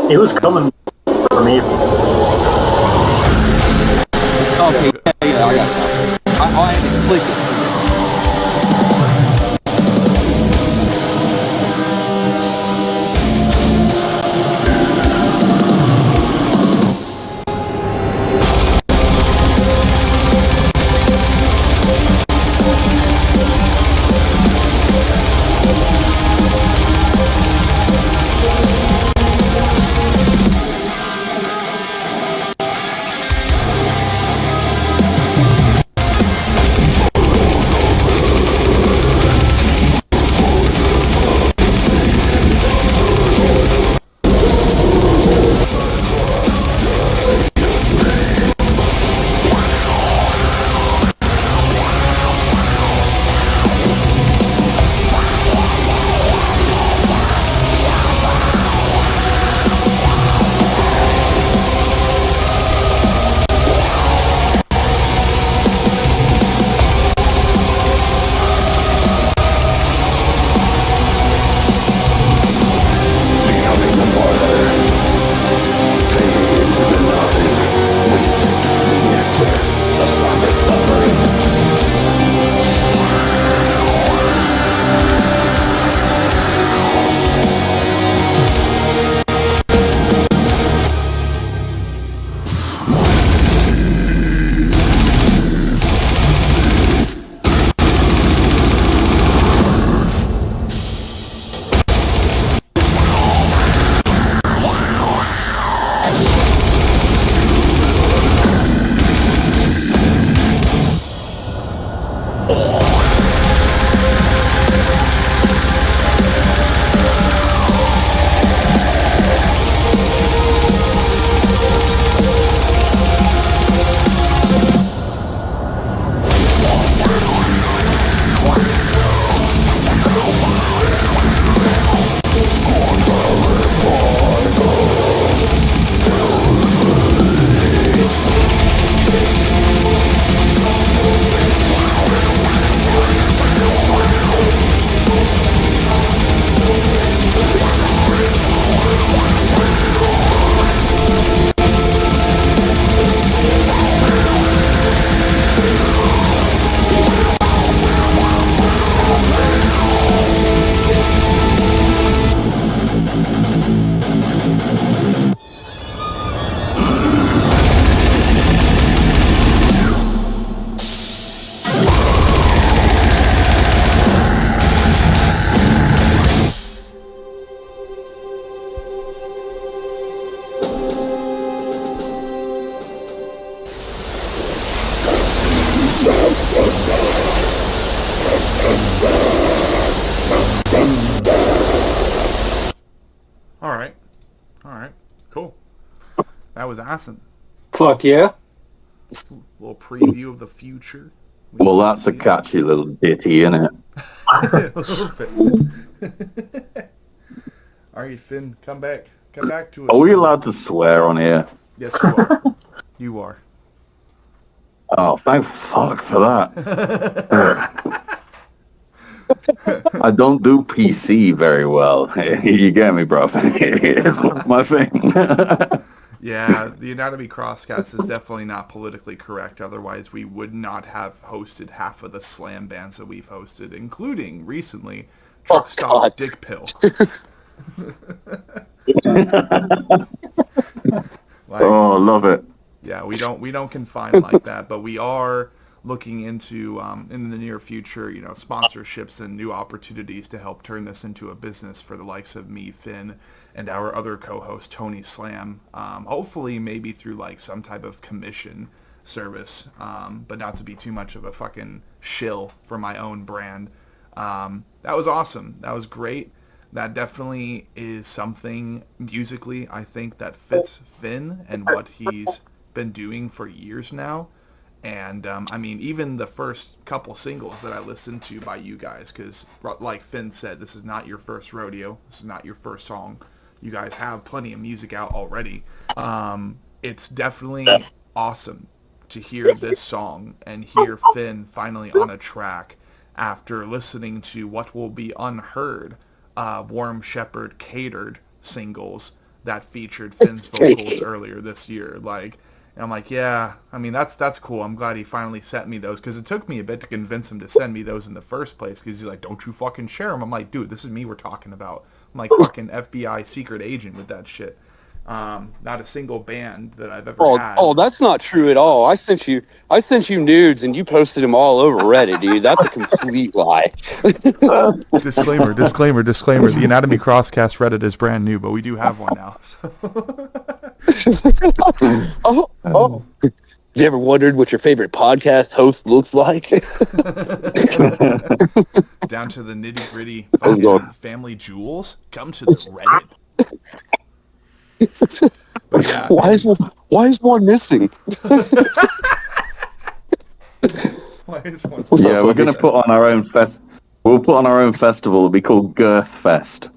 It was coming for me. Okay, yeah, I got it. I'll end it. Click it. Alright. Cool. That was awesome. Fuck yeah. A little preview of the future. Well, that's a catchy little ditty, isn't it? A little bit. Alright, Finn, come back. Come back to us. Are we allowed to swear on here? Yes, you are. You are. Oh, thank fuck for that. I don't do PC very well. You get me, bro? It's not my thing. Yeah, the Anatomy Crosscast is definitely not politically correct. Otherwise, we would not have hosted half of the slam bands that we've hosted, including recently Truck Stop Dick Pill. Oh, love it. Yeah, we don't confine like that, but we are looking into in the near future, sponsorships and new opportunities to help turn this into a business for the likes of me, Finn, and our other co-host Tony Slam. Hopefully, maybe through like some type of commission service, but not to be too much of a fucking shill for my own brand. That was awesome. That was great. That definitely is something musically, I think, that fits Finn and what he's been doing for years now. And even the first couple singles that I listened to by you guys, because like Finn said, this is not your first rodeo. This is not your first song. You guys have plenty of music out already. It's definitely awesome to hear this song and hear Finn finally on a track after listening to what will be unheard Warm Shepherd catered singles that featured Finn's vocals earlier this year. Like, and I'm like, yeah, I mean, that's cool. I'm glad he finally sent me those, because it took me a bit to convince him to send me those in the first place, because he's like, don't you fucking share them. I'm like, dude, this is me we're talking about. I'm like fucking FBI secret agent with that shit. Not a single band that I've ever had. Oh, that's not true at all. I sent you nudes and you posted them all over Reddit, dude. That's a complete lie. Disclaimer. The Anatomy Crosscast Reddit is brand new, but we do have one now. So. Oh. You ever wondered what your favorite podcast host looks like? Down to the nitty gritty family jewels. Come to the Reddit. But yeah. Why is one missing? Yeah, we're gonna put on our own fest. We'll put on our own festival. It'll be called Girth Fest.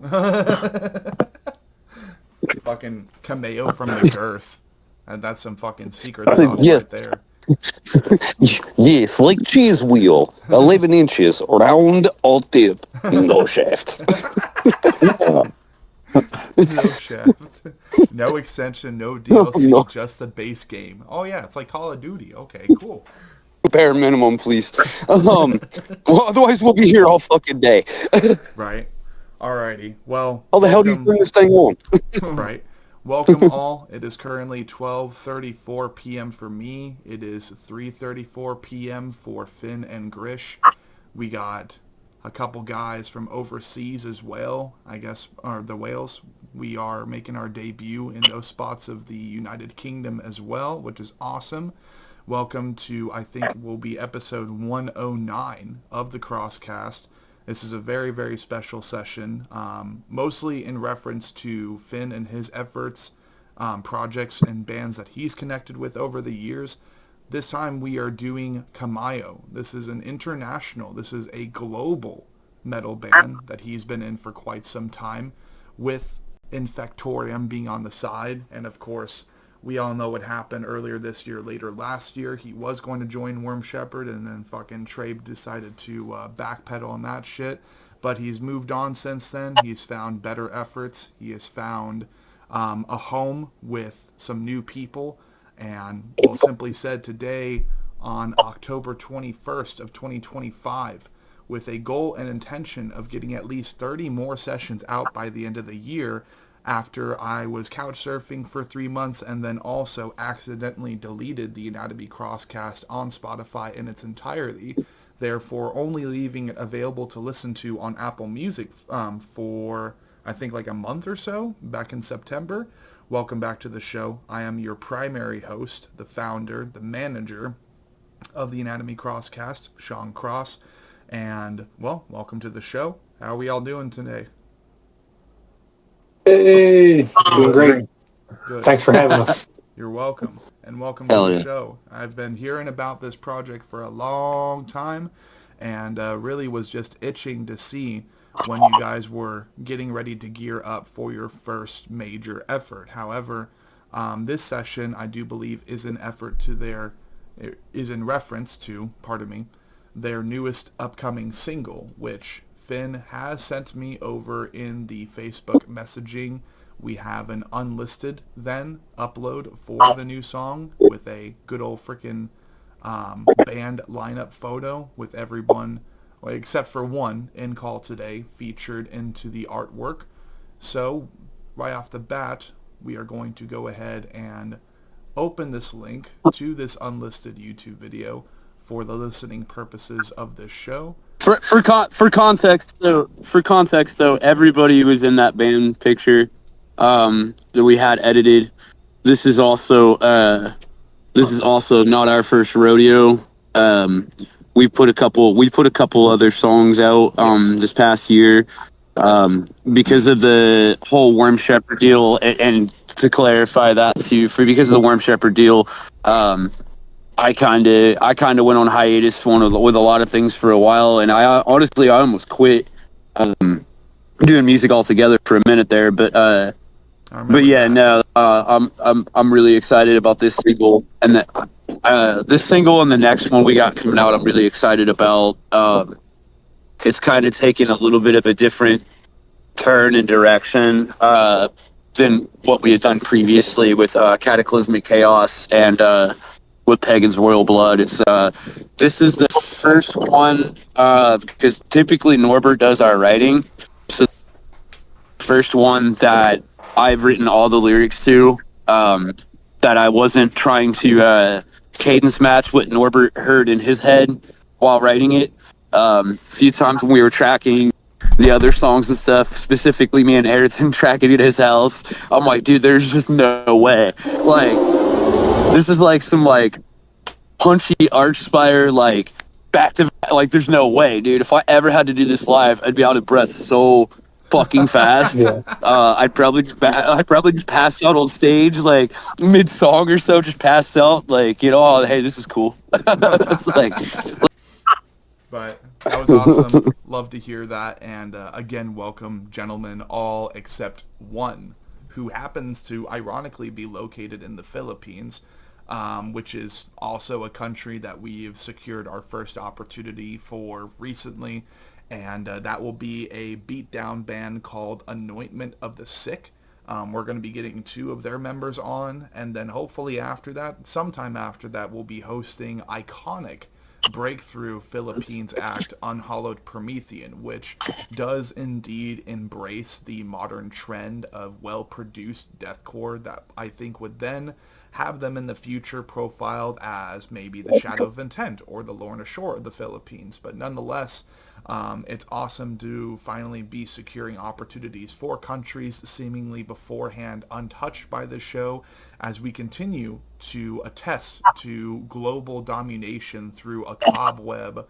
Fucking Camayo from the Girth. And that's some fucking secret sauce right there. Yes, like cheese wheel, 11 inches, round all tip, no shaft. No shaft. No extension, no DLC, No. just the base game. Oh yeah, it's like Call of Duty. Okay, cool. Bare minimum, please. Well, otherwise we'll be here all fucking day. Right. Alrighty. Well, How the hell do you turn this thing on? Right. Welcome all. It is currently 12:34 p.m. for me. It is 3:34 p.m. for Finn and Grish. We got a couple guys from overseas as well, I guess, are the Wales. We are making our debut in those spots of the United Kingdom as well, which is awesome. Welcome to, I think, will be episode 109 of the Crosscast. This is a very, very special session, mostly in reference to Finn and his efforts, projects, and bands that he's connected with over the years. This time we are doing Camayo. This is an international, this is a global metal band that he's been in for quite some time, with Infectorium being on the side. And of course, we all know what happened earlier this year, later last year. He was going to join Worm Shepherd, and then fucking Trey decided to backpedal on that shit. But he's moved on since then. He's found better efforts. He has found a home with some new people. And, well, simply said, today on October 21st of 2025, with a goal and intention of getting at least 30 more sessions out by the end of the year, after I was couch surfing for 3 months and then also accidentally deleted the Anatomy Crosscast on Spotify in its entirety, therefore only leaving it available to listen to on Apple Music for, I think, like a month or so, back in September. Welcome back to the show. I am your primary host, the founder, the manager of the Anatomy Crosscast, Sean Cross. And, well, welcome to the show. How are we all doing today? Hey, doing great. Good. Thanks for having us. You're welcome. And welcome to the show. I've been hearing about this project for a long time, and really was just itching to see when you guys were getting ready to gear up for your first major effort. However, this session, I do believe, is in reference to, their newest upcoming single, which Finn has sent me over in the Facebook messaging. We have an unlisted then upload for the new song with a good old freaking band lineup photo with everyone, except for one in call today, featured into the artwork. So right off the bat, we are going to go ahead and open this link to this unlisted YouTube video for the listening purposes of this show. For context though, everybody who was in that band picture that we had edited. This is also not our first rodeo. We put a couple other songs out this past year because of the whole Worm Shepherd deal, and to clarify that too, because of the Worm Shepherd deal, I kind of went on hiatus with a lot of things for a while, and I almost quit doing music altogether for a minute there. But yeah, no, I'm really excited about this single, and this single and the next one we got coming out. I'm really excited about. It's kind of taken a little bit of a different turn and direction. than what we had done previously with Cataclysmic Chaos and with Pagan's Royal Blood. It's this is the first one because typically Norbert does our writing. So the first one that I've written all the lyrics to, that I wasn't trying to cadence match what Norbert heard in his head while writing it. A few times when we were tracking the other songs and stuff, specifically me and Ayrton tracking at his house, I'm like, dude, there's just no way. Like, this is like some like punchy Archspire, like back to like, there's no way, dude. If I ever had to do this live, I'd be out of breath so fucking fast. Yeah. I'd probably just pass out on stage like mid song or so, just pass out like, you know, oh hey, this is cool. It's like, But that was awesome. Love to hear that. And again, welcome, gentlemen, all except one, who happens to ironically be located in the Philippines, which is also a country that we've secured our first opportunity for recently. And that will be a beatdown band called Anointment of the Sick. We're going to be getting 2 of their members on. And then hopefully after that, sometime after that, we'll be hosting iconic breakthrough Philippines act Unhallowed Promethean, which does indeed embrace the modern trend of well-produced deathcore that I think would then have them in the future profiled as maybe the Shadow of Intent or the Lorna Shore of the Philippines. But nonetheless, it's awesome to finally be securing opportunities for countries seemingly beforehand untouched by the show, as we continue to attest to global domination through a cobweb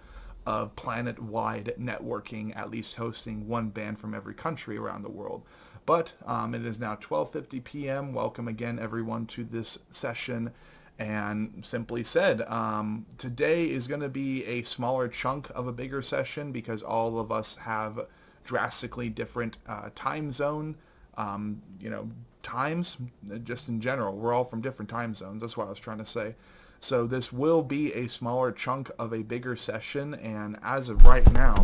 of planet-wide networking, at least hosting one band from every country around the world. But it is now 12:50 p.m. Welcome again, everyone, to this session. And simply said, today is going to be a smaller chunk of a bigger session because all of us have drastically different time zone, times, just in general. We're all from different time zones. That's what I was trying to say. So this will be a smaller chunk of a bigger session. And as of right now,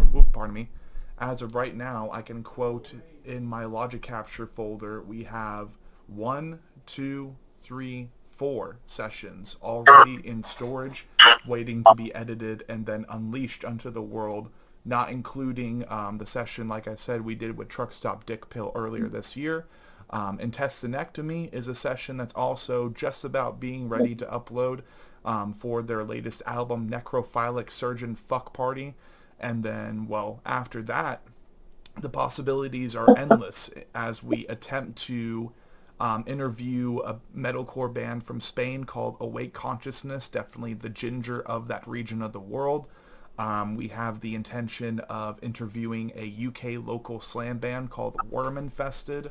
I can quote in my Logic Capture folder, we have 1, 2, 3, 4 sessions already in storage, waiting to be edited and then unleashed onto the world, not including the session, like I said, we did with Truck Stop Dick Pill earlier this year. Intestinectomy is a session that's also just about being ready to upload for their latest album, Necrophilic Surgeon Fuck Party. And then, well, after that, the possibilities are endless as we attempt to interview a metalcore band from Spain called Awake Consciousness, definitely the ginger of that region of the world. We have the intention of interviewing a UK local slam band called Worm Infested.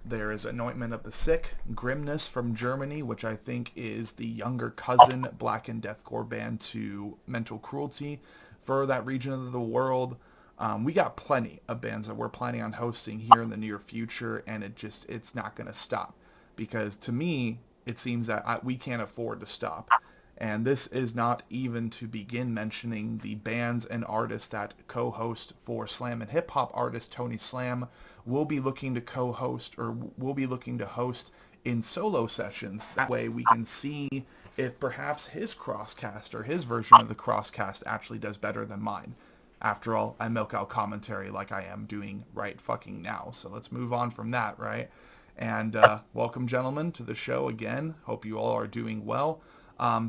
There is Anointment of the Sick, Grimness from Germany, which I think is the younger cousin blackened deathcore band to Mental Cruelty for that region of the world. We got plenty of bands that we're planning on hosting here in the near future, and it's not going to stop, because to me it seems that we can't afford to stop. And this is not even to begin mentioning the bands and artists that co-host for Slam and Hip Hop artist Tony Slam will be looking to co-host, or will be looking to host in solo sessions. That way we can see if perhaps his Crosscast or his version of the Crosscast actually does better than mine. After all, I milk out commentary like I am doing right fucking now. So let's move on from that, right? And welcome, gentlemen, to the show again. Hope you all are doing well.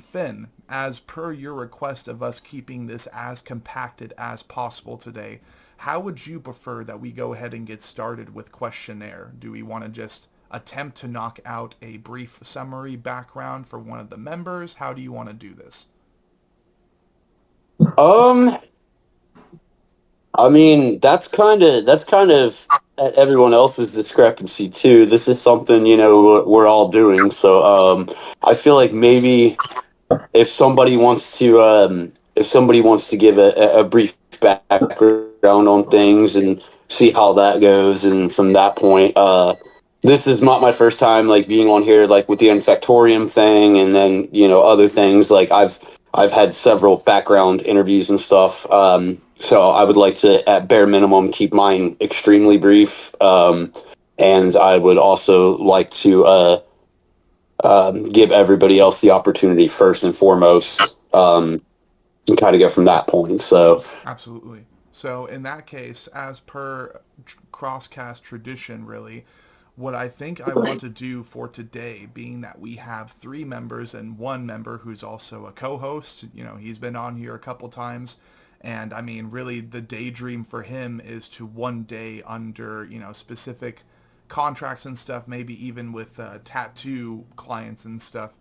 Finn, as per your request of us keeping this as compacted as possible today, how would you prefer that we go ahead and get started with questionnaire? Do we want to just attempt to knock out a brief summary background for one of the members? How do you want to do this? I mean, that's kind of at everyone else's discrepancy too. This is something, we're all doing. So I feel like maybe if somebody wants to give a brief background on things and see how that goes, and from that point, this is not my first time like being on here, like with the Infectorium thing, and then other things. Like I've had several background interviews and stuff. So I would like to, at bare minimum, keep mine extremely brief. and I would also like to give everybody else the opportunity first and foremost, and kind of go from that point. So Absolutely. So in that case, as per Crosscast tradition, really, what I think I want to do for today, being that we have 3 members and 1 member who's also a co-host, he's been on here a couple times, and I mean, really, the daydream for him is to one day under, specific contracts and stuff, maybe even with tattoo clients and stuff,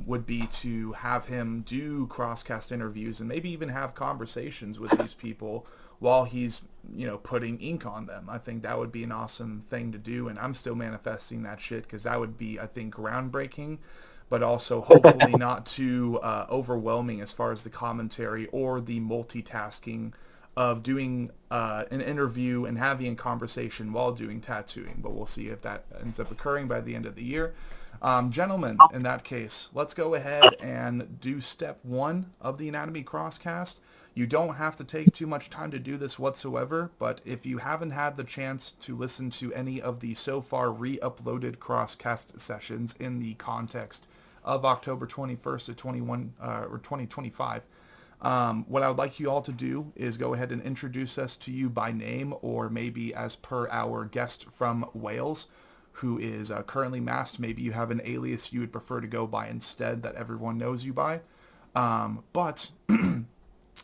would be to have him do crosscast interviews and maybe even have conversations with these people while he's, putting ink on them. I think that would be an awesome thing to do, and I'm still manifesting that shit because that would be, I think, groundbreaking, but also hopefully not too overwhelming as far as the commentary or the multitasking of doing an interview and having a conversation while doing tattooing. But we'll see if that ends up occurring by the end of the year. Gentlemen, in that case, let's go ahead and do step 1 of the Anatomy Crosscast. You don't have to take too much time to do this whatsoever, but if you haven't had the chance to listen to any of the so far re-uploaded Crosscast sessions in the context of October 21st of 2025, what I would like you all to do is go ahead and introduce us to you by name, or maybe as per our guest from Wales, who is currently masked. Maybe you have an alias you would prefer to go by instead that everyone knows you by. But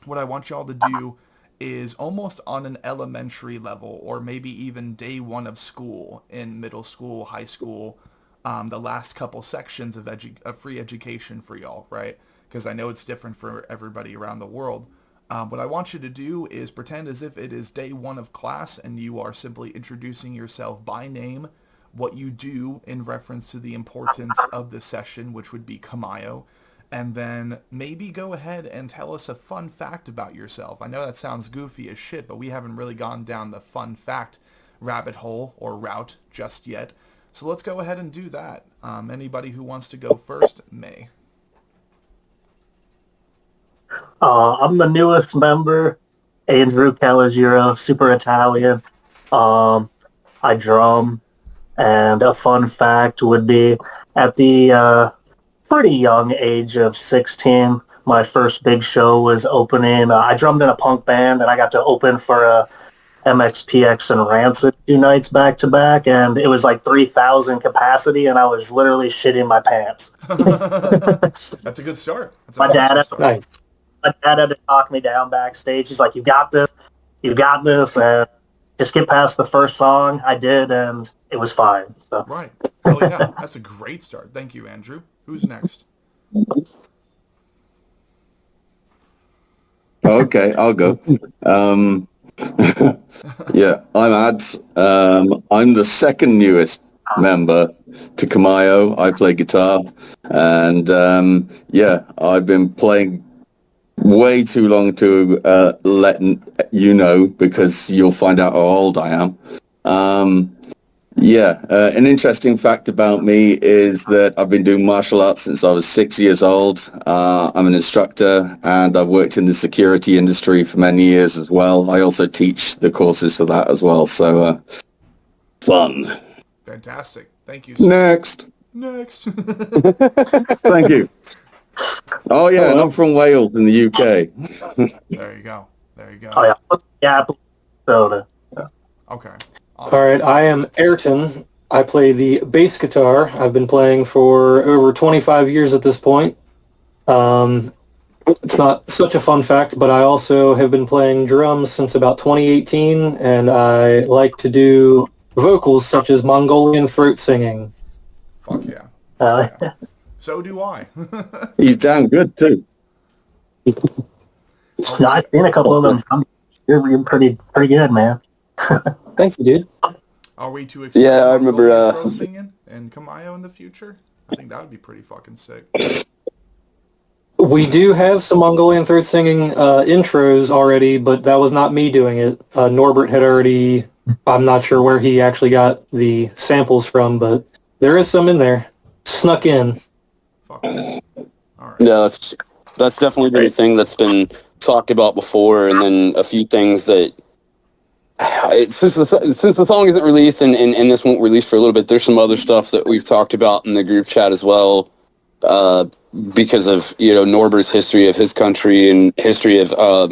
what I want y'all to do is almost on an elementary level, or maybe even day 1 of school in middle school, high school, the last couple sections of free education for y'all, right? Because I know it's different for everybody around the world. What I want you to do is pretend as if it is day 1 of class and you are simply introducing yourself by name, what you do in reference to the importance of the session, which would be Camayo, and then maybe go ahead and tell us a fun fact about yourself. I know that sounds goofy as shit, but we haven't really gone down the fun fact rabbit hole or route just yet. So let's go ahead and do that. Anybody who wants to go first may. I'm the newest member, Andrew Calogero, super Italian. I drum, and a fun fact would be at the pretty young age of 16, my first big show was opening. I drummed in a punk band, and I got to open for MXPX and Rancid 2 nights back to back, and it was like 3,000 capacity, and I was literally shitting my pants. That's a good start. That's My dad Nice. had to talk me down backstage. He's like, you got this, and just get past the first song. I did, and it was fine. So. Right. Hell yeah. That's a great start. Thank you, Andrew. Who's next? Okay, I'll go. Yeah, I'm Ads. I'm the second newest member to Camayo. I play guitar, and yeah, I've been playing way too long to let you know, because you'll find out how old I am. Yeah, an interesting fact about me is that I've been doing martial arts since I was 6 years old. I'm an instructor, and I've worked in the security industry for many years as well. I also teach the courses for that as well, so fun. Fantastic. Thank you. Next. Thank you. Oh yeah, and I'm from Wales in the UK. There you go. Oh yeah, soda. Okay. All right, I am Ayrton. I play the bass guitar. I've been playing for over 25 years at this point. It's not such a fun fact, but I also have been playing drums since about 2018, and I like to do vocals such as Mongolian throat singing. Fuck yeah. Yeah. So do I. He's damn good too. No, I've seen a couple of them. You're pretty good, man. Thank you, dude. Are we to explore Yeah, I remember, throat singing and Camayo in the future? I think that would be pretty fucking sick. We do have some Mongolian throat singing intros already, but that was not me doing it. Norbert had already, I'm not sure where he actually got the samples from, but there is some in there. Snuck in. Fuck. All right. yeah, that's definitely been a thing that's been talked about before, and then a few things that since the song isn't released and this won't release for a little bit, there's some other stuff that we've talked about in the group chat as well. Because of Norbert's history of his country and history of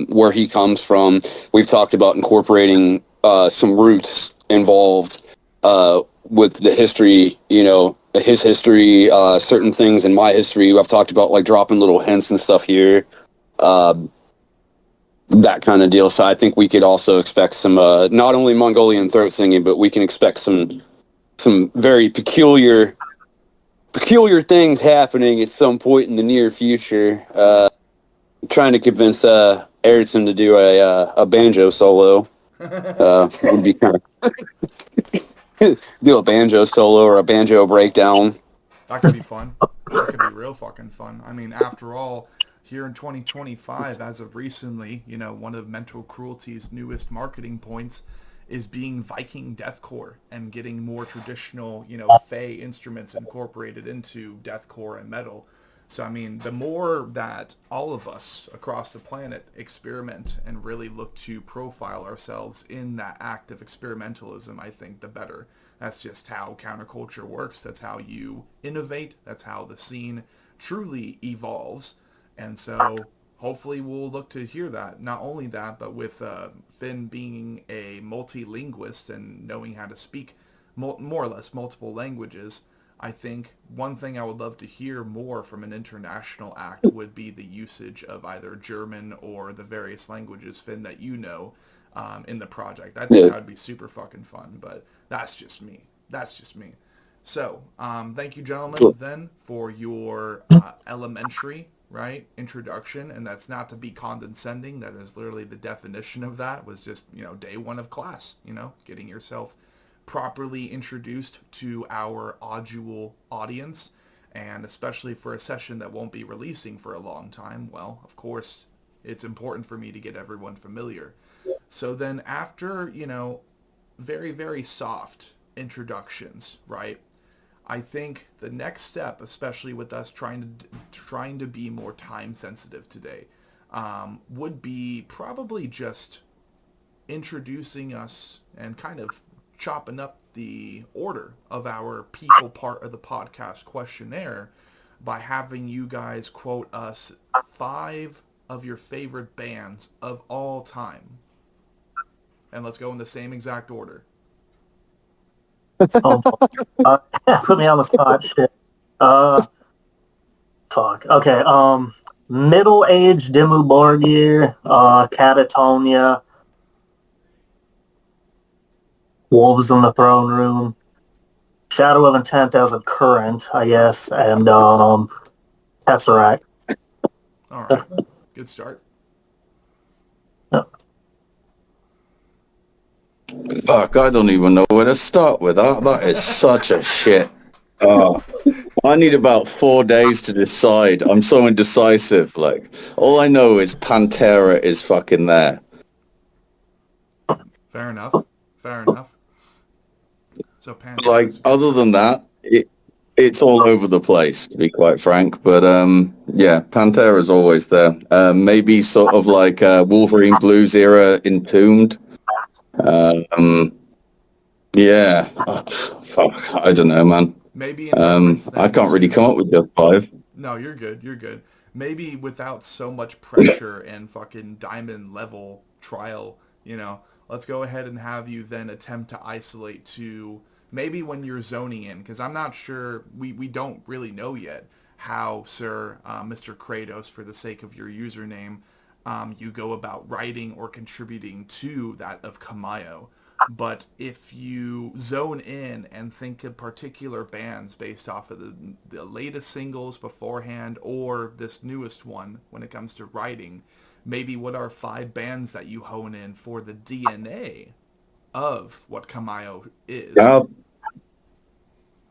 where he comes from, we've talked about incorporating some roots involved with the history, his history, certain things in my history. I've talked about like dropping little hints and stuff here, that kind of deal. So I think we could also expect some not only Mongolian throat singing, but we can expect some very peculiar things happening at some point in the near future. I'm trying to convince Ayrton to do a banjo solo. Would be kind of do a banjo solo or a banjo breakdown. That could be fun. That could be real fucking fun. I mean, after all, here in 2025, as of recently, one of Mental Cruelty's newest marketing points is being Viking deathcore and getting more traditional, Fey instruments incorporated into deathcore and metal. So, I mean, the more that all of us across the planet experiment and really look to profile ourselves in that act of experimentalism, I think the better. That's just how counterculture works. That's how you innovate. That's how the scene truly evolves. And so hopefully we'll look to hear that. Not only that, but with Finn being a multilinguist and knowing how to speak more or less multiple languages, I think one thing I would love to hear more from an international act would be the usage of either German or the various languages, Finn, that in the project. I think that would be super fucking fun, but that's just me. So, thank you, gentlemen, then, for your elementary introduction, and that's not to be condescending. That is literally the definition of that, was just, day one of class, getting yourself properly introduced to our audio audience, and especially for a session that won't be releasing for a long time, well, of course, it's important for me to get everyone familiar. So then after, very, very soft introductions, right? I think the next step, especially with us trying to be more time sensitive today, would be probably just introducing us and kind of chopping up the order of our people part of the podcast questionnaire by having you guys quote us 5 of your favorite bands of all time. And let's go in the same exact order. Oh, put me on the spot. Shit. Fuck. Okay. Middle-aged Dimmu Borgir, Catatonia, Wolves in the Throne Room, Shadow of Intent as a current, I guess, and Tesseract. All right. Good start. Yep. Fuck, I don't even know where to start with that. That is such a shit. I need about 4 days to decide. I'm so indecisive. Like, all I know is Pantera is fucking there. Fair enough. So Pantera. Like, other than that, it's all over the place, to be quite frank. But yeah, Pantera is always there. Maybe sort of like Wolverine Blues era Entombed. Yeah. Fuck, I don't know, man. Maybe I can't really come up with just 5. No, you're good. Maybe without so much pressure and fucking diamond level trial, let's go ahead and have you then attempt to isolate to maybe when you're zoning in, because I'm not sure, we don't really know yet how, sir, Mr. Kratos, for the sake of your username, you go about writing or contributing to that of Camayo. But if you zone in and think of particular bands based off of the latest singles beforehand or this newest one when it comes to writing, maybe what are 5 bands that you hone in for the DNA of what Camayo is?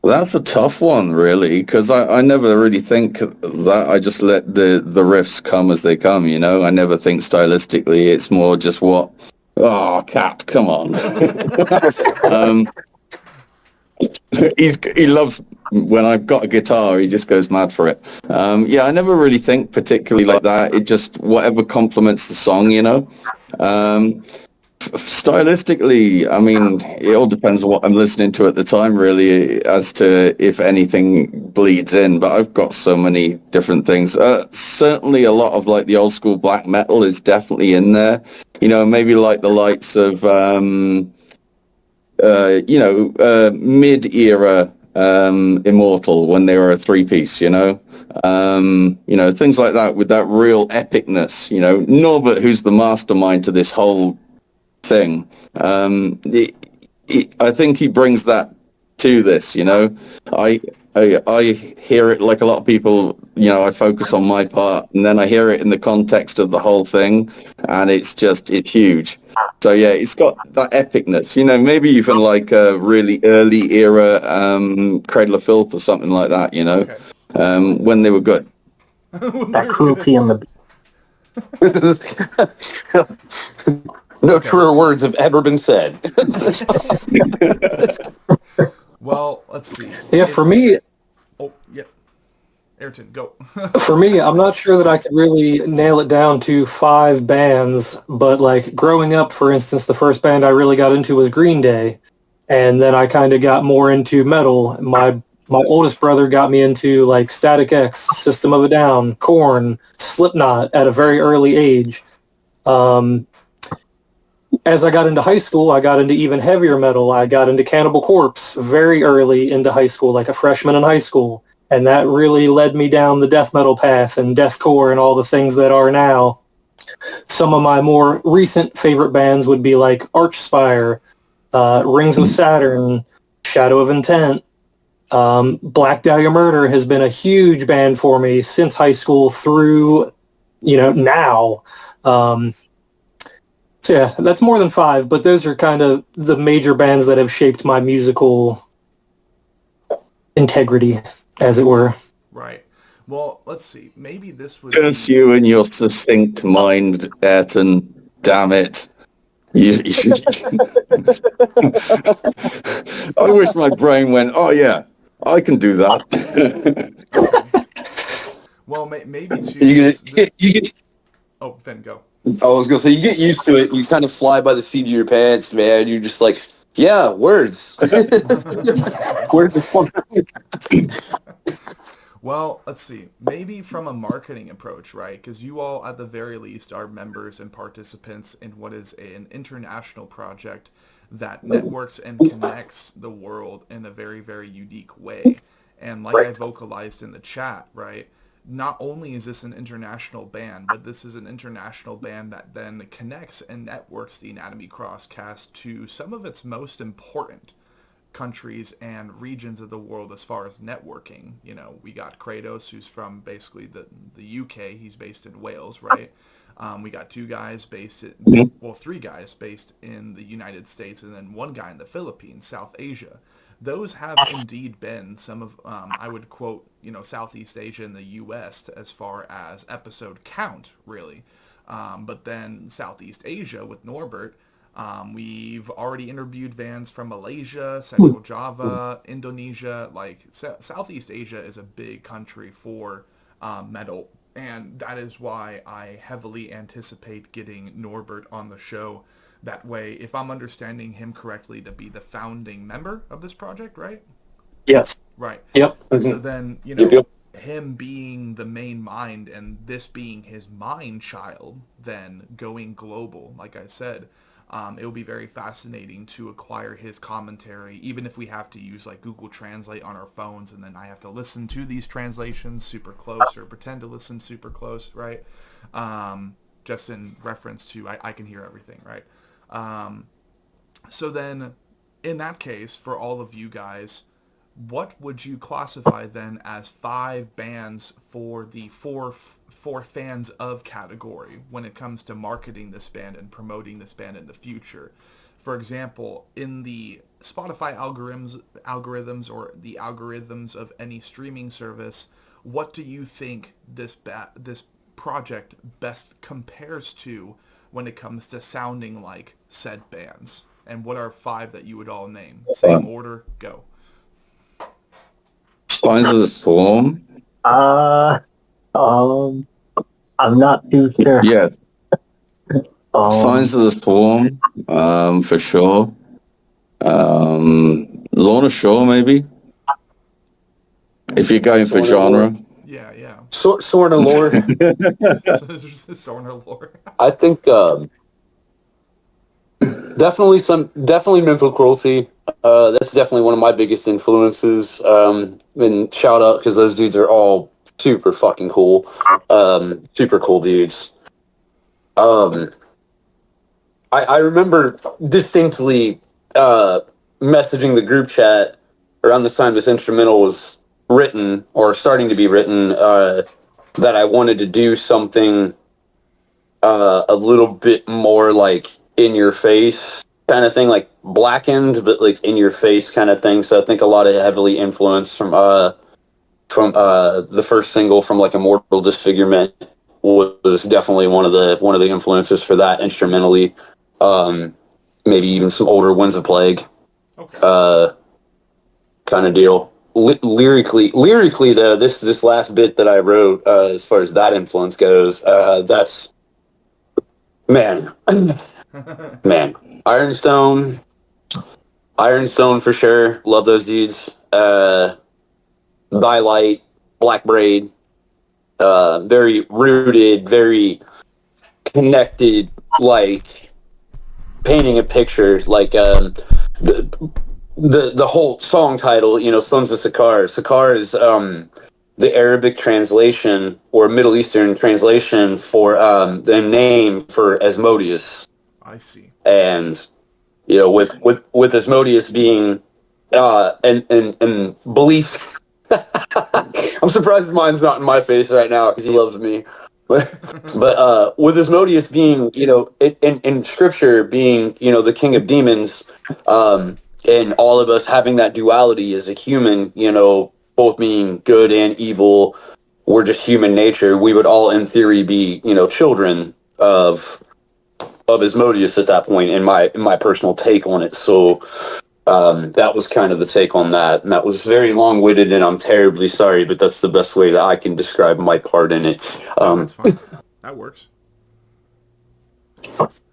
That's a tough one, really, because I never really think that. I just let the riffs come as they come, I never think stylistically. It's more just what... Oh, Cat, come on. He loves... When I've got a guitar, he just goes mad for it. Yeah, I never really think particularly like that. It just... Whatever complements the song, stylistically, I mean, it all depends on what I'm listening to at the time, really, as to if anything bleeds in. But I've got so many different things. Certainly, a lot of like the old school black metal is definitely in there. Maybe like the likes of mid-era Immortal when they were a three-piece. Things like that with that real epicness. Norbert, who's the mastermind to this whole thing. I think he brings that to this. I hear it like a lot of people. I focus on my part, and then I hear it in the context of the whole thing, and it's huge. So yeah, it's got that epicness. Maybe even like a really early era Cradle of Filth or something like that. Okay. When they were good. That cruelty in the No truer words have ever been said. Well, let's see. Yeah, for me, Oh, yeah. Ayrton, go. For me, I'm not sure that I could really nail it down to 5 bands, but like growing up, for instance, the first band I really got into was Green Day, and then I kind of got more into metal. My oldest brother got me into like Static X, System of a Down, Korn, Slipknot at a very early age. As I got into high school, I got into even heavier metal. I got into Cannibal Corpse very early into high school, like a freshman in high school. And that really led me down the death metal path and deathcore and all the things that are now. Some of my more recent favorite bands would be like Archspire, Rings of Saturn, Shadow of Intent. Black Dahlia Murder has been a huge band for me since high school through, now. So yeah, that's more than 5, but those are kind of the major bands that have shaped my musical integrity, as it were. Right. Well, let's see. Maybe this would Curse you and your succinct mind, Ayrton. Damn it. You should... I wish my brain went, oh yeah, I can do that. Well, maybe too. You get. Oh, Finn, go. I was gonna say you get used to it. You kind of fly by the seat of your pants, man. You're just like, yeah, words. Words are fun. Well, let's see. Maybe from a marketing approach, right? Because you all, at the very least, are members and participants in what is an international project that networks and connects the world in a very, very unique way. And like I vocalized in the chat, right? Not only is this an international band, but this is an international band that then connects and networks the Anatomy Crosscast to some of its most important countries and regions of the world as far as networking. We got Kratos, who's from basically the UK. He's based in Wales, right? We got 2 guys based in, 3 guys based in the United States, and then 1 guy in the Philippines, South Asia. Those have indeed been some of, I would quote, Southeast Asia and the U.S. as far as episode count, really. But then Southeast Asia with Norbert, we've already interviewed bands from Malaysia, Central Java, Indonesia. Like, Southeast Asia is a big country for metal. And that is why I heavily anticipate getting Norbert on the show. That way, if I'm understanding him correctly, to be the founding member of this project, right? Yes. Right. Yep. So then, Yep. him being the main mind and this being his mind child, then going global, like I said, it will be very fascinating to acquire his commentary, even if we have to use like Google Translate on our phones, and then I have to listen to these translations super close or pretend to listen super close, right? Just in reference to I can hear everything, right? So then, in that case, for all of you guys, what would you classify then as 5 bands for the four fans of category when it comes to marketing this band and promoting this band in the future? For example, in the Spotify algorithms or the algorithms of any streaming service, what do you think this project best compares to when it comes to sounding like said bands? And what are 5 that you would all name? Same order, go. Signs of the Storm? I'm not too sure. Yes. Signs of the Swarm, for sure. Lorna Shore, maybe. If you're going for genre. Yeah, yeah. Sorna lore. Sorna lore. I think definitely mental cruelty. That's definitely one of my biggest influences. And shout out because those dudes are all super fucking cool. Super cool dudes. I remember distinctly messaging the group chat around the time this instrumental was written or starting to be written that I wanted to do something a little bit more like in your face kind of thing, like blackened, but like in your face kind of thing. So I think a lot of heavily influenced from the first single from like Immortal Disfigurement was definitely one of the influences for that instrumentally. Maybe even some older Winds of Plague, Okay. kind of deal. Lyrically though, this last bit that I wrote, as far as that influence goes, that's man, man, Ironstone for sure. Love those dudes. Thy Light, Black Braid, very rooted, very connected, like painting a picture, like the whole song title, Sons of Sakar. Sakar is the Arabic translation or Middle Eastern translation for the name for Asmodeus. I see. And with Asmodeus being and belief. I'm surprised mine's not in my face right now because he loves me. But with Asmodeus being, in scripture being, the king of demons, and all of us having that duality as a human, both being good and evil, we're just human nature. We would all, in theory, be, children of Asmodeus at that point. In my personal take on it, so. That was kind of the take on that, and that was very long-winded, and I'm terribly sorry, but that's the best way that I can describe my part in it. That's fine. That works. Let's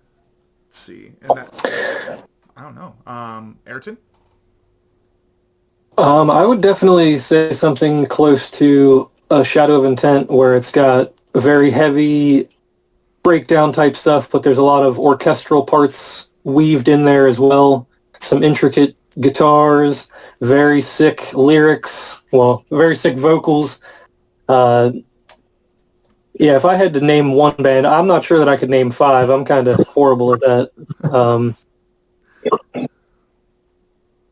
see. And that, I don't know. Ayrton? I would definitely say something close to a Shadow of Intent, where it's got very heavy breakdown type stuff, but there's a lot of orchestral parts weaved in there as well. Some intricate guitars, very sick lyrics, very sick vocals. Yeah, if I had to name one band, I'm not sure that I could name five. I'm kind of horrible at that.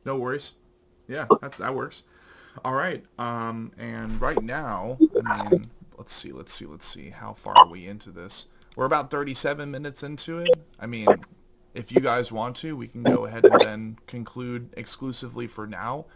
No worries. Yeah, that works. All right. And right now, I mean, let's see. How far are we into this? We're about 37 minutes into it. I mean, if you guys want to, we can go ahead and then conclude exclusively for now.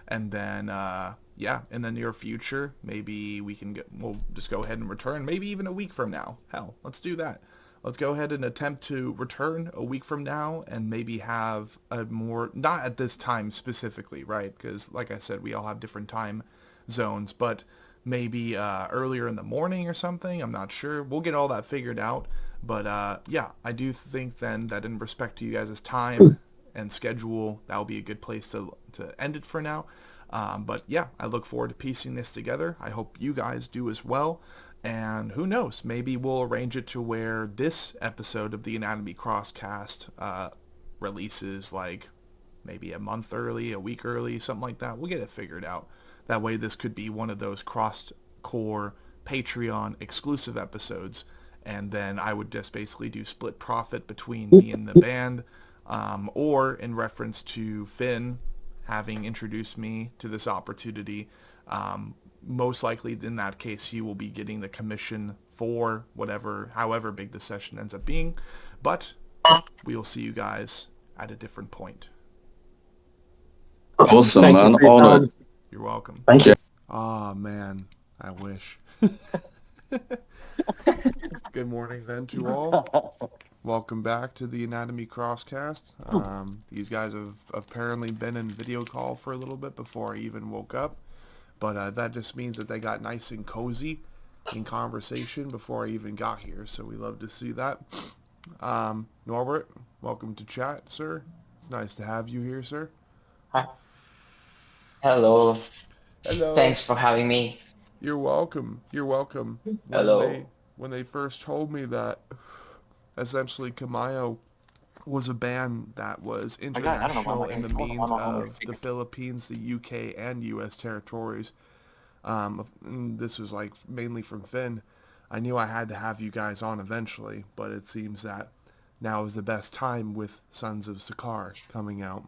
And then, in the near future, maybe we'll just go ahead and return, maybe even a week from now. Hell, let's do that. Let's go ahead and attempt to return a week from now and maybe have a more, not at this time specifically, right? Because like I said, we all have different time zones, but maybe earlier in the morning or something. I'm not sure. We'll get all that figured out. But I do think then that in respect to you guys' time and schedule, that will be a good place to end it for now. But I look forward to piecing this together. I hope you guys do as well. And who knows, maybe we'll arrange it to where this episode of the Anatomy Crosscast releases like maybe a month early, a week early, something like that. We'll get it figured out. That way this could be one of those cross-core Patreon exclusive episodes. And then I would just basically do split profit between me and the band, or in reference to Finn having introduced me to this opportunity. Most likely in that case, he will be getting the commission for however big the session ends up being. But we will see you guys at a different point. Awesome, Thank you man. for your Honored. time. You're welcome. Thank you. Oh, man. I wish. Good morning then to all. Welcome back to the Anatomy Crosscast. These guys have apparently been in video call for a little bit before I even woke up. But that just means that they got nice and cozy in conversation before I even got here. So we love to see that. Norbert, welcome to chat, sir. It's nice to have you here, sir. Hi. Hello. Hello. Thanks for having me. You're welcome. You're welcome. When they Hello. when they first told me that essentially Camayo was a band that was My guy, I don't know why international my in the hold means on, hold on. of the Philippines, the UK, and US territories. And this was like mainly from Finn. I knew I had to have you guys on eventually, but it seems that now is the best time with Sons of Sakar coming out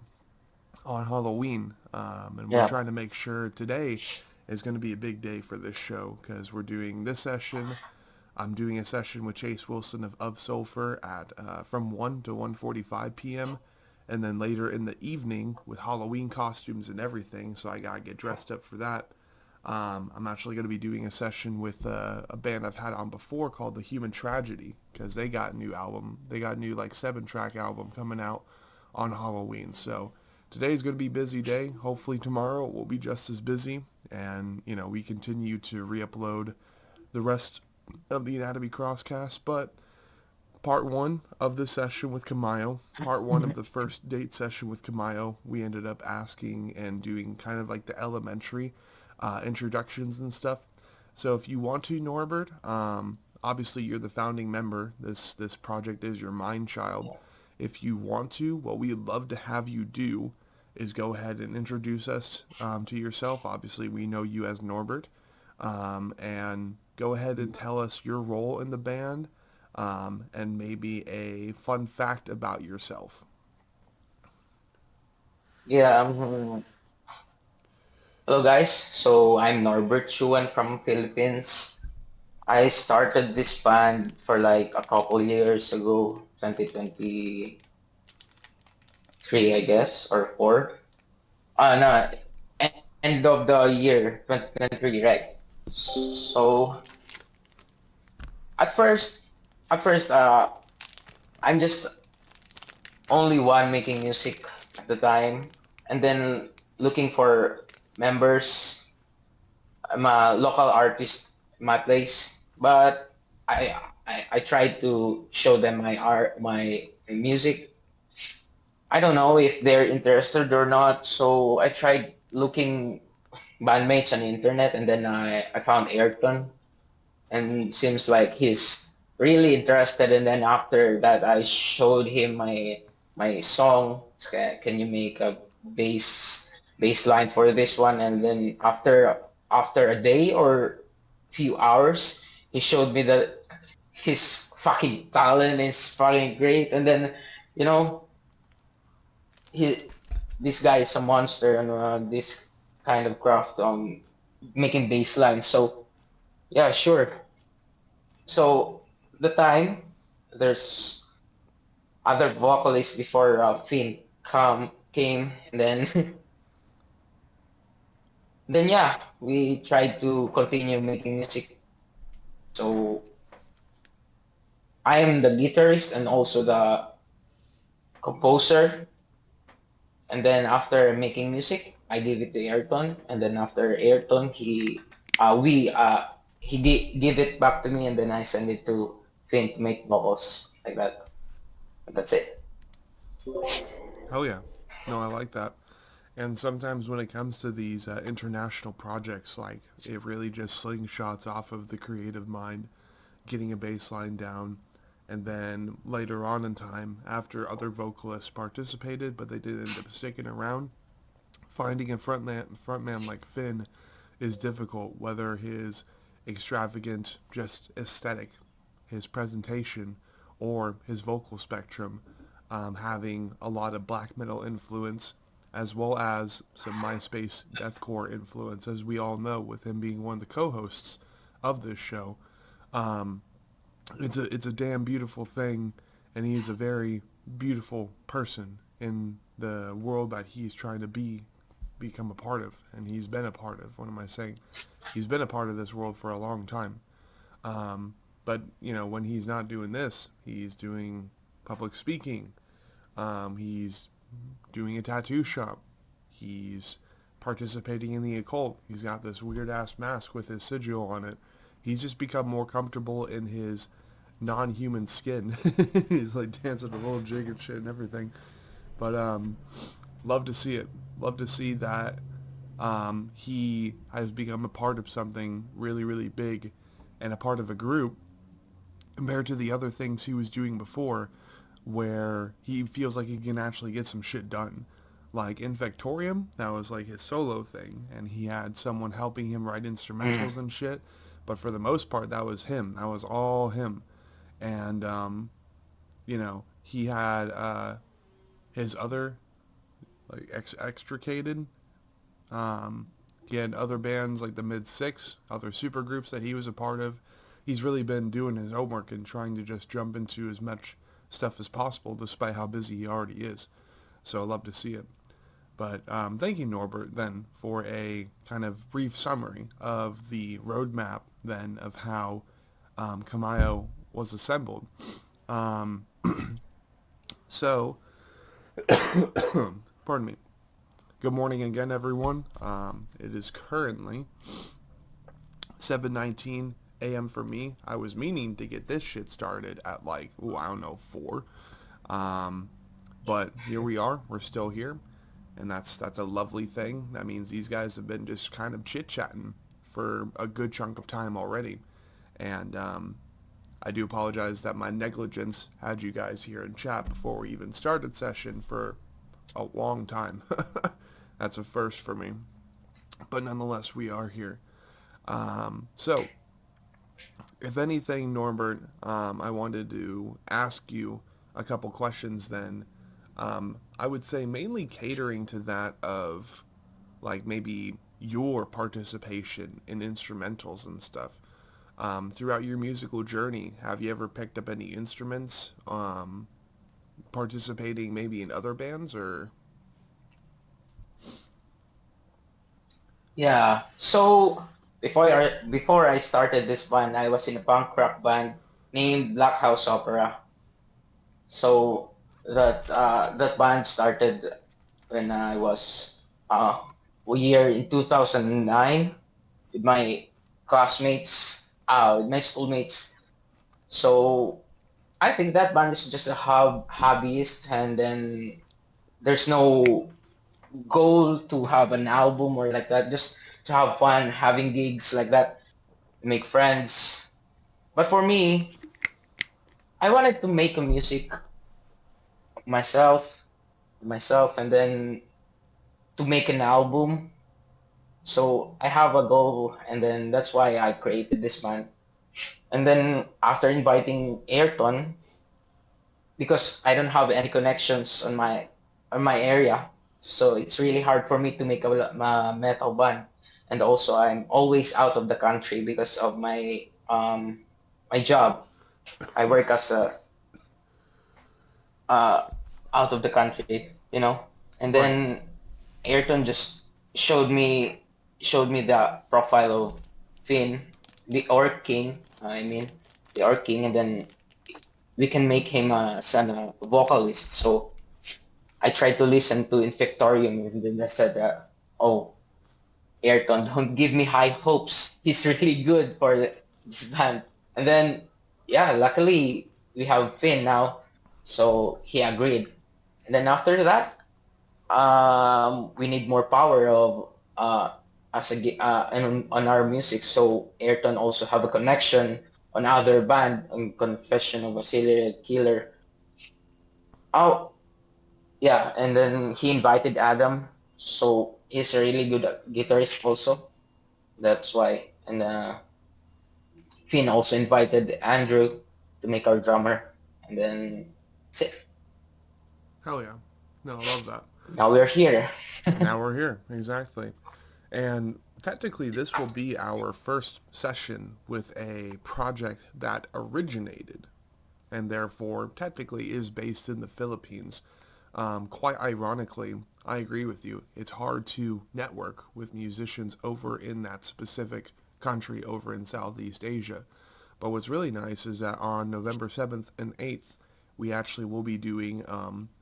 on Halloween. And we're Yeah. trying to make sure today is going to be a big day for this show because we're doing this session. I'm doing a session with Chase Wilson of Sulfur at from 1 to 1:45 p.m. And then later in the evening with Halloween costumes and everything, so I gotta get dressed up for that. I'm actually going to be doing a session with a band I've had on before called The Human Tragedy because they got a new album. They got a new like 7-track album coming out on Halloween. So today's going to be a busy day. Hopefully tomorrow will be just as busy. And, we continue to re-upload the rest of the Anatomy Crosscast. But part one of the session with Camayo, part one of the first date session with Camayo, we ended up asking and doing kind of like the elementary introductions and stuff. So if you want to, Norbert, obviously you're the founding member. This project is your mind child. If you want to, what we'd love to have you do is go ahead and introduce us to yourself. Obviously, we know you as Norbert, and go ahead and tell us your role in the band, and maybe a fun fact about yourself. Yeah. Hello, guys. So I'm Norbert Chuan from Philippines. I started this band for like a couple years ago, 2023, I guess, or 4. No, end of the year, 2023, right? So at first, at first, I'm just only one making music at the time, and then looking for members. I'm a local artist in my place, but I tried to show them my art, my music. I don't know if they're interested or not, so I tried looking bandmates on the internet, and then I found Ayrton, and seems like he's really interested. And then after that, I showed him my song. Can you make a bass line for this one? And then after a day or few hours, he showed me that his fucking talent is fucking great. And then, you know, he this guy is a monster and this kind of craft making bass lines. So yeah, sure. So the time there's other vocalists before Finn came, and then then yeah, we tried to continue making music. So I am the guitarist and also the composer. And then after making music, I gave it to Ayrton, and then after Ayrton, he gave it back to me, and then I send it to Finn to make vocals like that. That's it. Hell yeah. No, I like that. And sometimes when it comes to these international projects, like it really just slingshots off of the creative mind, getting a bass line down, and then later on in time, after other vocalists participated but they didn't end up sticking around, finding a frontman like Finn is difficult, whether his extravagant, just aesthetic, his presentation, or his vocal spectrum, having a lot of black metal influence, as well as some MySpace deathcore influence, as we all know, with him being one of the co-hosts of this show. Um, it's a damn beautiful thing, and he's a very beautiful person in the world that he's trying to become a part of, and he's been a part of. What am I saying? He's been a part of this world for a long time. Um, but when he's not doing this, he's doing public speaking. He's doing a tattoo shop. He's participating in the occult. He's got this weird ass mask with his sigil on it. He's just become more comfortable in his non-human skin. He's like dancing a little jig and shit and everything. But love to see it. Love to see that he has become a part of something really, really big and a part of a group compared to the other things he was doing before, where he feels like he can actually get some shit done. Like in Victorium, that was like his solo thing, and he had someone helping him write instrumentals and shit. But for the most part, that was him. That was all him. And he had his other like extricated. He had other bands like the Mid Six, other super groups that he was a part of. He's really been doing his homework and trying to just jump into as much stuff as possible, despite how busy he already is. So I love to see it. But thank you, Norbert, then, for a kind of brief summary of the roadmap, then, of how Camayo was assembled. So, pardon me. Good morning again, everyone. It is currently 7:19 a.m. for me. I was meaning to get this shit started at like, I don't know, 4. But here we are. We're still here. And that's a lovely thing. That means these guys have been just kind of chit-chatting for a good chunk of time already. And I do apologize that my negligence had you guys here in chat before we even started session for a long time. That's a first for me. But nonetheless, we are here. So, if anything, Norbert, I wanted to ask you a couple questions then. I would say mainly catering to that of, like, maybe your participation in instrumentals and stuff. Throughout your musical journey, have you ever picked up any instruments, participating maybe in other bands, or? Yeah. So before I started this band, I was in a punk rock band named Black House Opera. So that band started when I was a year in 2009 with my classmates, with my schoolmates. So I think that band is just a hobbyist, and then there's no goal to have an album or like that. Just to have fun, having gigs like that, make friends. But for me, I wanted to make a music myself, and then to make an album. So I have a goal, and then that's why I created this band. And then after inviting Ayrton, because I don't have any connections on my area, so it's really hard for me to make a metal band. And also, I'm always out of the country because of my job. I work as a uh, out of the country. And Right. then Ayrton just showed me the profile of Finn, the Orc King. I mean, the Orc King, and then we can make him a vocalist. So I tried to listen to Infectorium, and then I said, "Oh, Ayrton, don't give me high hopes. He's really good for this band." And then, yeah, luckily we have Finn now, so he agreed. And then after that, we need more power of on our music. So Ayrton also have a connection on other band on Confession of a Serial Killer. Oh, yeah, and then he invited Adam. So he's a really good guitarist also. That's why. And Finn also invited Andrew to make our drummer. And then that's it. Hell yeah. No, I love that. Now we're here. Now we're here. Exactly. And technically, this will be our first session with a project that originated and therefore technically is based in the Philippines. Quite ironically, I agree with you. It's hard to network with musicians over in that specific country over in Southeast Asia. But what's really nice is that on November 7th and 8th, we actually will be doing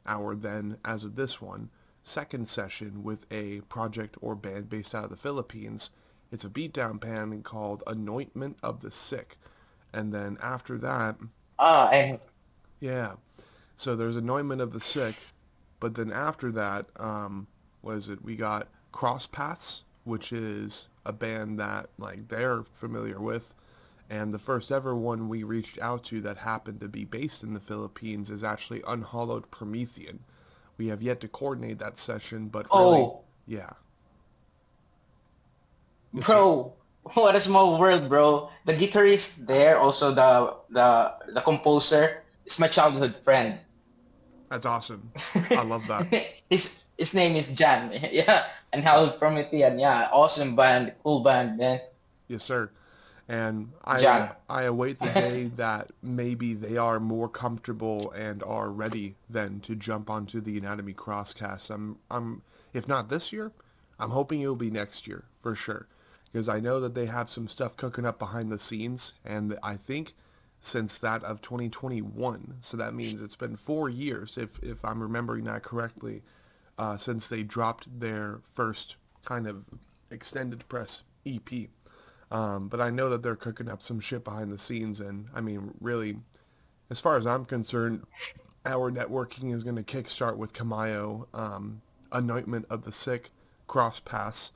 our then, as of this one, second session with a project or band based out of the Philippines. It's a beatdown band called Anointment of the Sick. And then after that, And Yeah. So there's Anointment of the Sick, but then after that, was it? We got Crosspaths, which is a band that like they're familiar with, and the first ever one we reached out to that happened to be based in the Philippines is actually Unhollowed Promethean. We have yet to coordinate that session, but really, oh, yeah. Yes, sir. bro, what a small world, bro. The guitarist there, also the composer, is my childhood friend. That's awesome. I love that. His name is Jan. Yeah, and Howard Promethean. Yeah, awesome band, cool band, man. Yes, sir. And Jan. I await the day that maybe they are more comfortable and are ready then to jump onto the Anatomy Crosscast. I'm if not this year, I'm hoping it'll be next year for sure. Because I know that they have some stuff cooking up behind the scenes, and I think since that of 2021, so that means it's been 4 years, if I'm remembering that correctly, since they dropped their first kind of extended press EP. But I know that they're cooking up some shit behind the scenes, and I mean, really, as far as I'm concerned, our networking is going to kickstart with Camayo, Anointment of the Sick, Cross Paths,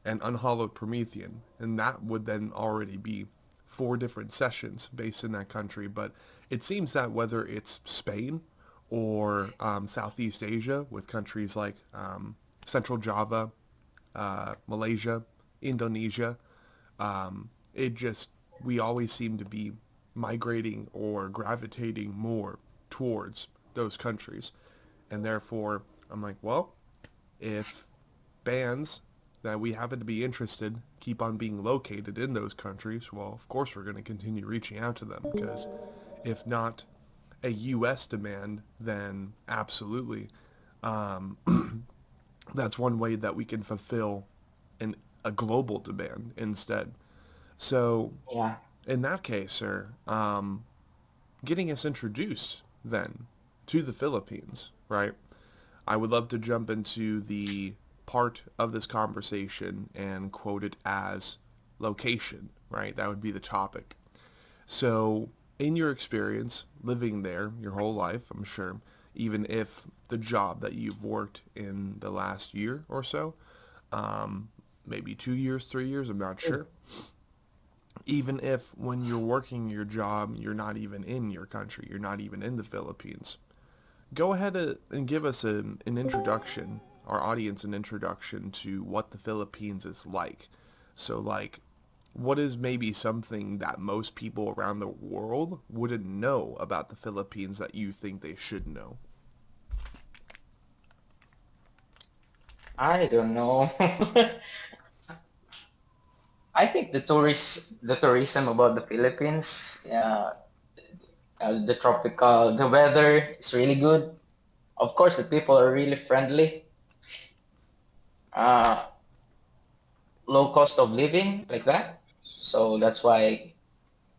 and Unhollowed Promethean, and that would then already be 4 different sessions based in that country. But it seems that whether it's Spain or Southeast Asia with countries like Central Java, Malaysia, Indonesia, it just, we always seem to be migrating or gravitating more towards those countries. And therefore, I'm like, well, if bands that we happen to be interested keep on being located in those countries, well, of course we're going to continue reaching out to them because if not a U.S. demand, then absolutely that's one way that we can fulfill a global demand instead. So Yeah. in that case, sir, getting us introduced then to the Philippines, right? I would love to jump into the part of this conversation and quote it as location, right? That would be the topic. So, in your experience living there your whole life, I'm sure, even if the job that you've worked in the last year or so, maybe 2 years, 3 years, I'm not sure. Even if when you're working your job, you're not even in your country, you're not even in the Philippines. Go ahead and give us an introduction, our audience an introduction to what the Philippines is like. So like, what is maybe something that most people around the world wouldn't know about the Philippines that you think they should know? I don't know. I think the tourism about the Philippines, the weather is really good. Of course, the people are really friendly. Uh, Low cost of living, like that. So that's why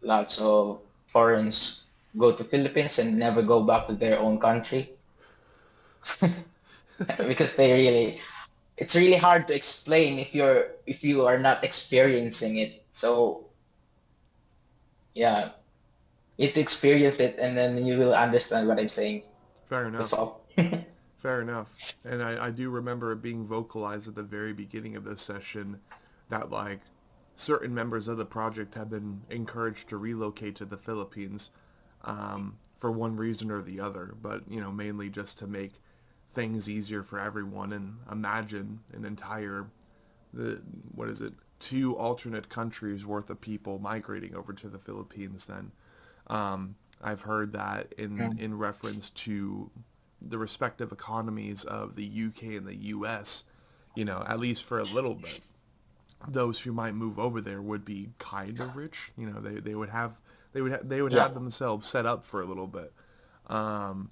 lots of foreigners go to Philippines and never go back to their own country because it's really hard to explain if you are not experiencing it. So yeah, you need to experience it and then you will understand what I'm saying. Fair That's enough. all. Fair enough. And I do remember it being vocalized at the very beginning of this session that like certain members of the project have been encouraged to relocate to the Philippines for one reason or the other, but you know, mainly just to make things easier for everyone. And imagine an entire the what is it, 2 alternate countries worth of people migrating over to the Philippines. Then I've heard that in reference to the respective economies of the UK and the US, you know, at least for a little bit, those who might move over there would be kind of rich. You know, they would Yeah. have themselves set up for a little bit. And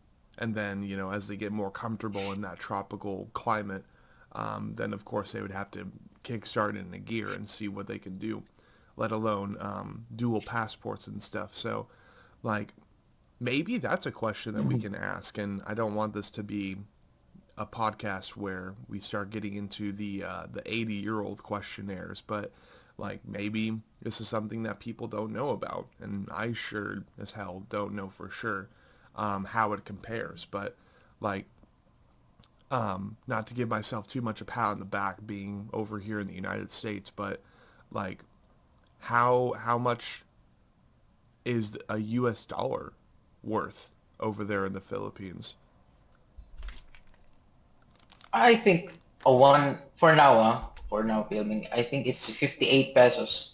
then, you know, as they get more comfortable in that tropical climate, then of course they would have to kickstart in a gear and see what they can do, let alone dual passports and stuff. So, like, maybe that's a question that we can ask. And I don't want this to be a podcast where we start getting into the 80-year-old questionnaires, but Like, maybe this is something that people don't know about, and I sure as hell don't know for sure how it compares. But, like, not to give myself too much a pat on the back being over here in the United States, but, like, how much is a U.S. dollar worth over there in the Philippines? I think for now filming, I think it's 58 pesos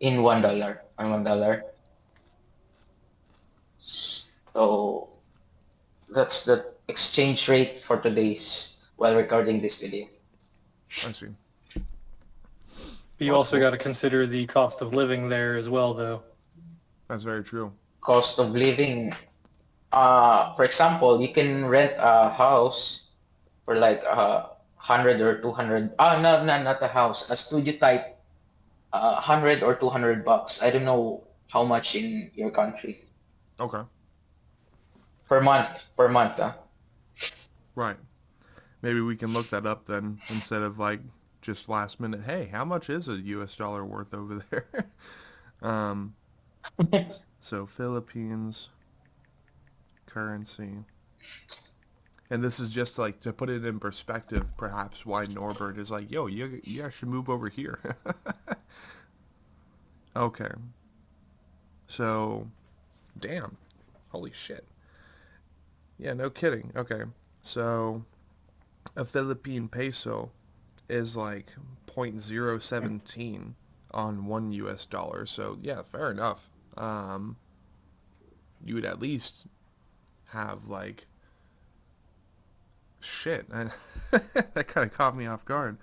in $1. So that's the exchange rate for today's while recording this video. I see. You also got to consider the cost of living there as well, though. That's very true. Cost of living. For example, you can rent a house for like 100 or 200. No, not a house. A studio type, 100 or 200 bucks. I don't know how much in your country Okay. per month. Per month. Right. Maybe we can look that up then instead of like just last minute. Hey, how much is a U.S. dollar worth over there? um, so Philippines currency. And this is just like to put it in perspective, perhaps why Norbert is like, yo, you guys should move over here. Okay. So, damn. Holy shit. Yeah, no kidding. Okay. So, a Philippine peso is like 0.017 on one US dollar. So, yeah, fair enough. You would at least have like shit. That kind of caught me off guard.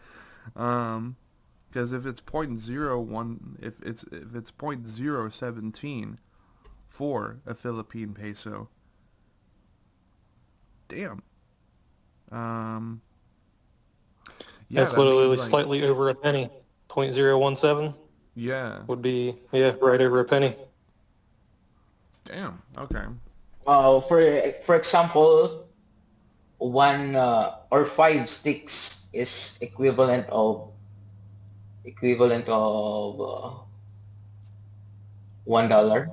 Because if it's 0.01, if it's 0.017 for a Philippine peso, damn. Yeah, That's that literally means like, slightly over a penny. 0.017 yeah, would be, yeah, right over a penny. damn. Okay, For example, one or five sticks is equivalent of $1.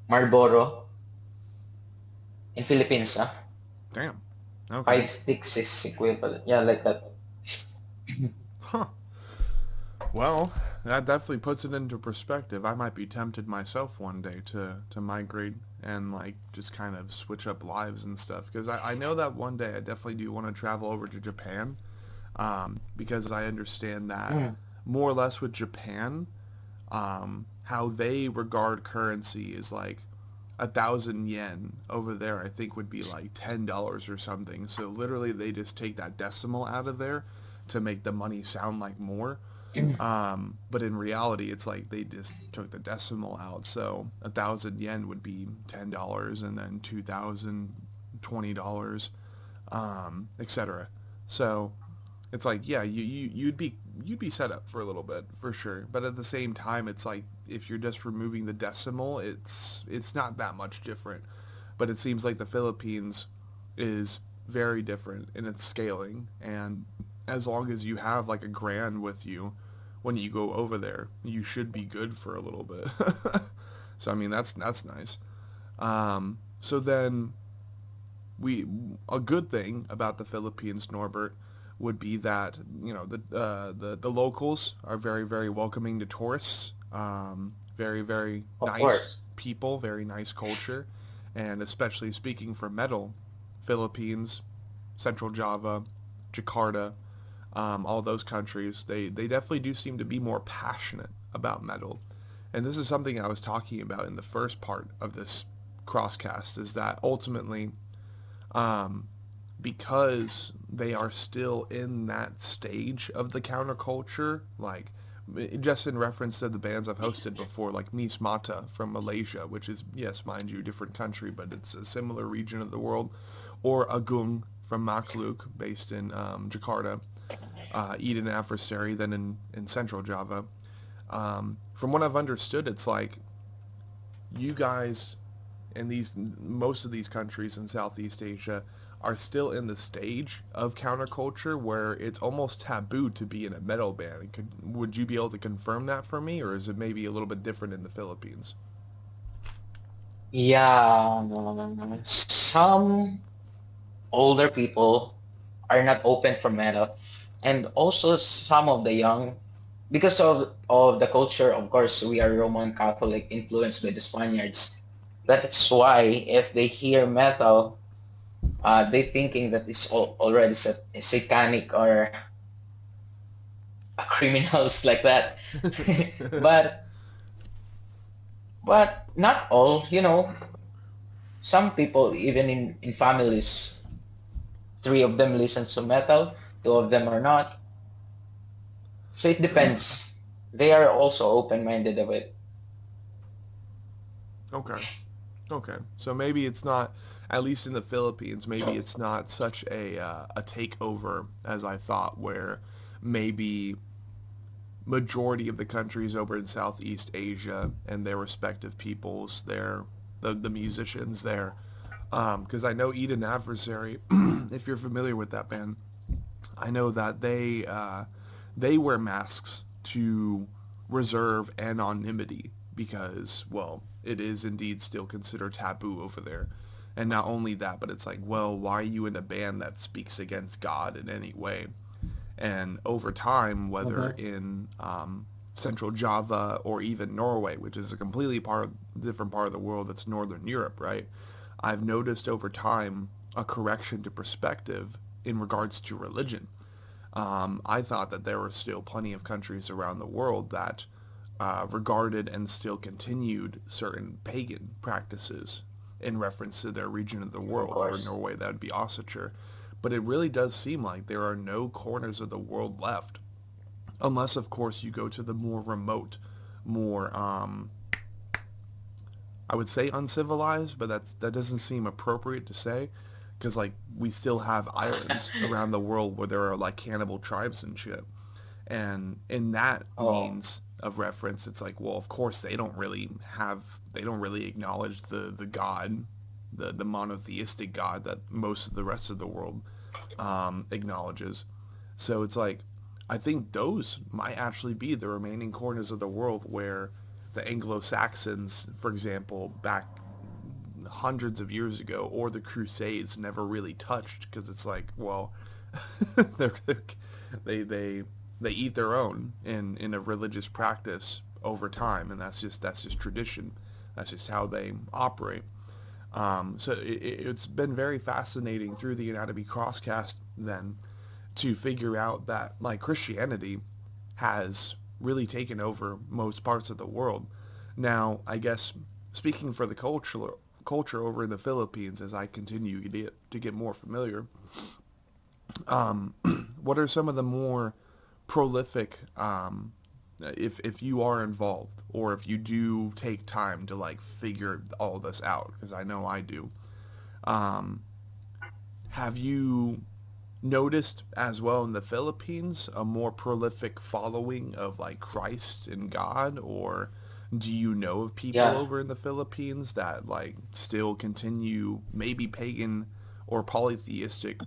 Marlboro in Philippines, damn. Okay, 5 sticks is equivalent. Yeah, like that. huh. Well, that definitely puts it into perspective. I might be tempted myself one day to migrate and like just kind of switch up lives and stuff. Because I know that one day I definitely do want to travel over to Japan. Because I understand that more or less with Japan, how they regard currency is like 1,000 yen over there. I think would be like $10 or something. So literally, they just take that decimal out of there to make the money sound like more. But in reality, it's like they just took the decimal out. So 1,000 yen would be $10, and then 2,000, $20, etc. So it's like, yeah, you'd be set up for a little bit for sure. But at the same time, it's like if you're just removing the decimal, it's not that much different. But it seems like the Philippines is very different in its scaling, and as long as you have like a grand with you when you go over there, you should be good for a little bit. So I mean that's nice. So then a good thing about the Philippines, Norbert, would be that the locals are very very welcoming to tourists. Very very Of nice course. people, very nice culture, and especially speaking for metal, Philippines, Central Java, Jakarta, all those countries, they definitely do seem to be more passionate about metal. And this is something I was talking about in the first part of this crosscast, is that ultimately, because they are still in that stage of the counterculture, like just in reference to the bands I've hosted before, like Miss Mata from Malaysia, which is, yes, mind you, different country, but it's a similar region of the world, or Agung from Makluk, based in Jakarta, Eden Adversary, then in Central Java. From what I've understood, it's like you guys in most of these countries in Southeast Asia are still in the stage of counterculture where it's almost taboo to be in a metal band. Would you be able to confirm that for me, or is it maybe a little bit different in the Philippines? Yeah, some older people are not open for metal, and also some of the young, because of the culture. Of course, we are Roman Catholic influenced by the Spaniards. That's why if they hear metal, they thinking that it's already satanic or criminals like that. but but not all. Some people, even in families, three of them listen to metal, two of them are not. So it depends. They are also open-minded of it. Okay. Okay. So maybe it's not, at least in the Philippines, maybe it's not such a takeover as I thought, where maybe majority of the countries over in Southeast Asia and their respective peoples, the musicians there, because I know Eden Adversary, if you're familiar with that band, I know that they wear masks to reserve anonymity because, well, it is indeed still considered taboo over there. And not only that, but it's like, well, why are you in a band that speaks against God in any way? And over time, whether Mm-hmm. in Central Java or even Norway, which is a completely different part of the world that's Northern Europe, right? I've noticed over time a correction to perspective in regards to religion. I thought that there were still plenty of countries around the world that regarded and still continued certain pagan practices in reference to their region of the Of world. For course. Norway, that would be Osseter. But it really does seem like there are no corners of the world left, unless, of course, you go to the more remote, more I would say uncivilized, but that doesn't seem appropriate to say, because like we still have islands around the world where there are like cannibal tribes and shit, and in that Oh, means of reference, it's like, well, of course they don't really acknowledge the God, the monotheistic God that most of the rest of the world acknowledges. So it's like, I think those might actually be the remaining corners of the world where the Anglo-Saxons, for example, back hundreds of years ago, or the Crusades never really touched, because it's like, well, they're, they they they eat their own in a religious practice over time, and that's just tradition. That's just how they operate. So it's been very fascinating through the Anatomy Crosscast then to figure out that like Christianity has really taken over most parts of the world. Now, I guess speaking for the culture over in the Philippines, as I continue to get more familiar, what are some of the more prolific, if you are involved, or if you do take time to like figure all this out, because I know I do, have you noticed as well in the Philippines a more prolific following of like Christ and God, or do you know of people yeah. over in the Philippines that like still continue maybe pagan or polytheistic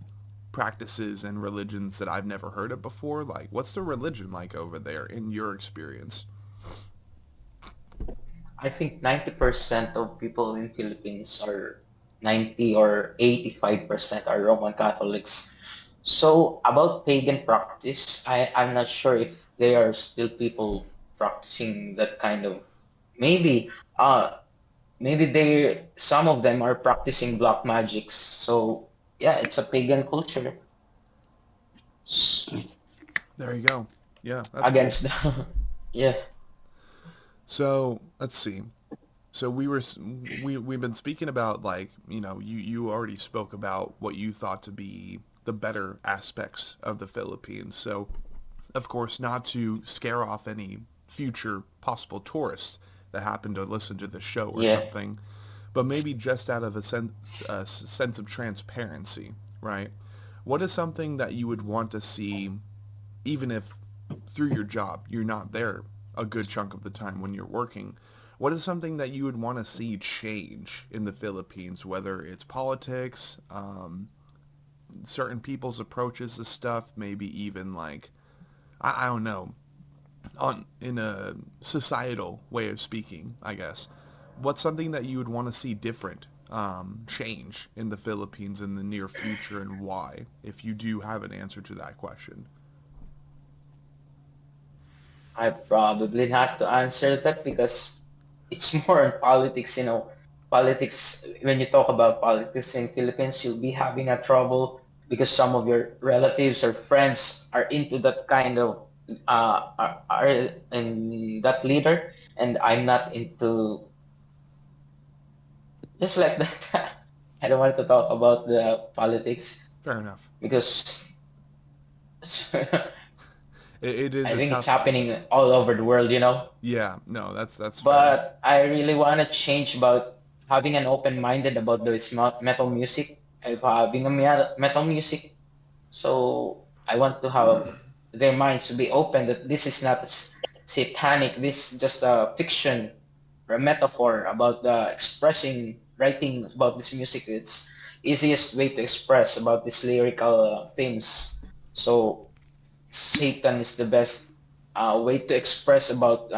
practices and religions that I've never heard of before? Like, what's the religion like over there in your experience? I think 90% of people in Philippines are 90 or 85% are Roman Catholics. So about pagan practice, I'm not sure if there are still people practicing that kind of, maybe uh maybe they, some of them are practicing black magics. So yeah, it's a pagan culture There you go. Yeah, that's cool. against the yeah. So let's see. So we've been speaking about, like, you already spoke about what you thought to be the better aspects of the Philippines. So of course, not to scare off any future possible tourists that happen to listen to the show or Yeah. something, but maybe just out of a sense of transparency, right? What is something that you would want to see, even if through your job you're not there a good chunk of the time when you're working? What is something that you would want to see change in the Philippines, whether it's politics, certain people's approaches to stuff, maybe even like, I don't know, in a societal way of speaking, I guess. What's something that you would want to see different, change in the Philippines in the near future, and why, if you do have an answer to that question? I probably not to answer that because it's more on politics, you know. Politics, when you talk about politics in Philippines, you'll be having a trouble because some of your relatives or friends are into that kind of are in that leader, and I'm not into just like that. I don't want to talk about the politics Fair enough. because It is I a think it's tough. happening all over the world, you know. Yeah, no, that's fair. But I really want to change about having an open-minded about this metal music, having a metal music. So I want to have their minds to be open that this is not satanic. This is just a fiction or a metaphor about writing about this music. It's easiest way to express about these lyrical themes. So Satan is the best way to express about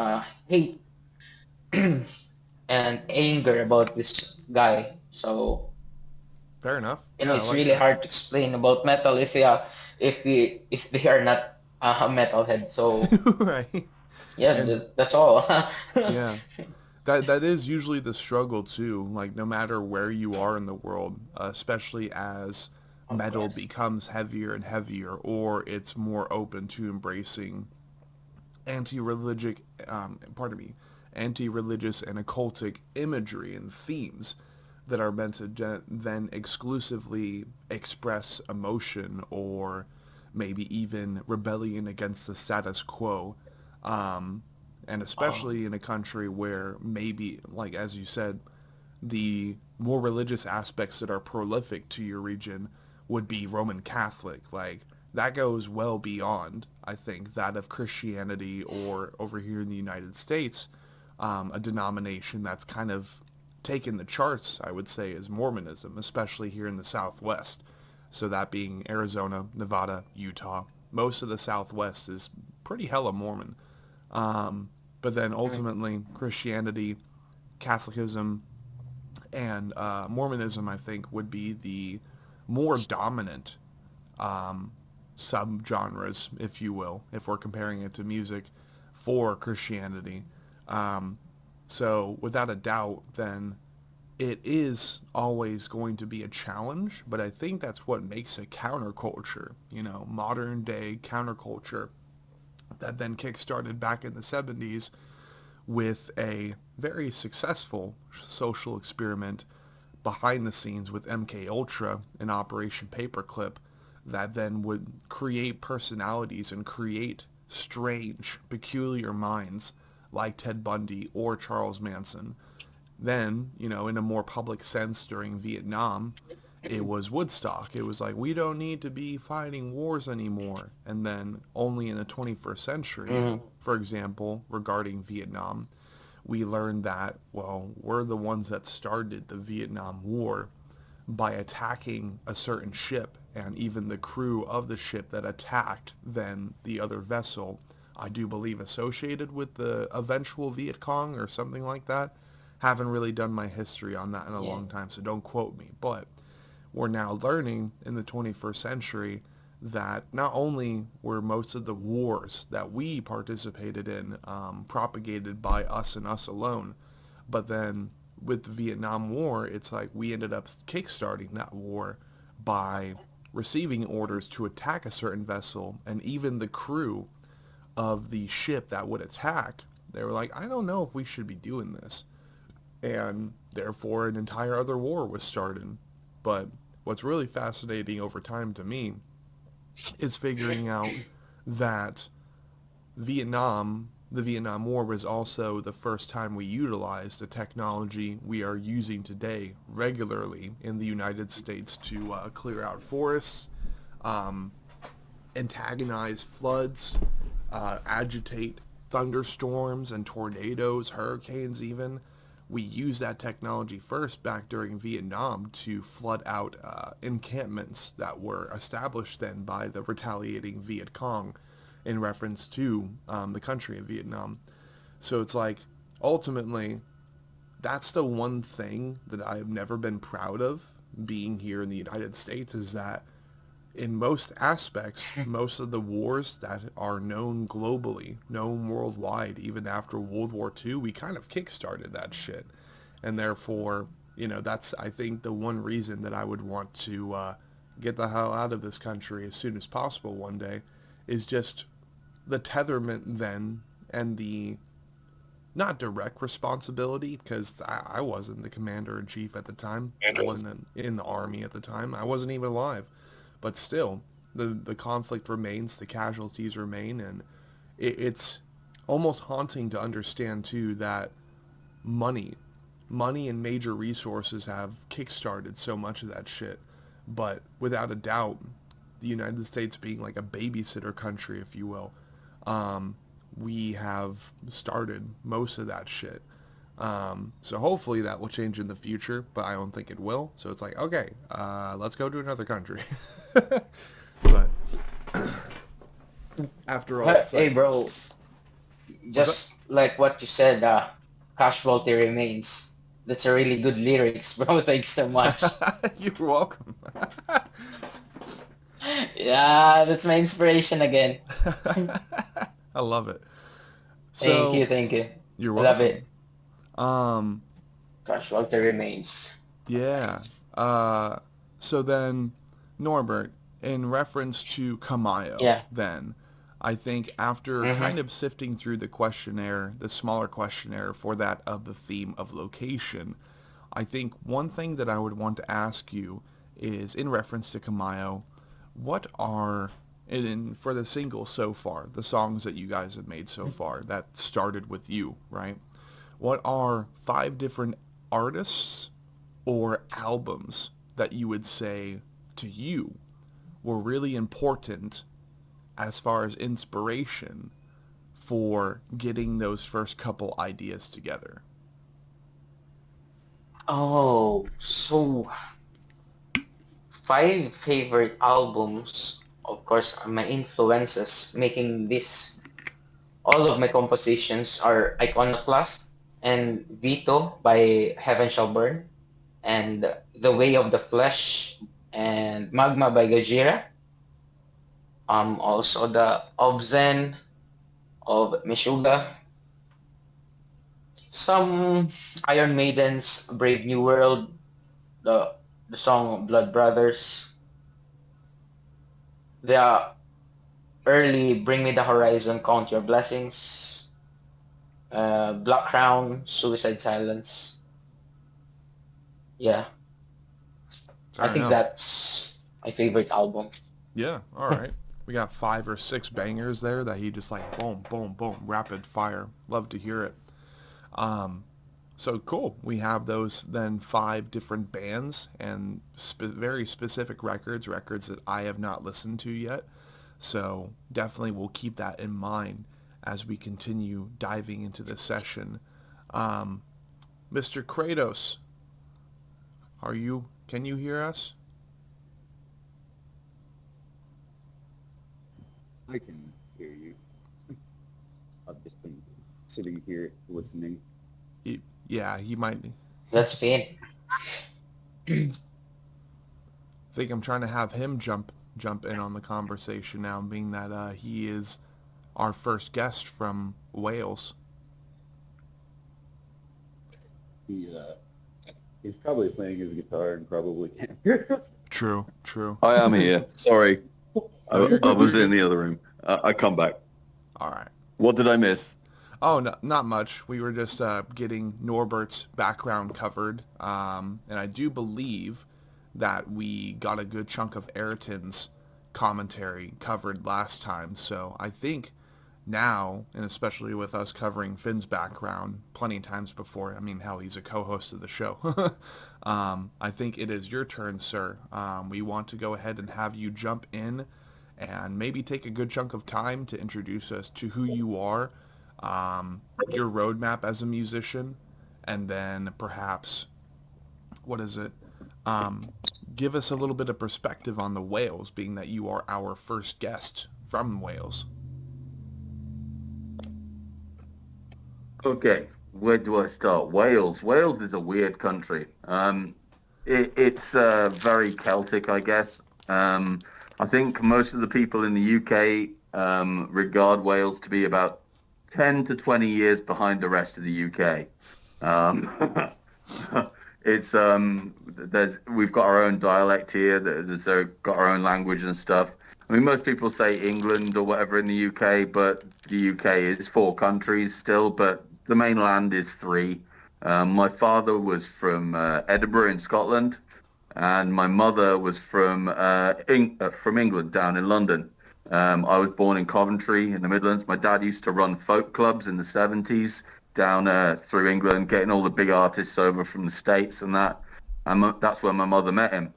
hate and anger about this guy. So Fair enough. you know Yeah, I it's like really that. hard to explain about metal if they are not a metalhead. So Right. yeah, And that's all. yeah, that is usually the struggle too. Like no matter where you are in the world, especially as Of metal course. becomes heavier and heavier, or it's more open to embracing anti-religious, pardon me, anti-religious and occultic imagery and themes that are meant to then exclusively express emotion or maybe even rebellion against the status quo. Um, and Um, especially in a country where maybe, like as you said, the more religious aspects that are prolific to your region would be Roman Catholic. Like that goes well beyond, I think, that of Christianity or over here in the United States, a denomination that's kind of taken the charts, I would say, is Mormonism, especially here in the Southwest. So that being Arizona, Nevada, Utah. Most of the Southwest is pretty hella Mormon. But then mm, ultimately, Christianity, Catholicism, and Mormonism, I think, would be the more dominant subgenres, if you will, if we're comparing it to music for Christianity. Um, so without a doubt, then it is always going to be a challenge, but I think that's what makes a counterculture, modern day counterculture that then kickstarted back in the 70s with a very successful social experiment behind the scenes with MK Ultra and Operation Paperclip that then would create personalities and create strange, peculiar minds like Ted Bundy or Charles Manson. Then, in a more public sense during Vietnam, it was Woodstock. It was like, we don't need to be fighting wars anymore. And then only in the 21st century, mm, for example, regarding Vietnam, we learned that, well, we're the ones that started the Vietnam War by attacking a certain ship, and even the crew of the ship that attacked then the other vessel, I do believe associated with the eventual Viet Cong or something like that. Haven't really done my history on that in a yeah. long time, so don't quote me. But we're now learning in the 21st century that not only were most of the wars that we participated in propagated by us and us alone, but then with the Vietnam War, it's like we ended up kickstarting that war by receiving orders to attack a certain vessel, and even the crew of the ship that would attack, they were like, I don't know if we should be doing this. And therefore an entire other war was started. But what's really fascinating over time to me is figuring out that the Vietnam War was also the first time we utilized a technology we are using today regularly in the United States to clear out forests, um, antagonize floods, agitate thunderstorms and tornadoes, hurricanes even, we used that technology first back during Vietnam to flood out encampments that were established then by the retaliating Viet Cong in reference to the country of Vietnam. So it's like, ultimately, that's the one thing that I have never been proud of being here in the United States, is that in most aspects, most of the wars that are known globally, known worldwide, even after World War II, we kind of kickstarted that shit. And therefore, that's, I think, the one reason that I would want to get the hell out of this country as soon as possible one day, is just the tetherment then, and the not direct responsibility, because I wasn't the commander-in-chief at the time. I wasn't in the army at the time. I wasn't even alive. But still, the conflict remains, the casualties remain, and it's almost haunting to understand, too, that money and major resources have kickstarted so much of that shit. But without a doubt, the United States being like a babysitter country, if you will, we have started most of that shit. So hopefully that will change in the future, but I don't think it will. So it's like, okay, let's go to another country. But after all, it's Hey, like, bro, just like what you said, casualty remains. That's a really good lyrics, bro. Thanks so much. you're welcome. Yeah, that's my inspiration again. I love it. Thank So you, thank you. you're I love welcome. it. Um, Casualty remains. yeah. So then, Norbert, in reference to Camayo, Yeah. then, I think after Mm-hmm. kind of sifting through the questionnaire, the smaller questionnaire for that of the theme of location, I think one thing that I would want to ask you is, in reference to Camayo, what are, for the single so far, the songs that you guys have made so far, that started with you, right? What are 5 different artists or albums that you would say to you were really important as far as inspiration for getting those first couple ideas together? Oh, so 5 favorite albums. Of course, my influences making this. All of my compositions are Iconoclast and Vito by Heaven Shall Burn, and The Way of the Flesh and Magma by Gojira. Also the Obzen of Meshuggah. Some Iron Maiden's Brave New World, the the song Blood Brothers, the early Bring Me the Horizon, Count Your Blessings, Black Crown, Suicide Silence. Yeah, I Fair think enough. that's my favorite album. Yeah, all right. We got 5 or 6 bangers there that he just like boom, boom, boom, rapid fire. Love to hear it. So cool. We have those then 5 different bands and very specific records that I have not listened to yet. So definitely we'll keep that in mind as we continue diving into this session. Mr. Kratos, can you hear us? I can hear you. I've just been sitting here listening. Yeah, he might. That's Finn. Think I'm trying to have him jump in on the conversation now, being that he is our first guest from Wales. He's probably playing his guitar and probably can't hear us. True. I am here. Sorry. you're I good, was you're in the other room. I come back. All right. What did I miss? Oh, no, not much. We were just getting Norbert's background covered, and I do believe that we got a good chunk of Ayrton's commentary covered last time. So I think now, and especially with us covering Finn's background plenty of times before, I mean, hell, he's a co-host of the show. I think it is your turn, sir. We want to go ahead and have you jump in and maybe take a good chunk of time to introduce us to who you are, your roadmap as a musician, and then perhaps, what is it? Give us a little bit of perspective on the Wales, being that you are our first guest from Wales. Okay, where do I start? Wales. Wales is a weird country. It's very Celtic, I guess. I think most of the people in the UK regard Wales to be about 10 to 20 years behind the rest of the UK. Um, it's there's we've got our own dialect here. So got our own language and stuff. I mean, most people say England or whatever in the UK, but the UK is four countries still, but the mainland is three. My father was from Edinburgh in Scotland, and my mother was from England down in London. I was born in Coventry in the Midlands. My dad used to run folk clubs in the 70s down through England, getting all the big artists over from the States and that. And that's where my mother met him.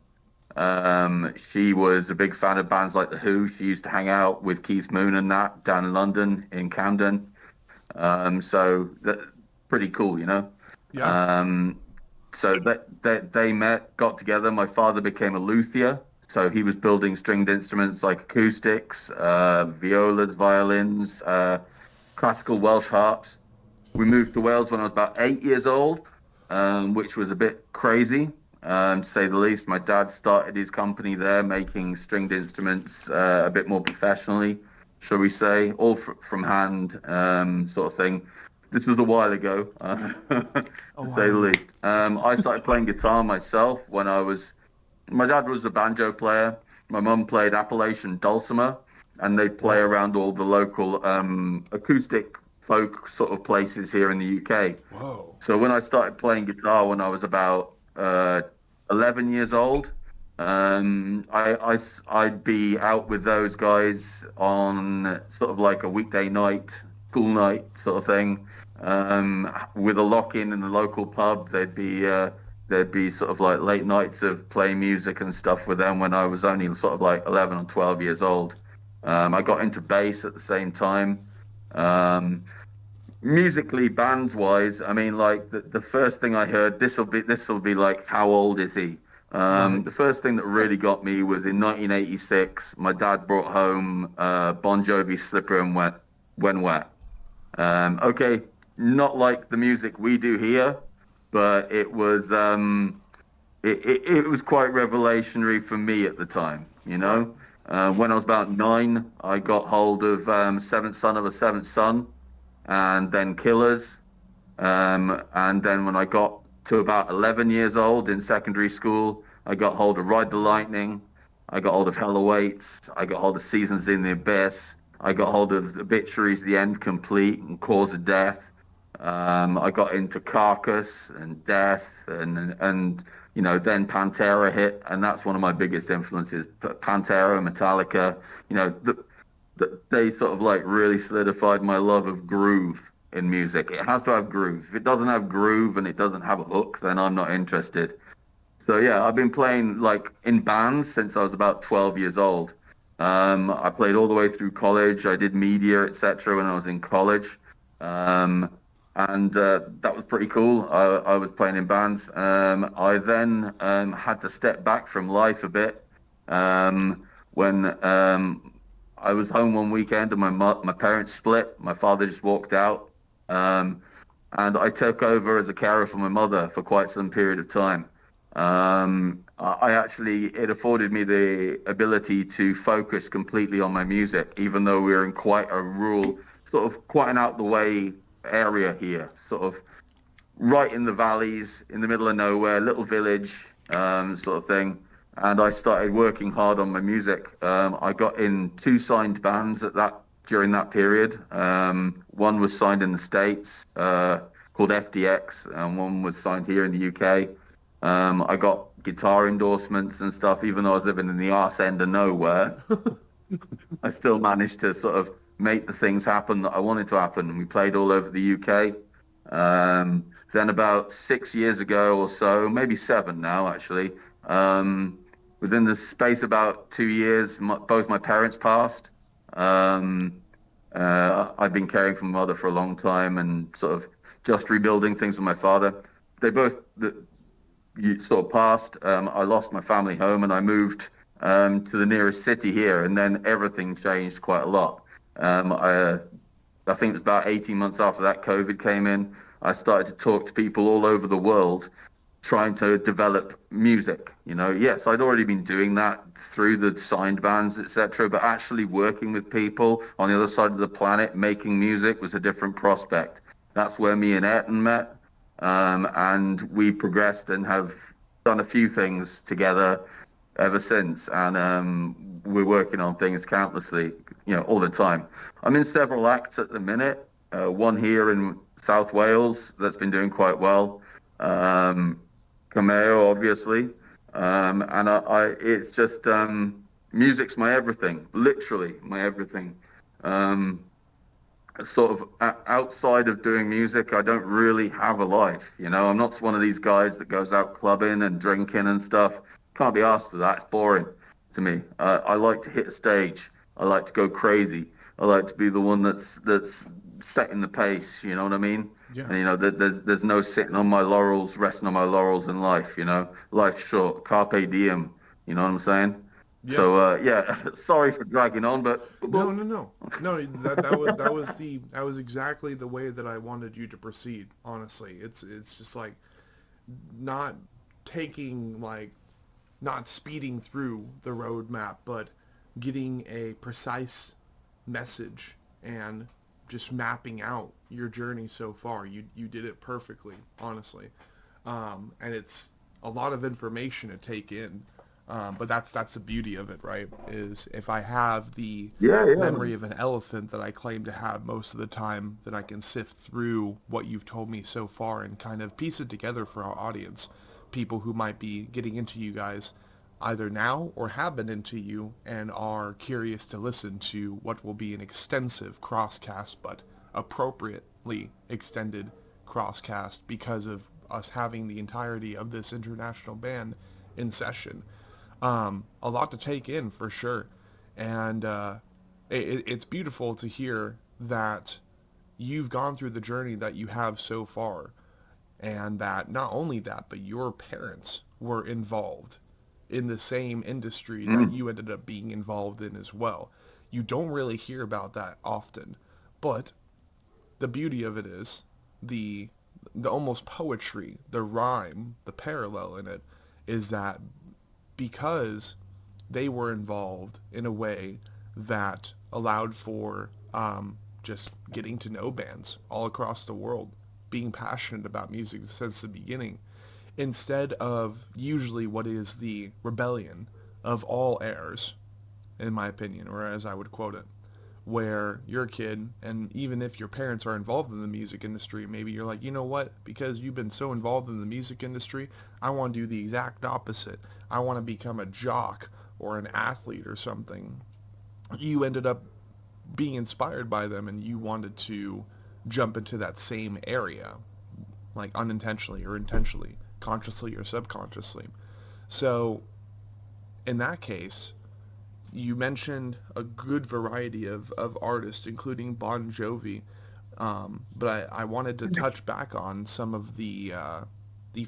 She was a big fan of bands like The Who. She used to hang out with Keith Moon and that down in London, in Camden. So that pretty cool, you know. Yeah. So they met, got together. My father became a luthier, so he was building stringed instruments like acoustics, violas, violins, classical Welsh harps. We moved to Wales when I was about 8 years old, which was a bit crazy, to say the least. My dad started his company there, making stringed instruments a bit more professionally, shall we say, all from hand, sort of thing. This was a while ago, to say the least. I started playing guitar myself when my dad was a banjo player. My mum played Appalachian dulcimer, and they'd play around all the local acoustic folk sort of places here in the UK. Whoa. So when I started playing guitar when I was about 11 years old, I'd be out with those guys on sort of like a weekday night, school night sort of thing, with a lock-in in the local pub. There'd be sort of like late nights of playing music and stuff with them when I was only sort of like 11 or 12 years old. I got into bass at the same time. Musically, band-wise, I mean, like the first thing I heard, this will be like, how old is he? The first thing that really got me was in 1986. My dad brought home Bon Jovi's "Slippery When Wet." Okay, not like the music we do here, but it was quite revelationary for me at the time. You know, when I was about 9, I got hold of Seventh Son of a Seventh Son, and then Killers, and then when I got to about 11 years old in secondary school, I got hold of Ride the Lightning, I got hold of Hell Awaits, I got hold of Seasons in the Abyss, I got hold of Obituaries, The End Complete, and Cause of Death. I got into Carcass and Death, and you know, then Pantera hit, and that's one of my biggest influences. Pantera, Metallica, you know, they sort of like really solidified my love of groove in music. It has to have groove. If it doesn't have groove and it doesn't have a hook, then I'm not interested. So yeah, I've been playing like in bands since I was about 12 years old. I played all the way through college. I did media, etc. when I was in college. And that was pretty cool. I was playing in bands. I then had to step back from life a bit when I was home one weekend and my parents split. My father just walked out, and I took over as a carer for my mother for quite some period of time. It afforded me the ability to focus completely on my music, even though we were in quite a rural, sort of quite an out the way area here, sort of right in the valleys, in the middle of nowhere, little village, sort of thing. And I started working hard on my music. I got in 2 signed bands during that period. One was signed in the States, called FDX, and one was signed here in the UK. I got guitar endorsements and stuff, even though I was living in the arse end of nowhere. I still managed to sort of make the things happen that I wanted to happen. And we played all over the UK. Then about 6 years ago or so, maybe 7 now actually, within the space of about 2 years, both my parents passed. I've been caring for my mother for a long time, and sort of just rebuilding things with my father. They both sort of passed. I lost my family home and I moved to the nearest city here, and then everything changed quite a lot. I think it was about 18 months after that COVID came in. I started to talk to people all over the world trying to develop music. Yes, I'd already been doing that through the signed bands, etc. But actually working with people on the other side of the planet, making music was a different prospect. That's where me and Ayrton met, and we progressed and have done a few things together ever since. And we're working on things countlessly, all the time. I'm in several acts at the minute. One here in South Wales that's been doing quite well. Camayo, obviously. And it's just, music's my everything, literally my everything. Sort of outside of doing music, I don't really have a life. I'm not one of these guys that goes out clubbing and drinking and stuff. Can't be asked for that. It's boring to me. I like to hit a stage. I like to go crazy. I like to be the one that's setting the pace. You know what I mean? Yeah. And there's no sitting on my laurels, resting on my laurels in life. Life's short. Carpe diem. You know what I'm saying? Yeah. So sorry for dragging on, but No. That was exactly the way that I wanted you to proceed. Honestly, it's just like not taking not speeding through the roadmap, but getting a precise message and just mapping out your journey so far. You did it perfectly, honestly, and it's a lot of information to take in. But that's the beauty of it, right? Is if I have the memory of an elephant that I claim to have most of the time, then I can sift through what you've told me so far and kind of piece it together for our audience, people who might be getting into you guys either now or have been into you and are curious to listen to what will be an extensive crosscast, but appropriately extended crosscast because of us having the entirety of this international band in session. A lot to take in for sure, and it's beautiful to hear that you've gone through the journey that you have so far, and that not only that, but your parents were involved in the same industry that you ended up being involved in as well. You don't really hear about that often, but the beauty of it is the almost poetry, the rhyme, the parallel in it is that because they were involved in a way that allowed for just getting to know bands all across the world, being passionate about music since the beginning, instead of usually what is the rebellion of all heirs, in my opinion, or as I would quote it, where you're a kid, and even if your parents are involved in the music industry, maybe you're like, you know what, because you've been so involved in the music industry, I want to do the exact opposite. I want to become a jock or an athlete or something. You ended up being inspired by them and you wanted to jump into that same area, like unintentionally or intentionally, consciously or subconsciously. So in that case, you mentioned a good variety of artists, including Bon Jovi, but I wanted to touch back on some of the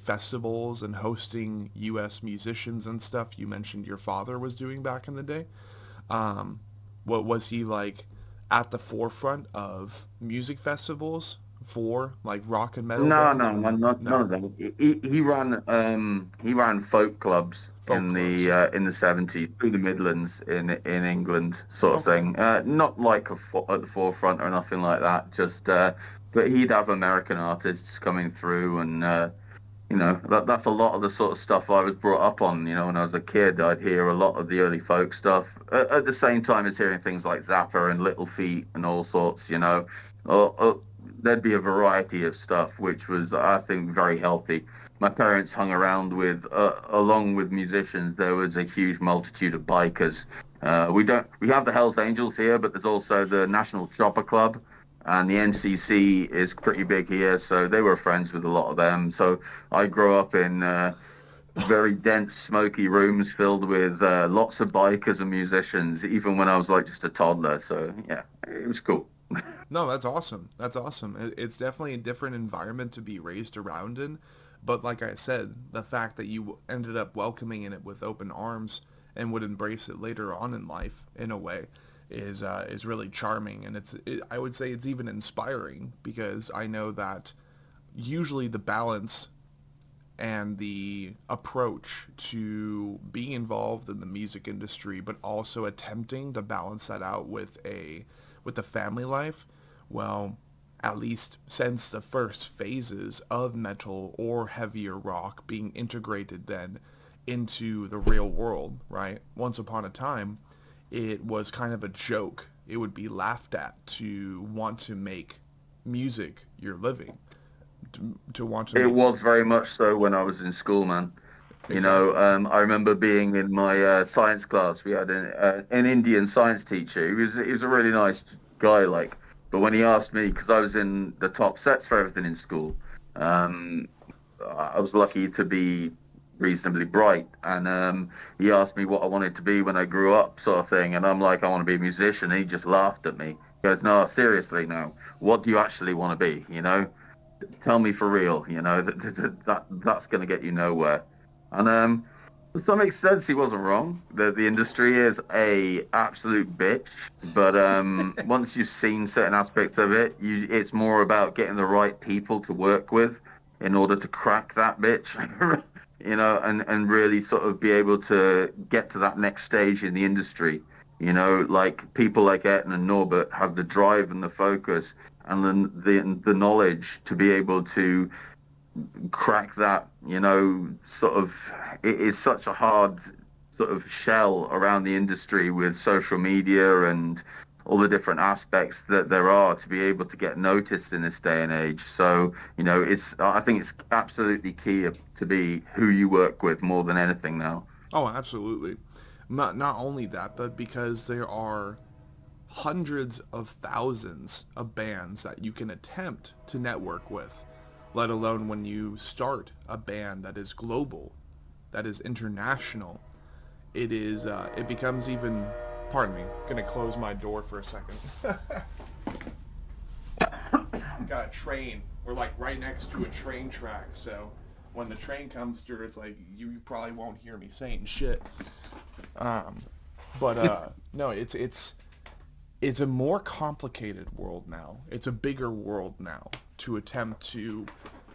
festivals and hosting U.S. musicians and stuff you mentioned your father was doing back in the day. What was he like at the forefront of music festivals for like rock and metal No, bands? no, Or none of them. He ran folk clubs Folk clubs. in the '70s through the Midlands in England, sort of Okay. thing. Not like at the forefront or nothing like that. But he'd have American artists coming through, and that's a lot of the sort of stuff I was brought up on. When I was a kid, I'd hear a lot of the early folk stuff at the same time as hearing things like Zappa and Little Feat and all sorts. There'd be a variety of stuff, which was, I think, very healthy. My parents hung around with, along with musicians, there was a huge multitude of bikers. We have the Hells Angels here, but there's also the National Chopper Club, and the NCC is pretty big here, so they were friends with a lot of them. So I grew up in very dense, smoky rooms filled with lots of bikers and musicians, even when I was like just a toddler. So yeah, it was cool. No, that's awesome. That's awesome. It's definitely a different environment to be raised around in. But like I said, the fact that you ended up welcoming in it with open arms and would embrace it later on in life, in a way, is really charming. And I would say it's even inspiring because I know that usually the balance and the approach to being involved in the music industry, but also attempting to balance that out with the family life. Well, at least since the first phases of metal or heavier rock being integrated then into the real world, right? Once upon a time, it was kind of a joke. It would be laughed at to want to make music your living, to want to It make was very much so when I was in school, man. exactly. I remember being in my science class. We had an Indian science teacher. He was a really nice guy, like. But when he asked me, because I was in the top sets for everything in school, um, I was lucky to be reasonably bright, and he asked me what I wanted to be when I grew up, sort of thing. And I'm like, I want to be a musician. And he just laughed at me. He goes, no, seriously, now, what do you actually want to be? Tell me for real, that's going to get you nowhere. And to some extent, he wasn't wrong. The industry is a absolute bitch, but once you've seen certain aspects of it, it's more about getting the right people to work with in order to crack that bitch, and really sort of be able to get to that next stage in the industry. Like people like Ethan and Norbert have the drive and the focus and the knowledge to be able to crack that, sort of. It is such a hard sort of shell around the industry with social media and all the different aspects that there are to be able to get noticed in this day and age. So, I think it's absolutely key to be who you work with more than anything now. Oh, absolutely. Not only that, but because there are hundreds of thousands of bands that you can attempt to network with, let alone when you start a band that is global, that is international. It becomes even. Pardon me. I'm gonna close my door for a second. Got a train. We're like right next to a train track, so when the train comes through, it's like you probably won't hear me saying shit. Um, but no, it's a more complicated world now. It's a bigger world now to attempt to,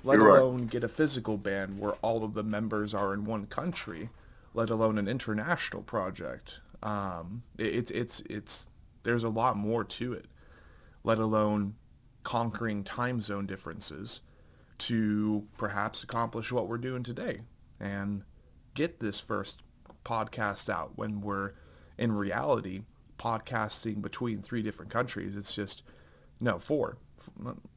let You're right. alone get a physical band where all of the members are in one country, let alone an international project. It's there's a lot more to it, let alone conquering time zone differences to perhaps accomplish what we're doing today and get this first podcast out when we're in reality podcasting between three different countries. It's just no four,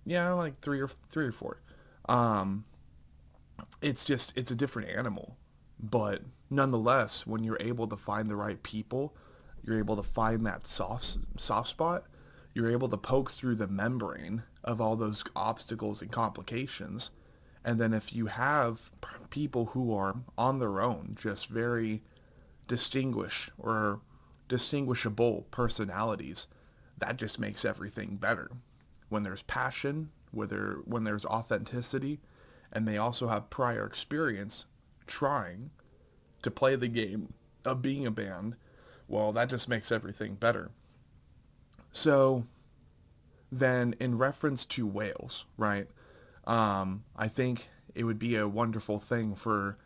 yeah, like three or four. Um, it's a different animal, but nonetheless, when you're able to find the right people, you're able to find that soft spot. You're able to poke through the membrane of all those obstacles and complications. And then if you have people who are on their own, just very distinguished or distinguishable personalities, that just makes everything better. When there's passion, when there's authenticity, and they also have prior experience trying to play the game of being a band, well, that just makes everything better. So then in reference to Wales, right, I think it would be a wonderful thing for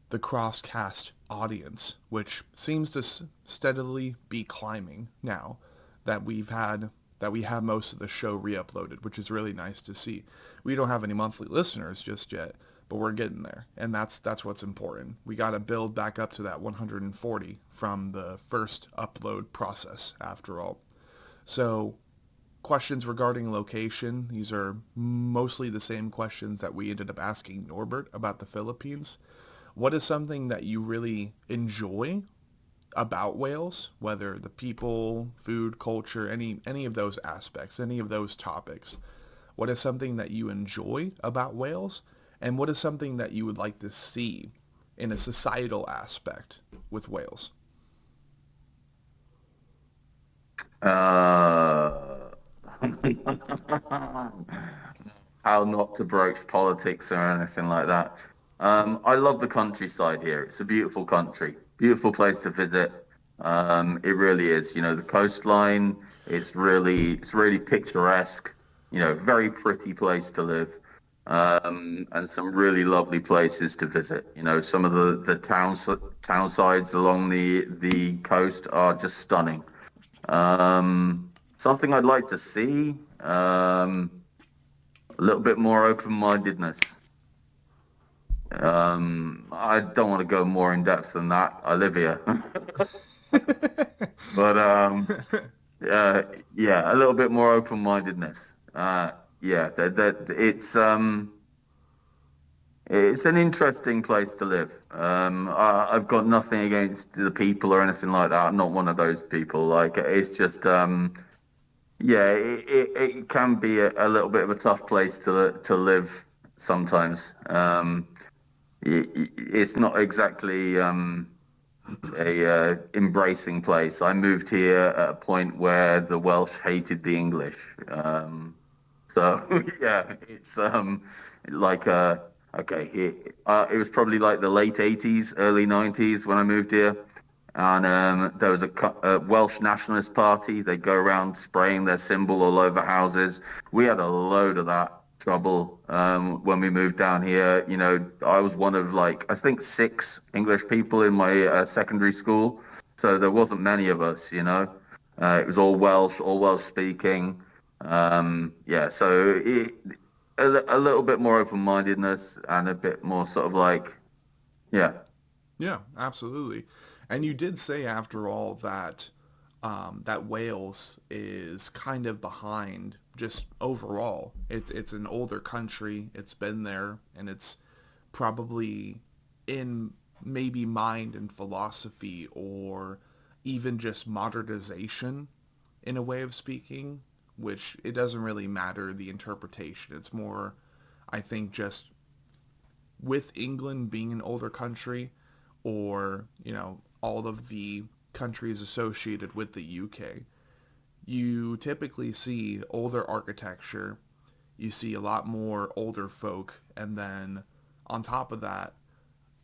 the Crosscast audience, which seems to steadily be climbing now that we have most of the show re-uploaded, which is really nice to see. We don't have any monthly listeners just yet, but we're getting there, and that's what's important. We got to build back up to that 140 from the first upload process, after all. So questions regarding location, these are mostly the same questions that we ended up asking Norbert about the Philippines. What is something that you really enjoy about Wales, whether the people, food, culture, any of those aspects, any of those topics? What is something that you enjoy about Wales, and what is something that you would like to see in a societal aspect with Wales? Uh, How not to broach politics or anything like that. I love the countryside here. It's a beautiful country, beautiful place to visit. It really is. You know, the coastline. It's really picturesque. You know, very pretty place to live. And some really lovely places to visit. You know, some of the town sides along the coast are just stunning. Something I'd like to see. A little bit more open-mindedness. I don't want to go more in depth than that. I live here, but yeah, a little bit more open-mindedness. Yeah, that it's an interesting place to live. I've got nothing against the people or anything like that. I'm not one of those people. Like it's just yeah, it can be a little bit of a tough place to live sometimes. It's not exactly a embracing place. I moved here at a point where the Welsh hated the English. So yeah, it's like okay, it was probably like the late '80s, early '90s when I moved here, and there was a Welsh nationalist party. They go around spraying their symbol all over houses. We had a load of that trouble when we moved down here. You know, I was one of like I think 6 English people in my secondary school, so there wasn't many of us. You know, it was all Welsh speaking. Yeah, so a little bit more open-mindedness and a bit more sort of like, yeah. Yeah, absolutely. And you did say, after all, that that Wales is kind of behind just overall. It's an older country. It's been there, and it's probably in maybe mind and philosophy, or even just modernization in a way of speaking, which it doesn't really matter the interpretation. It's more, I think, just with England being an older country, or, you know, all of the countries associated with the UK, you typically see older architecture, you see a lot more older folk, and then on top of that,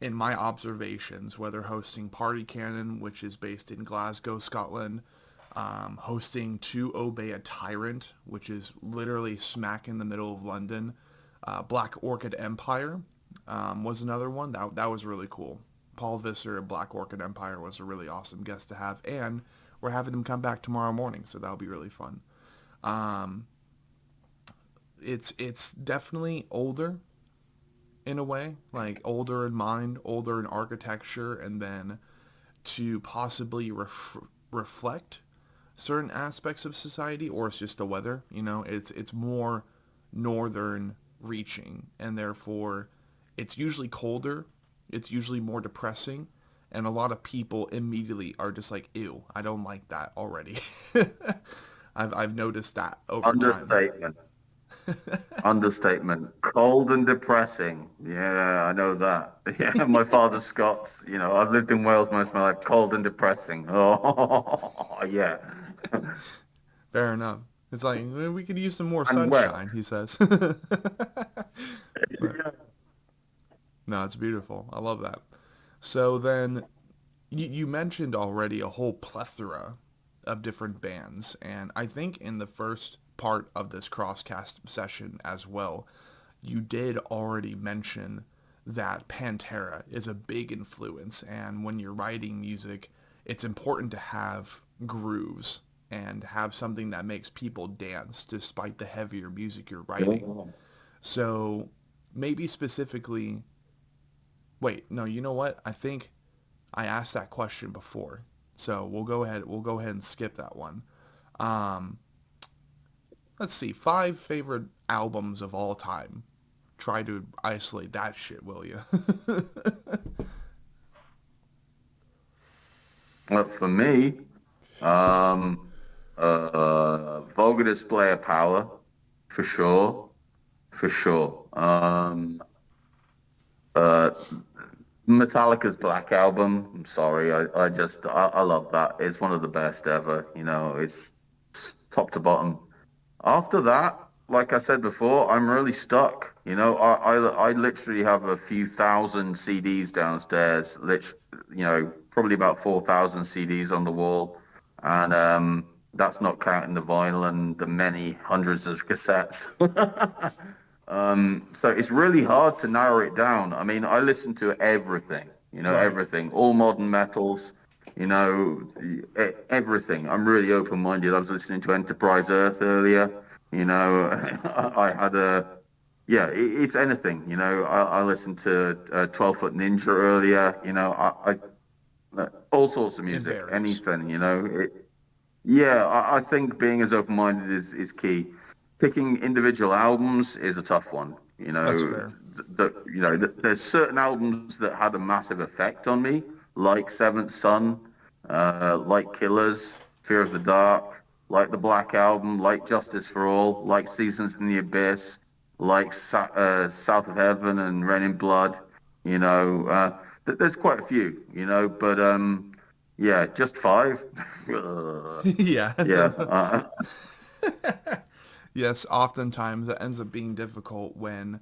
in my observations, whether hosting Party Cannon, which is based in Glasgow, Scotland, hosting To Obey a Tyrant, which is literally smack in the middle of London, Black Orchid Empire was another one. That was really cool. Paul Visser at Black Orchid Empire was a really awesome guest to have, and we're having him come back tomorrow morning, so that'll be really fun. Um, it's definitely older in a way, like older in mind, older in architecture, and then to possibly reflect certain aspects of society, or it's just the weather. You know, it's more northern reaching, and therefore it's usually colder, it's usually more depressing, and a lot of people immediately are just like, ew, I don't like that already. I've noticed that over time. Understatement. Understatement. Cold and depressing. Yeah, I know that. Yeah, my father's Scots. You know, I've lived in Wales most of my life. Cold and depressing. Oh, yeah. Fair enough. It's like, we could use some more And wet. sunshine, he says. But, Yeah. no, it's beautiful. I love that. So then, you mentioned already a whole plethora of different bands, and I think in the first part of this Crosscast session as well, you did already mention that Pantera is a big influence, and when you're writing music, it's important to have grooves and have something that makes people dance despite the heavier music you're writing. So maybe specifically, wait, no, you know what? I think I asked that question before. So we'll go ahead and skip that one. Um, let's see, 5 favorite albums of all time. Try to isolate that shit, will you? For me, um, vulgar display of power, for sure, for sure. Uh, Metallica's Black Album. I'm sorry, I love that. It's one of the best ever. You know, it's top to bottom. After that, like I said before, I'm really stuck. I literally have a few thousand CDs downstairs. Probably about 4,000 CDs on the wall, and that's not counting the vinyl and the many hundreds of cassettes. So it's really hard to narrow it down. I mean, I listen to everything, Right. everything, all modern metals, everything. I'm really open-minded. I was listening to Enterprise Earth earlier. I had yeah, it's anything. I listened to 12 Foot Ninja earlier. All sorts of It music, varies. anything. Yeah, I think being as open-minded is key. Picking individual albums is a tough one. That's fair. There's certain albums that had a massive effect on me, like Seventh Son, like Killers, Fear of the Dark, like the Black Album, like Justice for All, like Seasons in the Abyss, like South of Heaven and Rain in Blood. There's quite a few, but yeah, just five. Yeah. Yeah. Yes, oftentimes that ends up being difficult when,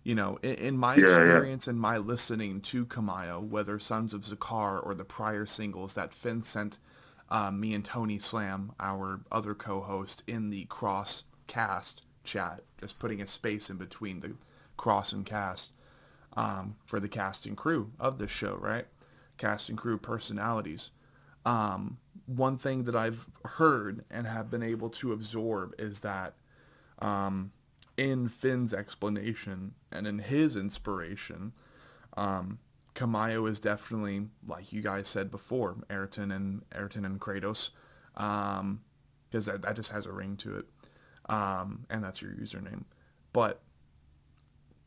in my Yeah, yeah. experience and my listening to Camayo, whether Sons of Zakar or the prior singles that Finn sent me and Tony Slam, our other co-host, in the Crosscast chat, just putting a space in between the cross and cast for the cast and crew of the show, right? Cast and crew personalities. One thing that I've heard and have been able to absorb is that in Finn's explanation and in his inspiration, Camayo is definitely, like you guys said before, Ayrton and Kratos, because that just has a ring to it, and that's your username. But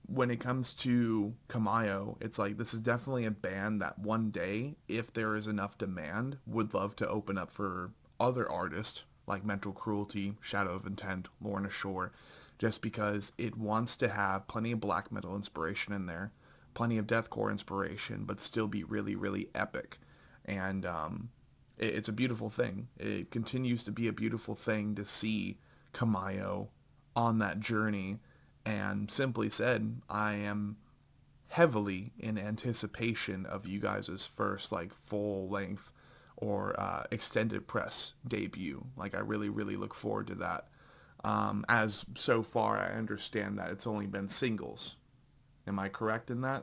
when it comes to Camayo, it's like this is definitely a band that one day, if there is enough demand, would love to open up for other artists like Mental Cruelty, Shadow of Intent, Lorna Shore, just because it wants to have plenty of black metal inspiration in there, plenty of deathcore inspiration, but still be really, really epic. And it's a beautiful thing. It continues to be a beautiful thing to see Camayo on that journey. And simply said, I am heavily in anticipation of you guys' first like full length or extended press debut. Like I really, really look forward to that. As so far I understand that it's only been singles. Am I correct in that?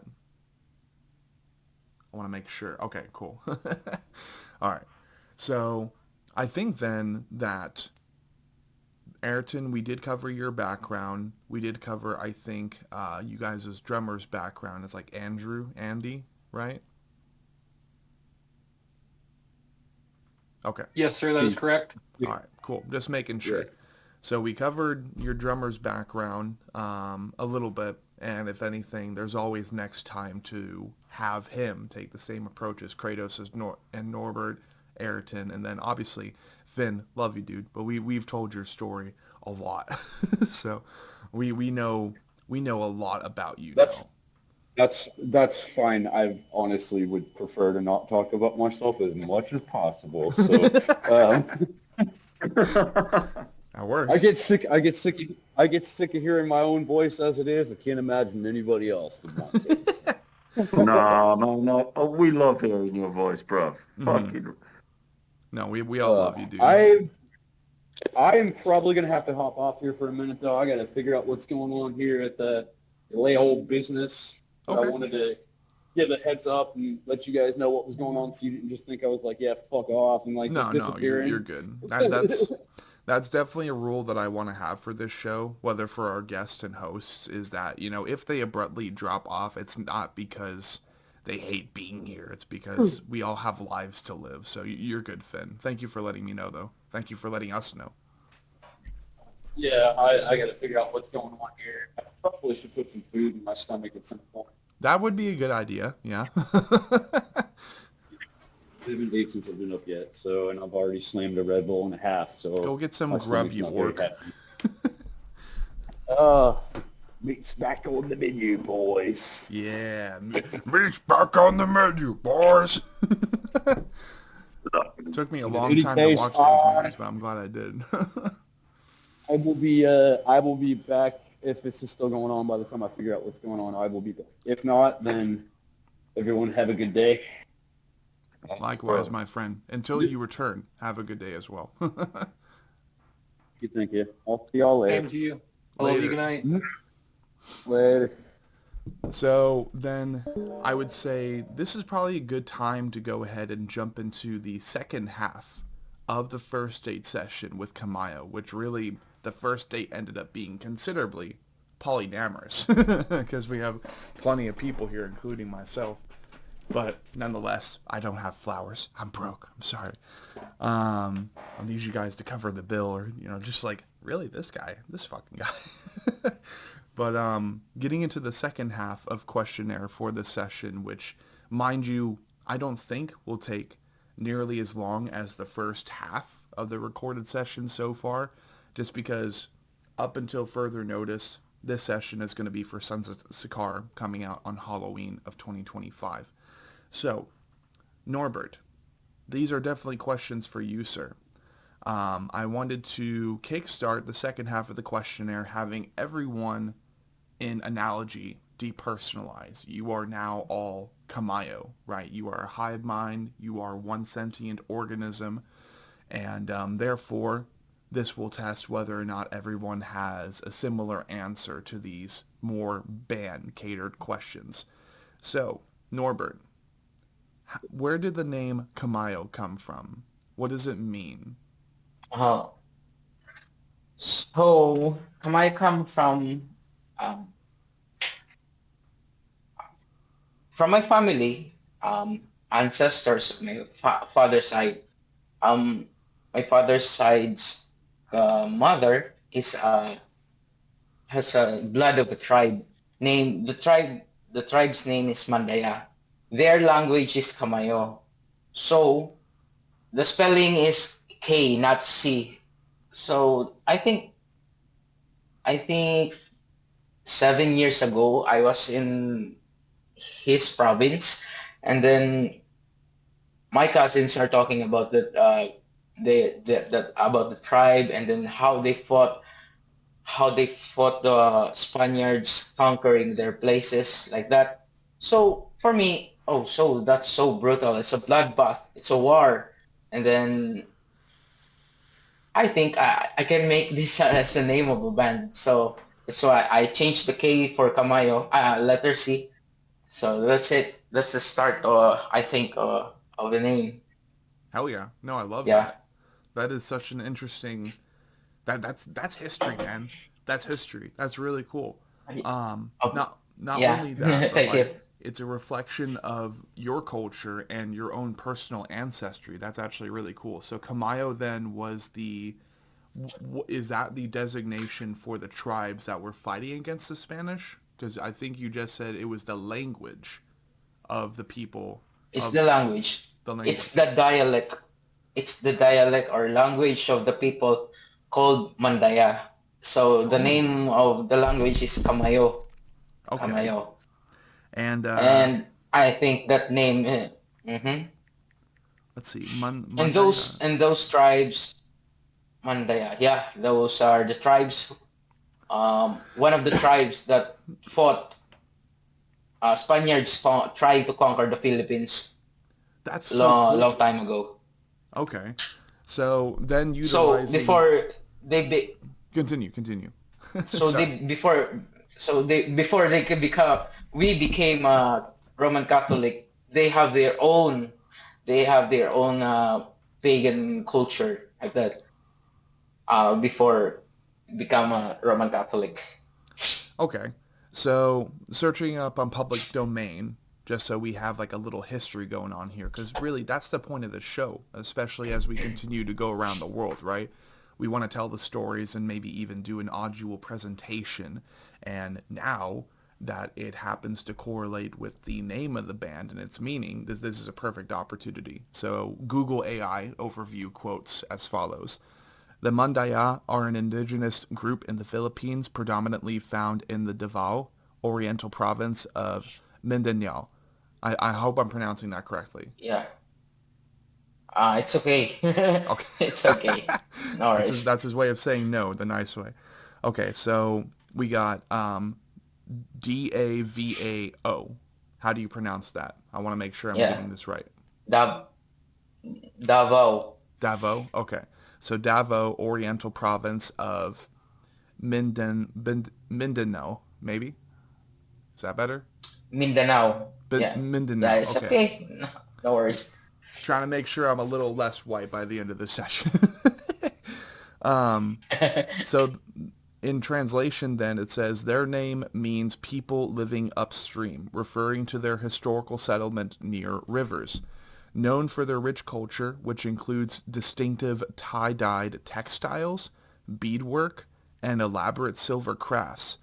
I want to make sure. Okay, cool. All right. So I think then that Ayrton, we did cover your background. We did cover, I think, you guys' drummer's background. It's like Andy, right? Okay. Yes, sir, that is correct. All right, cool. Just making sure. So we covered your drummer's background a little bit, and if anything, there's always next time to have him take the same approach as Kratos and Norbert, Ayrton, and then obviously Finn. Love you, dude, but we've told your story a lot, so we know a lot about you now. That's fine. I honestly would prefer to not talk about myself as much as possible. So That works. I get sick of hearing my own voice as it is. I can't imagine anybody else would want to. So. No. Oh, we love hearing your voice, bro. Fuck you. No, we all love you, dude. I am probably gonna have to hop off here for a minute though. I gotta figure out what's going on here at the lay old business. Okay. I wanted to give a heads up and let you guys know what was going on, so you didn't just think I was like, yeah, fuck off and like No, disappearing. you're good. That's definitely a rule that I want to have for this show, whether for our guests and hosts, is that, if they abruptly drop off, it's not because they hate being here. It's because we all have lives to live. So you're good, Finn. Thank you for letting me know, though. Thank you for letting us know. Yeah, I got to figure out what's going on here. I probably should put some food in my stomach at some point. That would be a good idea, yeah. I haven't ate since I've been up yet, and I've already slammed a Red Bull and a half. So go get some grub, you orc. Meat's back on the menu, boys. Yeah, meat's back on the menu, boys. It took me a long time to watch those movies, but I'm glad I did. I will be back if this is still going on. By the time I figure out what's going on, I will be back. If not, then everyone have a good day. Likewise, my friend. Until you return, have a good day as well. Thank you. I'll see y'all later. Same to you. I love you. Good night. Later. So then I would say this is probably a good time to go ahead and jump into the second half of the first date session with Camayo, which really the first date ended up being considerably polyamorous because we have plenty of people here, including myself. But nonetheless, I don't have flowers. I'm broke. I'm sorry. I need you guys to cover the bill, or just like, really, this fucking guy. But getting into the second half of questionnaire for this session, which, mind you, I don't think will take nearly as long as the first half of the recorded session so far, just because up until further notice, this session is going to be for Sons of Sakaar coming out on Halloween of 2025. So, Norbert, these are definitely questions for you, sir. I wanted to kickstart the second half of the questionnaire having everyone in analogy depersonalize. You are now all Camayo, right? You are a hive mind. You are one sentient organism. And therefore, this will test whether or not everyone has a similar answer to these more band-catered questions. So, Norbert, where did the name Camayo come from? What does it mean? So, I come um, from my family, ancestors, my father's side. Um, my father's side's mother is has a blood of a tribe. The tribe's name is Mandaya. Their language is Camayo. So the spelling is K, not C. So I think 7 years ago I was in his province, and then my cousins are talking about about the tribe, and then how they fought the Spaniards conquering their places like that. So for me, oh, so that's so brutal. It's a bloodbath. It's a war. And then I think I can make this as the name of a band. So that's why I changed the K for Camayo, letter C. So that's it. That's the start, I think, of the name. Hell yeah. No, I love Yeah. that. That is such an interesting... That's history, man. That's history. That's really cool. Oh, Not yeah. only that, but Thank you. like it's a reflection of your culture and your own personal ancestry. That's actually really cool. So Camayo then was is that the designation for the tribes that were fighting against the Spanish? Because I think you just said it was the language of the people It's of the language. the It's language. the dialect. It's the dialect or language of the people called Mandaya. So the Oh, name of the language is Camayo. okay. Camayo. And And I think that name. let's see, And Mandaya. those tribes, Mandaya. Yeah, those are the tribes. One of the tribes that fought Spaniards trying to conquer the Philippines That's so long cool. time ago. Okay. So then So utilizing they be, continue. so Sorry. they before before they could become we became Roman Catholic. They have their own pagan culture like that before become a Roman Catholic. Okay. So searching up on public domain just so we have like a little history going on here cuz really that's the point of the show, especially as we continue to go around the world, right? We want to tell the stories and maybe even do an audio presentation. And now that it happens to correlate with the name of the band and its meaning, this is a perfect opportunity. So Google AI overview quotes as follows. The Mandaya are an indigenous group in the Philippines predominantly found in the Davao Oriental province of Mindanao. I hope I'm pronouncing that correctly. Yeah. It's okay. Okay. It's okay. No worries. That's his way of saying no, the nice way. Okay, so we got Davao. How do you pronounce that? I want to make sure I'm Yeah. getting this right. Dav Davao. Davao. Okay, so Davao, Oriental Province of Mindanao. Maybe is that better? Mindanao. Yeah. Yeah, Mindanao. it's Okay. okay. No worries. Trying to make sure I'm a little less white by the end of this session. So in translation then it says their name means people living upstream, referring to their historical settlement near rivers. Known for their rich culture, which includes distinctive tie-dyed textiles, beadwork, and elaborate silver crafts,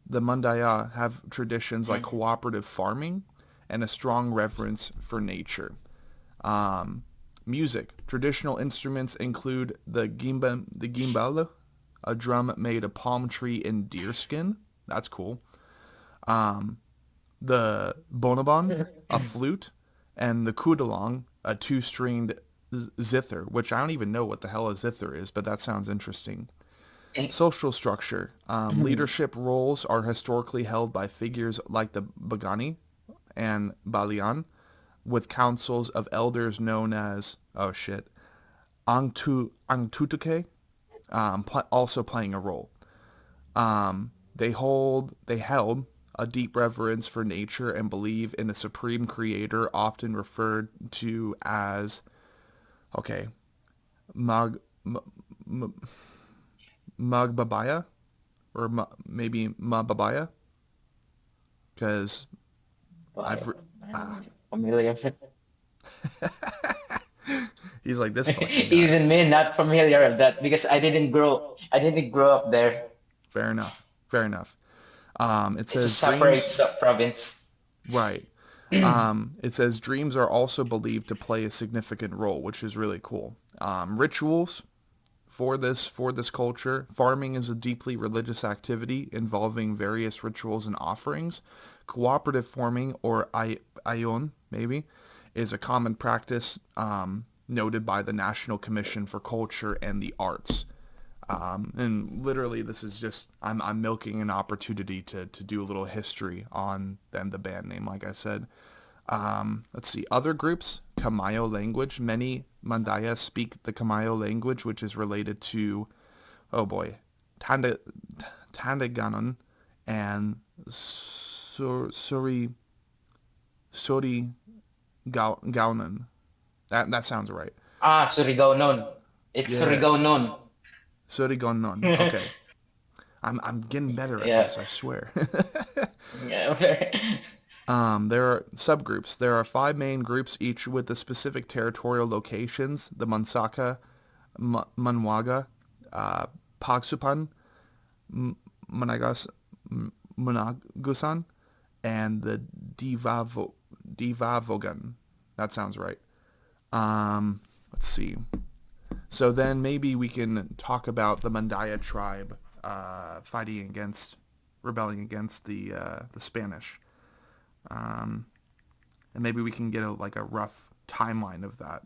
the Mandaya have traditions like cooperative farming and a strong reverence for nature. Music. Traditional instruments include the gimbal, a drum made of palm tree and deerskin. That's cool. The bonobon, a flute, and the kudalong, a two-stringed zither, which I don't even know what the hell a zither is, but that sounds interesting. Social structure. Leadership roles are historically held by figures like the Bagani and Balian, with councils of elders known as, Angtutuke, also playing a role. They held a deep reverence for nature and believe in a supreme creator, often referred to as, Magbabaya, or maybe Mababaya, because Familiar. he's like this fucking guy. Even me not familiar with that because I didn't grow up there. Fair enough. It It's a says separate dreams. province. Right. It says dreams are also believed to play a significant role, which is really cool. Rituals for this culture. Farming is a deeply religious activity involving various rituals and offerings. Cooperative farming, or ayon, maybe, is a common practice noted by the National Commission for Culture and the Arts. And literally, this is just I'm milking an opportunity to do a little history on them, the band name, like I said. Let's see, other groups. Camayo language. Many Mandaya speak the Camayo language, which is related to, Tandaganon and Suri Gaunan. That sounds right. Surigao non. It's Yeah. Surigao non. Surigonon. Okay. I'm getting better at Yeah. this, I swear. Yeah. There are subgroups. There are 5 main groups, each with the specific territorial locations: the Mansaka, Manwaga, Pagsupan, Managusan, and the Divavogan. That sounds right. Let's see. So then maybe we can talk about the Mandaya tribe rebelling against the Spanish. And maybe we can get a rough timeline of that.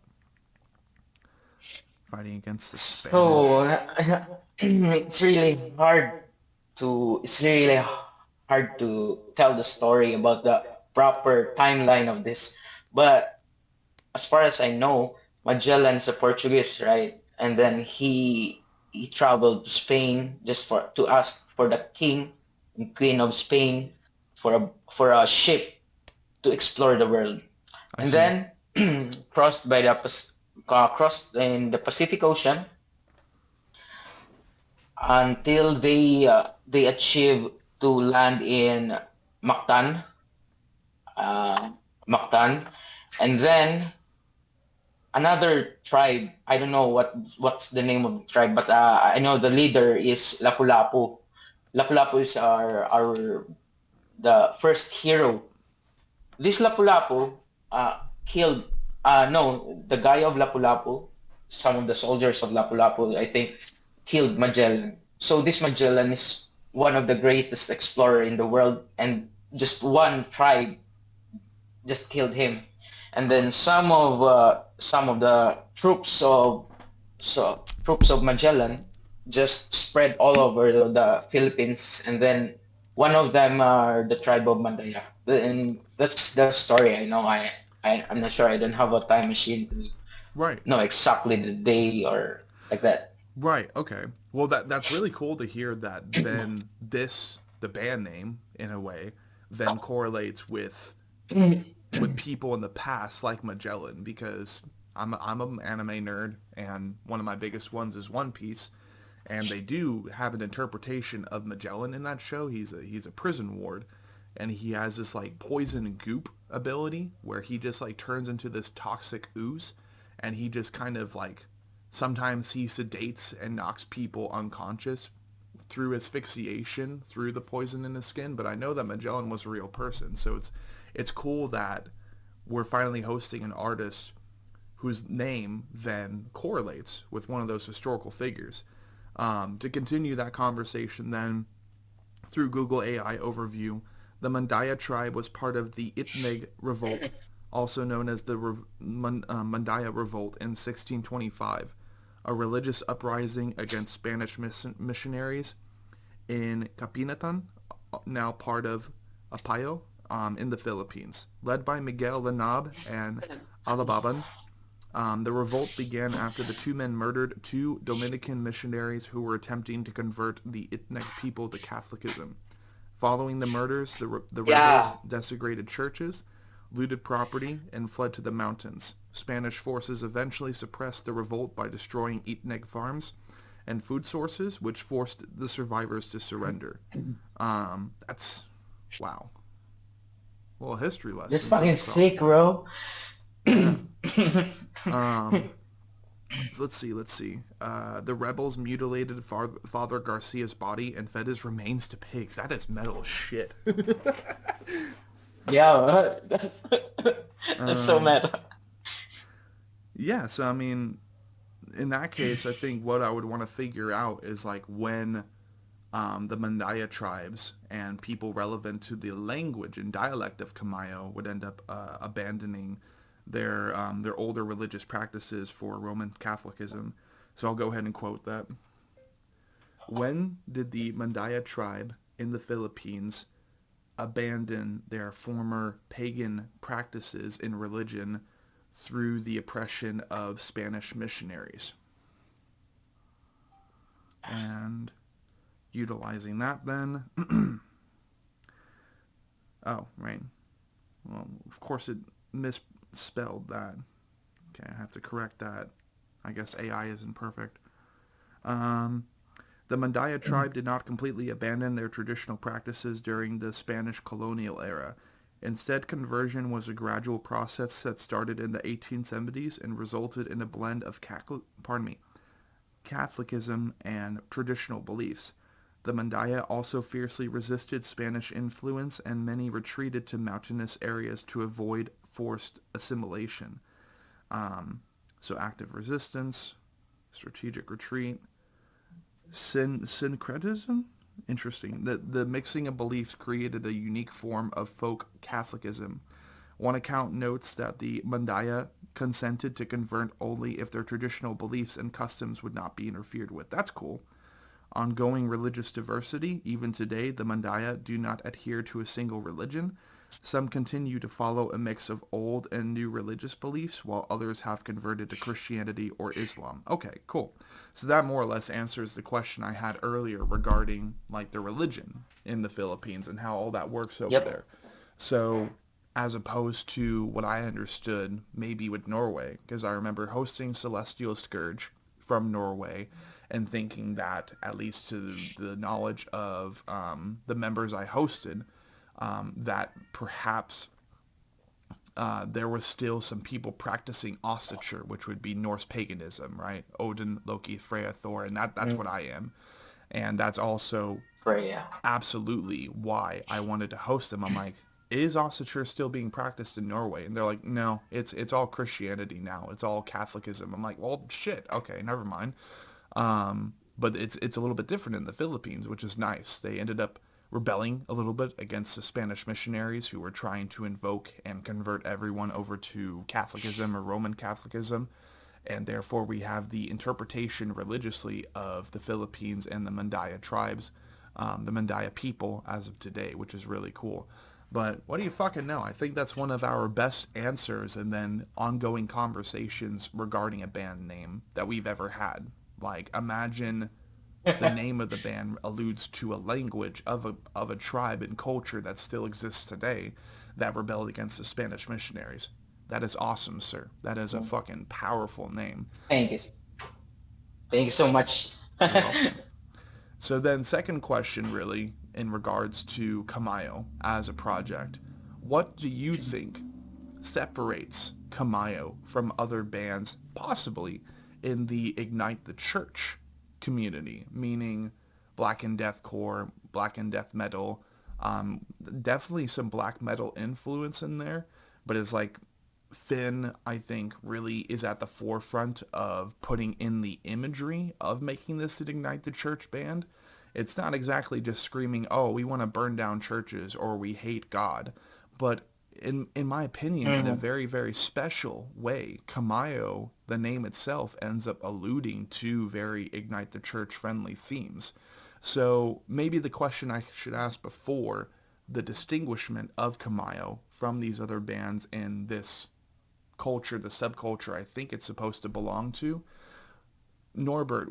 Fighting against the Spanish. So it's really hard to tell the story about the proper timeline of this. But as far as I know, Magellan's a Portuguese, right? And then he traveled to Spain just to ask for the king and queen of Spain for a ship to explore the world. And then crossed in the Pacific Ocean until they achieve to land in Mactan, and then another tribe. I don't know what's the name of the tribe, but I know the leader is Lapu-Lapu. Lapu-Lapu is the first hero. This Lapu-Lapu killed the guy of Lapu-Lapu. Some of the soldiers of Lapu-Lapu, I think, killed Magellan. So this Magellan is one of the greatest explorer in the world, and just one tribe just killed him. and then some of the troops of Magellan just spread all over the Philippines, and then one of them are the tribe of Mandaya. And that's the story. I know. I'm not sure. I don't have a time machine to Right. know exactly the day or like that. Right. Okay. Well, that's really cool to hear that. Then the band name, in a way, then correlates with people in the past like Magellan, because I'm an anime nerd, and one of my biggest ones is One Piece, and they do have an interpretation of Magellan in that show. He's a prison ward, and he has this like poison goop ability where he just like turns into this toxic ooze, and he just kind of like sometimes he sedates and knocks people unconscious through asphyxiation through the poison in his skin. But I know that Magellan was a real person, so it's cool that we're finally hosting an artist whose name then correlates with one of those historical figures. To continue that conversation then, through Google AI overview, the Mandaya tribe was part of the Itneg revolt, also known as the Mandaya revolt in 1625, a religious uprising against Spanish missionaries in Capinatan, now part of Apayao, in the Philippines, led by Miguel Lanab and Alababan. The revolt began after the two men murdered two Dominican missionaries who were attempting to convert the Itneg people to Catholicism. Following the murders, the rebels desecrated churches, looted property, and fled to the mountains. Spanish forces eventually suppressed the revolt by destroying Itneg farms and food sources, which forced the survivors to surrender. That's... wow. Well, a history lesson. That's fucking sick, bro. So let's see. The rebels mutilated Father Garcia's body and fed his remains to pigs. That is metal as shit. Yeah, that's so meta. Yeah, so I mean, in that case, I think what I would want to figure out is like when the Mandaya tribes and people relevant to the language and dialect of Camayo would end up abandoning their older religious practices for Roman Catholicism. So I'll go ahead and quote that. When did the Mandaya tribe in the Philippines abandon their former pagan practices in religion through the oppression of Spanish missionaries? And utilizing that then... oh, right. Well, of course it misspelled that. Okay, I have to correct that. I guess AI isn't perfect. The Mandaya tribe did not completely abandon their traditional practices during the Spanish colonial era. Instead, conversion was a gradual process that started in the 1870s and resulted in a blend of Catholicism and traditional beliefs. The Mandaya also fiercely resisted Spanish influence, and many retreated to mountainous areas to avoid forced assimilation. So active resistance, strategic retreat, syncretism? Interesting. The mixing of beliefs created a unique form of folk Catholicism. One account notes that the Mandaya consented to convert only if their traditional beliefs and customs would not be interfered with. That's cool. Ongoing religious diversity. Even today, the Mandaya do not adhere to a single religion. Some continue to follow a mix of old and new religious beliefs, while others have converted to Christianity or Islam. Okay, cool. So that more or less answers the question I had earlier regarding like the religion in the Philippines and how all that works over there. So as opposed to what I understood maybe with Norway, because I remember hosting Celestial Scourge from Norway and thinking that, at least to the knowledge of the members I hosted, that perhaps there was still some people practicing Ostature, which would be Norse paganism, right? Odin, Loki, Freya, Thor, and that's what I am. And that's also Freya. Absolutely why I wanted to host them. I'm like, is Ostature still being practiced in Norway? And they're like, no, it's all Christianity now. It's all Catholicism. I'm like, well, shit. Okay, never mind. But it's a little bit different in the Philippines, which is nice. They ended up rebelling a little bit against the Spanish missionaries who were trying to invoke and convert everyone over to Catholicism or Roman Catholicism. And therefore we have the interpretation religiously of the Philippines and the Mandaya tribes, the Mandaya people as of today, which is really cool. But what do you fucking know? I think that's one of our best answers and then ongoing conversations regarding a band name that we've ever had. Like, imagine the name of the band alludes to a language of a tribe and culture that still exists today that rebelled against the Spanish missionaries. That is awesome, sir. That is a fucking powerful name. Thank you. Thank you so much. You're welcome. So then, second question, really, in regards to Camayo as a project, what do you think separates Camayo from other bands, possibly in the Ignite the Church community, meaning black and deathcore, black and death metal, definitely some black metal influence in there, but it's like Finn, I think, really is at the forefront of putting in the imagery of making this an Ignite the Church band. It's not exactly just screaming, oh, we want to burn down churches or we hate God. But in my opinion, in a very, very special way, Camayo, the name itself, ends up alluding to very Ignite the Church friendly themes. So maybe the question I should ask before, the distinguishment of Camayo from these other bands in this culture, the subculture I think it's supposed to belong to. Norbert,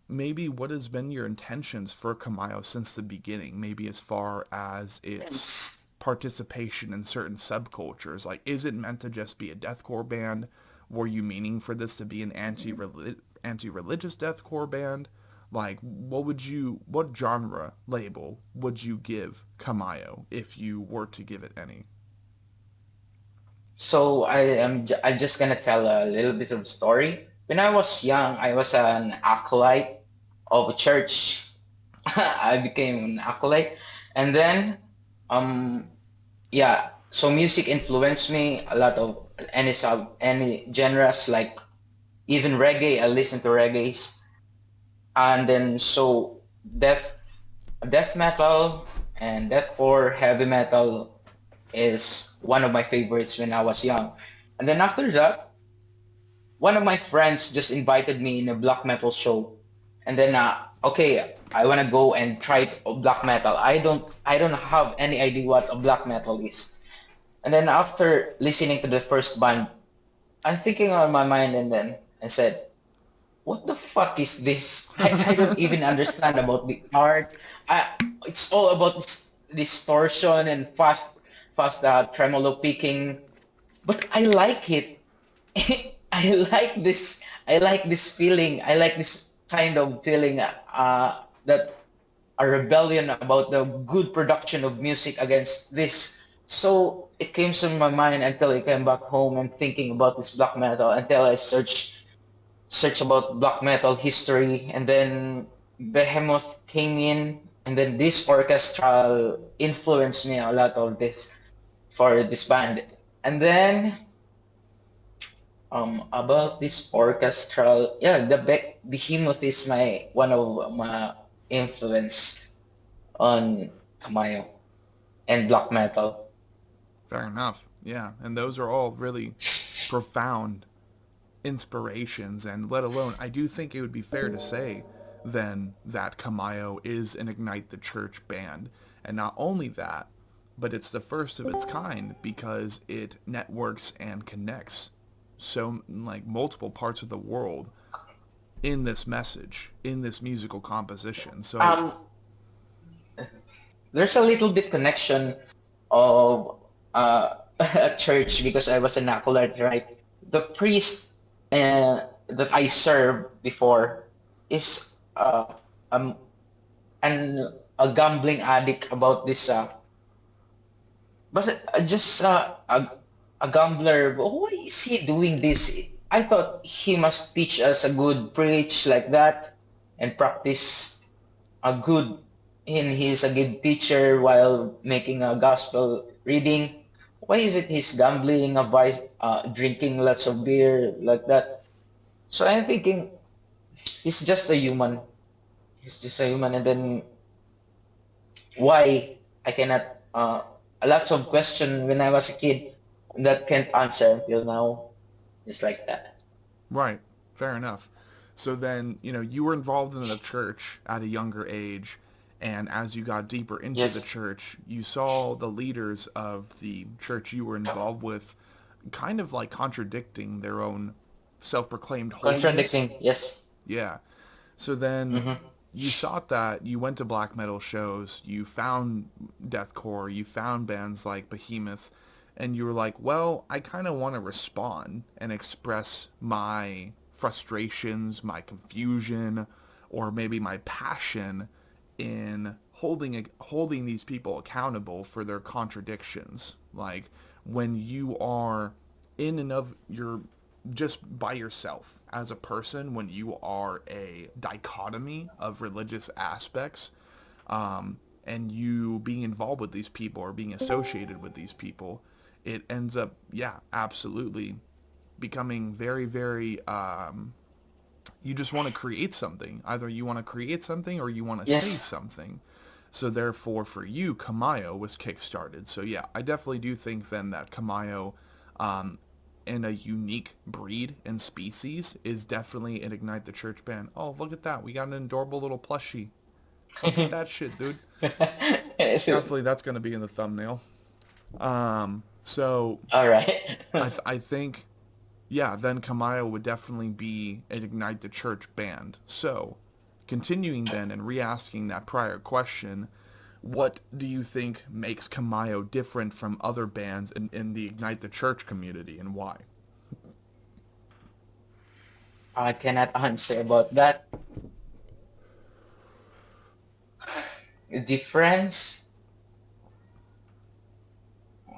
maybe what has been your intentions for Camayo since the beginning, maybe as far as its participation in certain subcultures? Like, is it meant to just be a deathcore band? Were you meaning for this to be an anti-religious deathcore band? Like, what genre label would you give Camayo if you were to give it any? So I'm just gonna tell a little bit of story. When I was young, I was an acolyte of a church. I became an acolyte, and then yeah. So music influenced me a lot of any genres, like even reggae. I listen to reggae, and then so death metal and deathcore, heavy metal is one of my favorites when I was young. And then after that, one of my friends just invited me in a black metal show. And then okay, I want to go and try black metal. I don't have any idea what a black metal is. And then after listening to the first band, I'm thinking on my mind and then I said, what the fuck is this? I don't even understand about the art. It's all about distortion and fast tremolo picking, but I like it. I like this. I like this feeling. I like this kind of feeling that a rebellion about the good production of music against this. So it came to my mind until I came back home and thinking about this black metal until I search about black metal history, and then Behemoth came in, and then this orchestral influenced me a lot of this for this band. And then about this orchestral, yeah, the Behemoth is my one of my influence on Camayo and black metal. Fair enough. Yeah, and those are all really profound inspirations, and let alone, I do think it would be fair to say then that Camayo is an Ignite the Church band. And not only that, but it's the first of its kind because it networks and connects so like multiple parts of the world in this message, in this musical composition. So there's a little bit connection of a church because I was an acolyte, right? The priest that I served before is a gambling addict about this but just a gambler. Why is he doing this? I thought he must teach us a good preach like that and practice a good, and he's a good teacher while making a gospel reading. Why is it he's gambling, drinking lots of beer like that? So I'm thinking he's just a human. He's just a human, and then why I cannot, lots of questions when I was a kid that can't answer until now. Just like that. Right. Fair enough. So then, you were involved in the church at a younger age, and as you got deeper into the Yes. church, you saw the leaders of the church you were involved with kind of like contradicting their own self-proclaimed holiness. Contradicting. Yes. Yeah. So then Mm-hmm. you sought that, you went to black metal shows, you found deathcore, you found bands like Behemoth, and you were like, well, I kind of want to respond and express my frustrations, my confusion, or maybe my passion in holding these people accountable for their contradictions. Like when you are in and of your just by yourself as a person, when you are a dichotomy of religious aspects, and you being involved with these people or being associated with these people, it ends up, yeah, absolutely becoming very, very, you just want to create something. Either you want to create something or you want to say Yes. something. So therefore, for you, Camayo was kickstarted. So yeah, I definitely do think then that Camayo, in a unique breed and species, is definitely an Ignite the Church band. Oh, look at that. We got an adorable little plushie. Look at that shit, dude. Definitely that's going to be in the thumbnail. So All right. I think, yeah, then Camayo would definitely be an Ignite the Church band. So, continuing then and re-asking that prior question, what do you think makes Camayo different from other bands in the Ignite the Church community, and why? I cannot answer about that. Difference?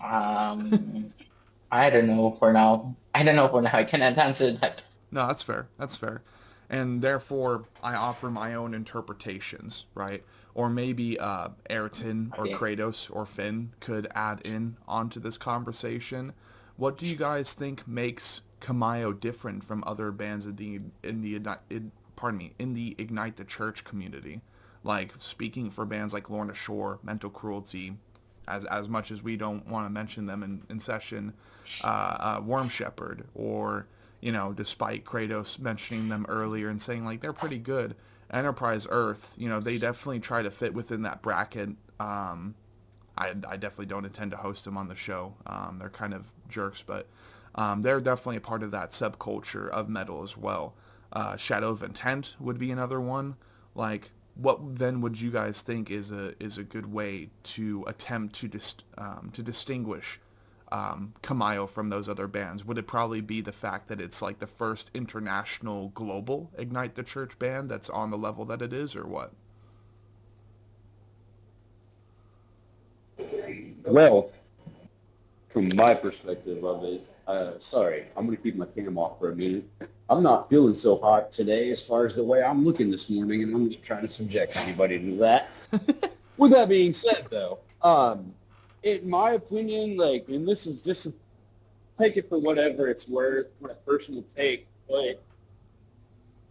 Um, I don't know for now. I don't know for now. I cannot answer that. No, that's fair. That's fair. And therefore, I offer my own interpretations, right? Or maybe Ayrton or Okay. Kratos or Finn could add in onto this conversation. What do you guys think makes Camayo different from other bands in the Ignite the Church community? Like speaking for bands like Lorna Shore, Mental Cruelty, as much as we don't want to mention them in session, Worm Shepherd, or despite Kratos mentioning them earlier and saying like they're pretty good, Enterprise Earth, they definitely try to fit within that bracket. I definitely don't intend to host them on the show. They're kind of jerks, but they're definitely a part of that subculture of metal as well. Shadow of Intent would be another one. Like, what then would you guys think is a good way to attempt to distinguish Camayo from those other bands? Would it probably be the fact that it's like the first international global Ignite the Church band that's on the level that it is, or what? Well, from my perspective of it, sorry, I'm going to keep my cam off for a minute. I'm not feeling so hot today as far as the way I'm looking this morning, and I'm not trying to subject anybody to that. With that being said, though, in my opinion, like, and this is just, take it for whatever it's worth, my personal take, but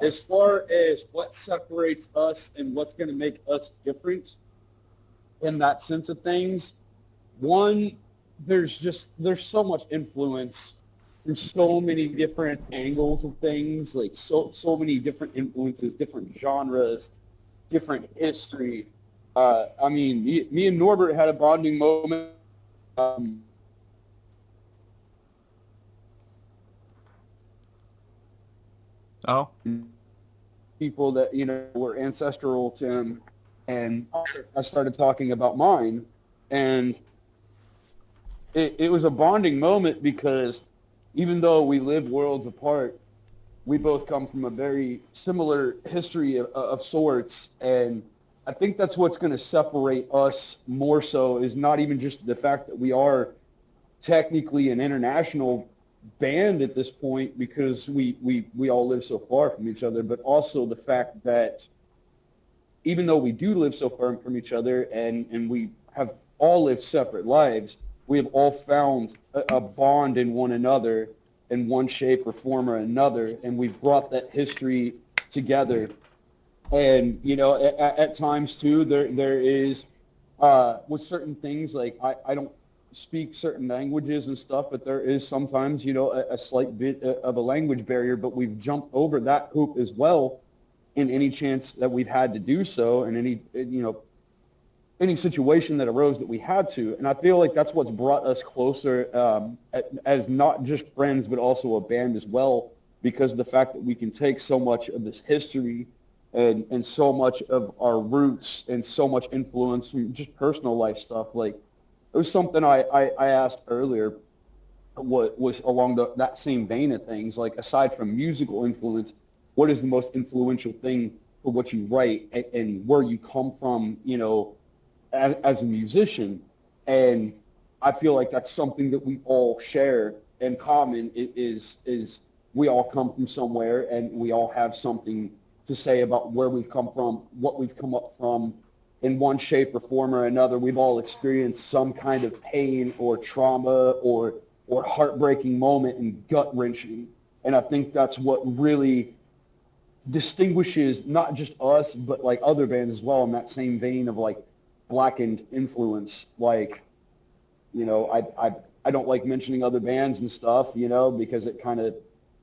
as far as what separates us and what's going to make us different in that sense of things, one, there's so much influence. There's so many different angles of things, like so many different influences, different genres, different history. I mean, me and Norbert had a bonding moment. Oh, People that were ancestral to him, and I started talking about mine, and it was a bonding moment because even though we live worlds apart, we both come from a very similar history of sorts, and I think that's what's going to separate us more so is not even just the fact that we are technically an international band at this point because we all live so far from each other, but also the fact that even though we do live so far from each other and we have all lived separate lives, we have all found a bond in one another in one shape or form or another, and we've brought that history together. And at times too, there is with certain things, like I don't speak certain languages and stuff, but there is sometimes, a slight bit of a language barrier, but we've jumped over that hoop as well in any chance that we've had to do so, and any situation that arose that we had to. And I feel like that's what's brought us closer as not just friends, but also a band as well, because of the fact that we can take so much of this history and so much of our roots and so much influence from just personal life stuff. Like, it was something I asked earlier, what was along that same vein of things, like aside from musical influence, what is the most influential thing for what you write and where you come from, as a musician? And I feel like that's something that we all share in common is we all come from somewhere, and we all have something to say about where we've come from, what we've come up from in one shape or form or another. We've all experienced some kind of pain or trauma or heartbreaking moment and gut wrenching. And I think that's what really distinguishes not just us, but like other bands as well in that same vein of like blackened influence. Like, I don't like mentioning other bands and stuff, because it kind of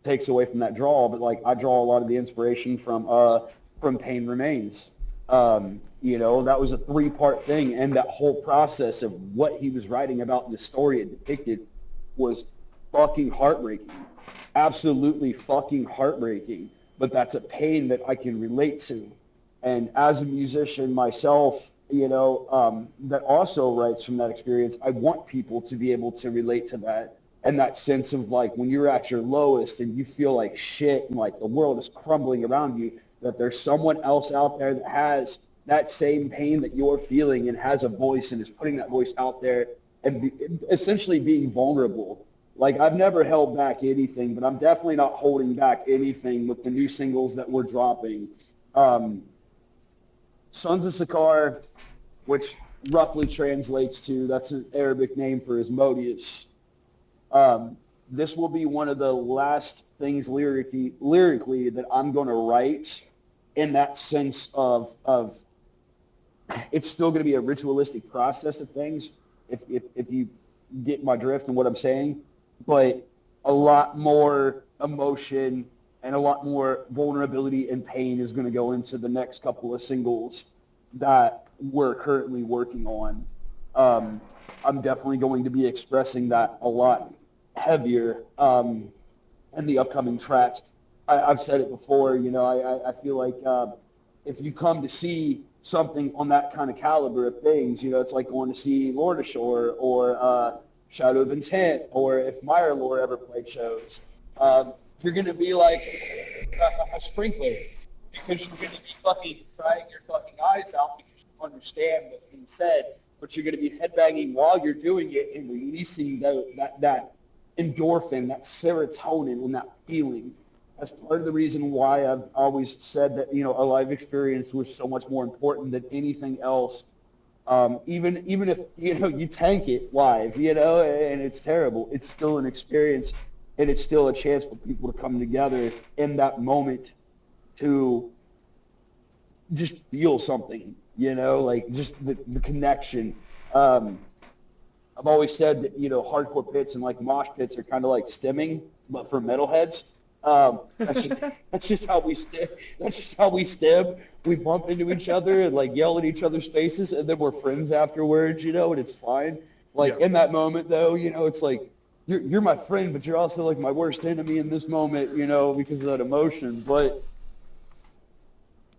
takes away from that draw. But like, I draw a lot of the inspiration from Pain Remains. That was a 3-part thing, and that whole process of what he was writing about, the story it depicted, was fucking heartbreaking. Absolutely fucking heartbreaking. But that's a pain that I can relate to. And as a musician myself, that also writes from that experience, I want people to be able to relate to that. And that sense of like, when you're at your lowest and you feel like shit and like the world is crumbling around you, that there's someone else out there that has that same pain that you're feeling and has a voice and is putting that voice out there and essentially being vulnerable. Like, I've never held back anything, but I'm definitely not holding back anything with the new singles that we're dropping. Sons of Sakar, which roughly translates to, that's an Arabic name for Asmodeus. This will be one of the last things lyrically that I'm going to write, in that sense of it's still going to be a ritualistic process of things, if you get my drift and what I'm saying, but a lot more emotion and a lot more vulnerability and pain is going to go into the next couple of singles that we're currently working on. I'm definitely going to be expressing that a lot heavier in the upcoming tracks. I've said it before, I feel like if you come to see something on that kind of caliber of things, it's like going to see Lord of Shore or Shadow of Intent, or if Mirelore ever played shows. You're going to be like a sprinkler, because you're going to be fucking crying your fucking eyes out because you understand what's being said, but you're going to be headbanging while you're doing it and releasing that endorphin, that serotonin, and that feeling. That's part of the reason why I've always said that, a live experience was so much more important than anything else. Even if, you tank it live, and it's terrible, it's still an experience, and it's still a chance for people to come together in that moment to just feel something, like just the connection. I've always said that, hardcore pits and like mosh pits are kind of like stimming, but for metalheads. That's just how we stim. That's just how we stim. We bump into each other and like yell at each other's faces, and then we're friends afterwards, and it's fine. Like, in that moment though, it's like you're my friend, but you're also like my worst enemy in this moment, because of that emotion. But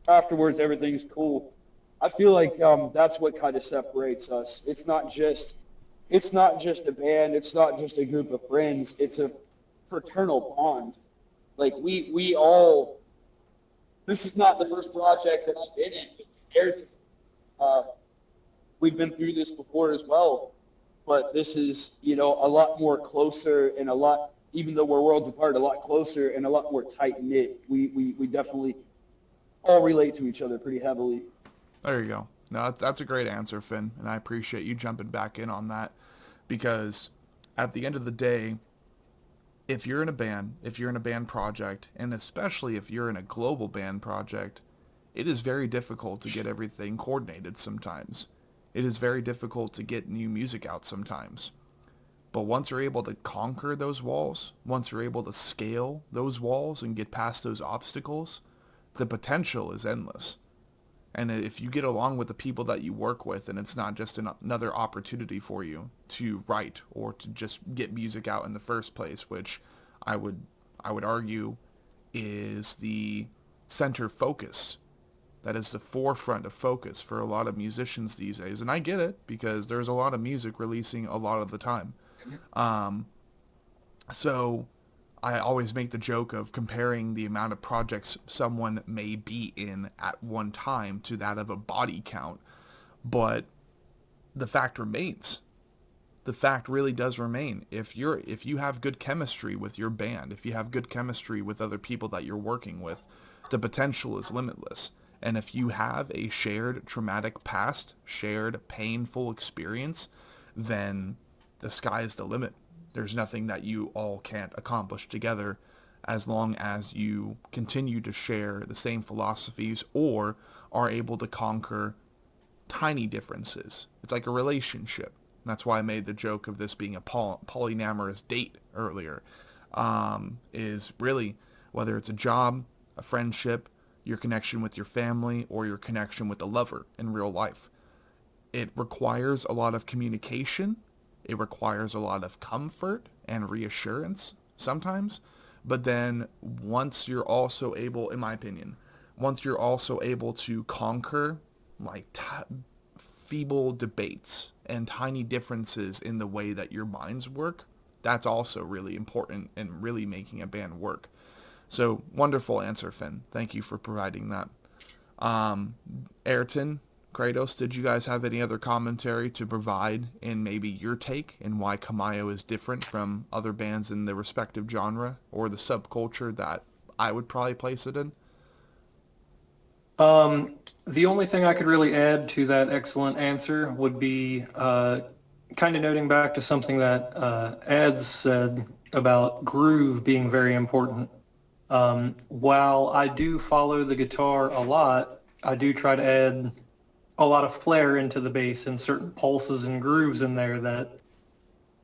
afterwards, everything's cool. I feel like that's what kind of separates us. It's not just a band. It's not just a group of friends. It's a fraternal bond. Like, we all, this is not the first project that I've been in compared to. We've been through this before as well, but this is, a lot more closer and even though we're worlds apart, a lot closer and a lot more tight-knit. We definitely all relate to each other pretty heavily. There you go. No, that's a great answer, Finn, and I appreciate you jumping back in on that, because at the end of the day, if you're in a band project, and especially if you're in a global band project, it is very difficult to get everything coordinated sometimes. it is very difficult to get new music out sometimes. But once you're able to conquer those walls, once you're able to scale those walls and get past those obstacles, the potential is endless. And if you get along with the people that you work with, and it's not just another opportunity for you to write or to just get music out in the first place, which I would argue is the center focus. That is the forefront of focus for a lot of musicians these days. And I get it, because there's a lot of music releasing a lot of the time. So I always make the joke of comparing the amount of projects someone may be in at one time to that of a body count. But the fact remains. The fact really does remain. If you have good chemistry with your band, if you have good chemistry with other people that you're working with, the potential is limitless. And if you have a shared traumatic past, shared painful experience, then the sky is the limit. There's nothing that you all can't accomplish together, as long as you continue to share the same philosophies or are able to conquer tiny differences. It's like a relationship. That's why I made the joke of this being a polyamorous date earlier. Is really, whether it's a job, a friendship, your connection with your family, or your connection with a lover in real life. It requires a lot of communication. It requires a lot of comfort and reassurance sometimes. But then once you're also able, in my opinion, once you're also able to conquer like feeble debates and tiny differences in the way that your minds work, that's also really important in really making a band work. So, wonderful answer, Finn. Thank you for providing that. Ayrton, Kratos, did you guys have any other commentary to provide in maybe your take and why Camayo is different from other bands in the respective genre or the subculture that I would probably place it in? The only thing I could really add to that excellent answer would be kind of noting back to something that Ads said about groove being very important. While I do follow the guitar a lot, I do try to add a lot of flair into the bass and certain pulses and grooves in there that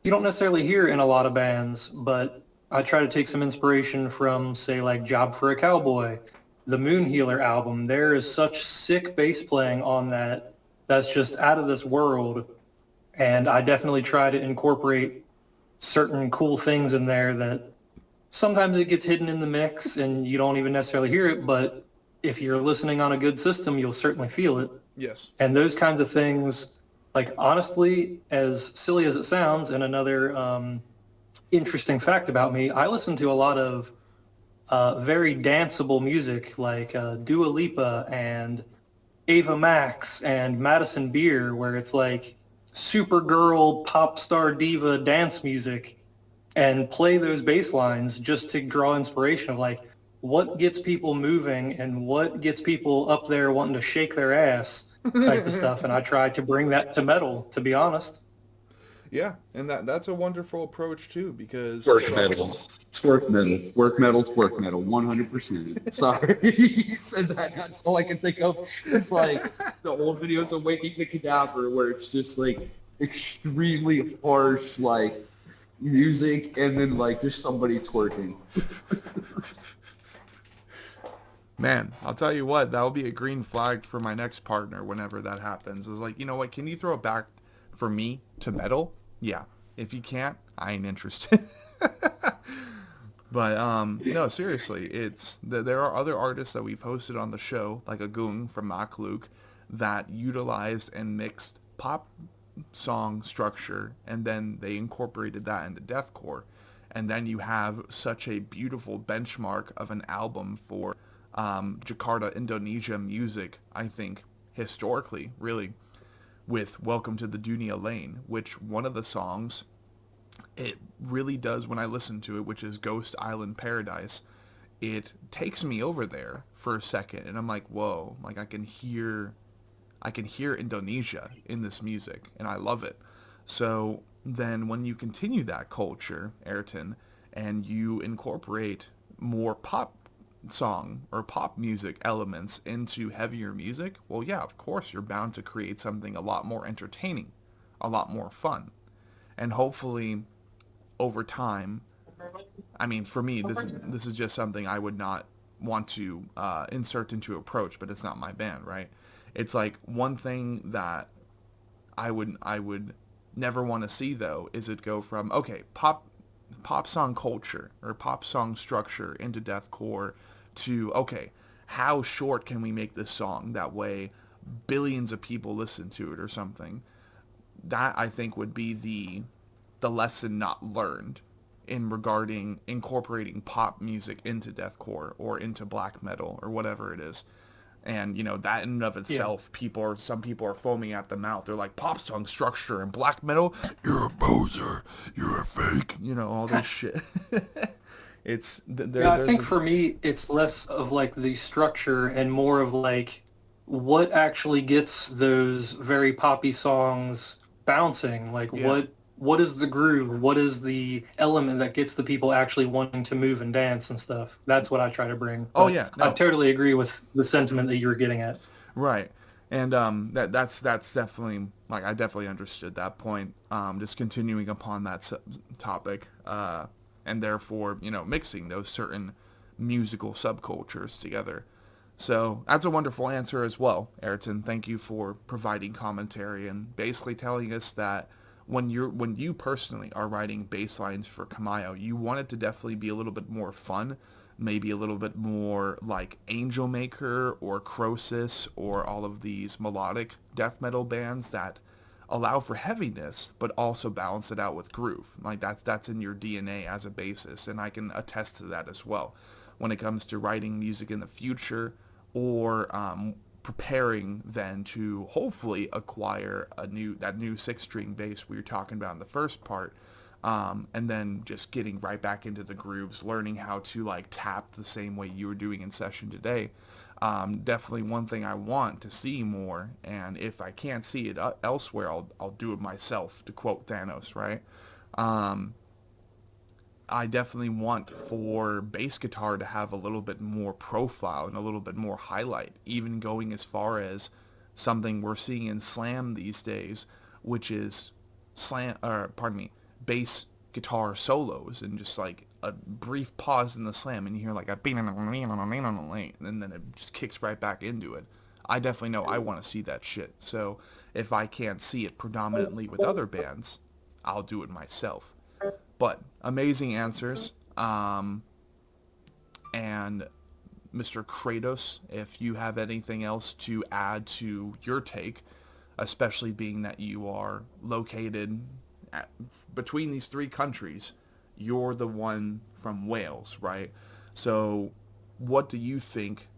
you don't necessarily hear in a lot of bands, but I try to take some inspiration from, say, like Job for a Cowboy, the Moon Healer album. There is such sick bass playing on that that's just out of this world, and I definitely try to incorporate certain cool things in there that sometimes it gets hidden in the mix and you don't even necessarily hear it, but if you're listening on a good system, you'll certainly feel it. Yes. And those kinds of things, like, honestly, as silly as it sounds, and another interesting fact about me, I listen to a lot of very danceable music, like Dua Lipa and Ava Max and Madison Beer, where it's like Supergirl, pop star diva dance music, and play those bass lines just to draw inspiration of like what gets people moving and what gets people up there wanting to shake their ass type of stuff. And I try to bring that to metal, to be honest. Yeah, and that's a wonderful approach too, because Twerk metal. Twerk metal. Twerk metal. Twerk metal. 100%. Sorry. You said that. That's all I can think of. It's like the old videos of Waking the Cadaver where it's just like extremely harsh, like music and then like just somebody twerking. Man, I'll tell you what, that'll be a green flag for my next partner whenever that happens. Is like, you know what, can you throw it back for me to metal? Yeah. If you can't, I ain't interested. But no, seriously, it's there are other artists that we've hosted on the show, like a Goon from Makluk, that utilized and mixed pop song structure, and then they incorporated that into deathcore. And then you have such a beautiful benchmark of an album for Jakarta, Indonesia music, I think, historically, really, with Welcome to the Dunia Lane, which one of the songs, it really does, when I listen to it, which is Ghost Island Paradise, it takes me over there for a second, and I'm like, whoa, like I can hear Indonesia in this music, and I love it. So then when you continue that culture, Ayrton, and you incorporate more pop song or pop music elements into heavier music, well, yeah, of course, you're bound to create something a lot more entertaining, a lot more fun. And hopefully, over time, I mean, for me, this is just something I would not want to insert into approach, but it's not my band, right? It's like one thing that I would never want to see though is it go from okay pop song culture or pop song structure into deathcore to okay, how short can we make this song that way billions of people listen to it or something. That I think would be the lesson not learned in regarding incorporating pop music into deathcore or into black metal or whatever it is. And that in and of Yeah. itself, some people are foaming at the mouth. They're like, pop song structure and black metal, you're a poser, you're a fake, all this shit. Yeah, I think for me, it's less of like the structure and more of like what actually gets those very poppy songs bouncing. Like Yeah. what is the groove? What is the element that gets the people actually wanting to move and dance and stuff? That's what I try to bring. Oh But yeah, I no, totally agree with the sentiment that you were getting at. right. And that's definitely like I definitely understood that point. Just continuing upon that topic, and therefore mixing those certain musical subcultures together. So that's a wonderful answer as well, Ayrton. Thank you for providing commentary and basically telling us that when you personally are writing bass lines for Camayo, you want it to definitely be a little bit more fun, maybe a little bit more like Angel Maker or Crosscast or all of these melodic death metal bands that allow for heaviness but also balance it out with groove. Like that's in your DNA as a bassist, and I can attest to that as well when it comes to writing music in the future or preparing then to hopefully acquire that new 6-string bass we were talking about in the first part, and then just getting right back into the grooves, learning how to like tap the same way you were doing in session today. Definitely one thing I want to see more, and if I can't see it elsewhere, I'll do it myself, to quote Thanos, right? I definitely want for bass guitar to have a little bit more profile and a little bit more highlight, even going as far as something we're seeing in slam these days, which is bass guitar solos and just like a brief pause in the slam and you hear like a and then it just kicks right back into it. I definitely know I want to see that shit. So if I can't see it predominantly with other bands, I'll do it myself. But amazing answers. And Mr. Kratos, if you have anything else to add to your take, especially being that you are located between these three countries, you're the one from Wales, right? So what do you think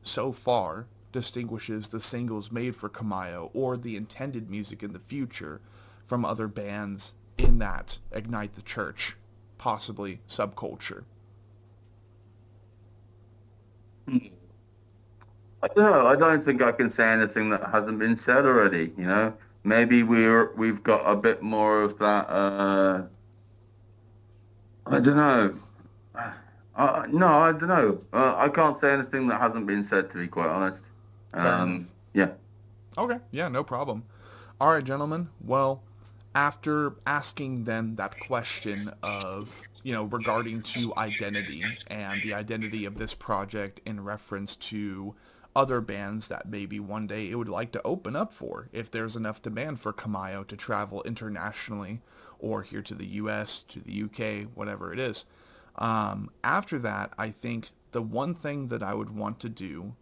so far distinguishes the singles made for Camayo or the intended music in the future from other bands in that Ignite the Church, possibly subculture? I don't know. I don't think I can say anything that hasn't been said already. Maybe we've got a bit more of that. I don't know. No, I don't know. I can't say anything that hasn't been said, to be quite honest. Fair enough. Yeah. Okay, yeah, no problem. All right, gentlemen. Well, after asking then that question of, regarding to identity and the identity of this project in reference to other bands that maybe one day it would like to open up for if there's enough demand for Camayo to travel internationally or here to the US, to the UK, whatever it is. After that, I think the one thing that I would want to do,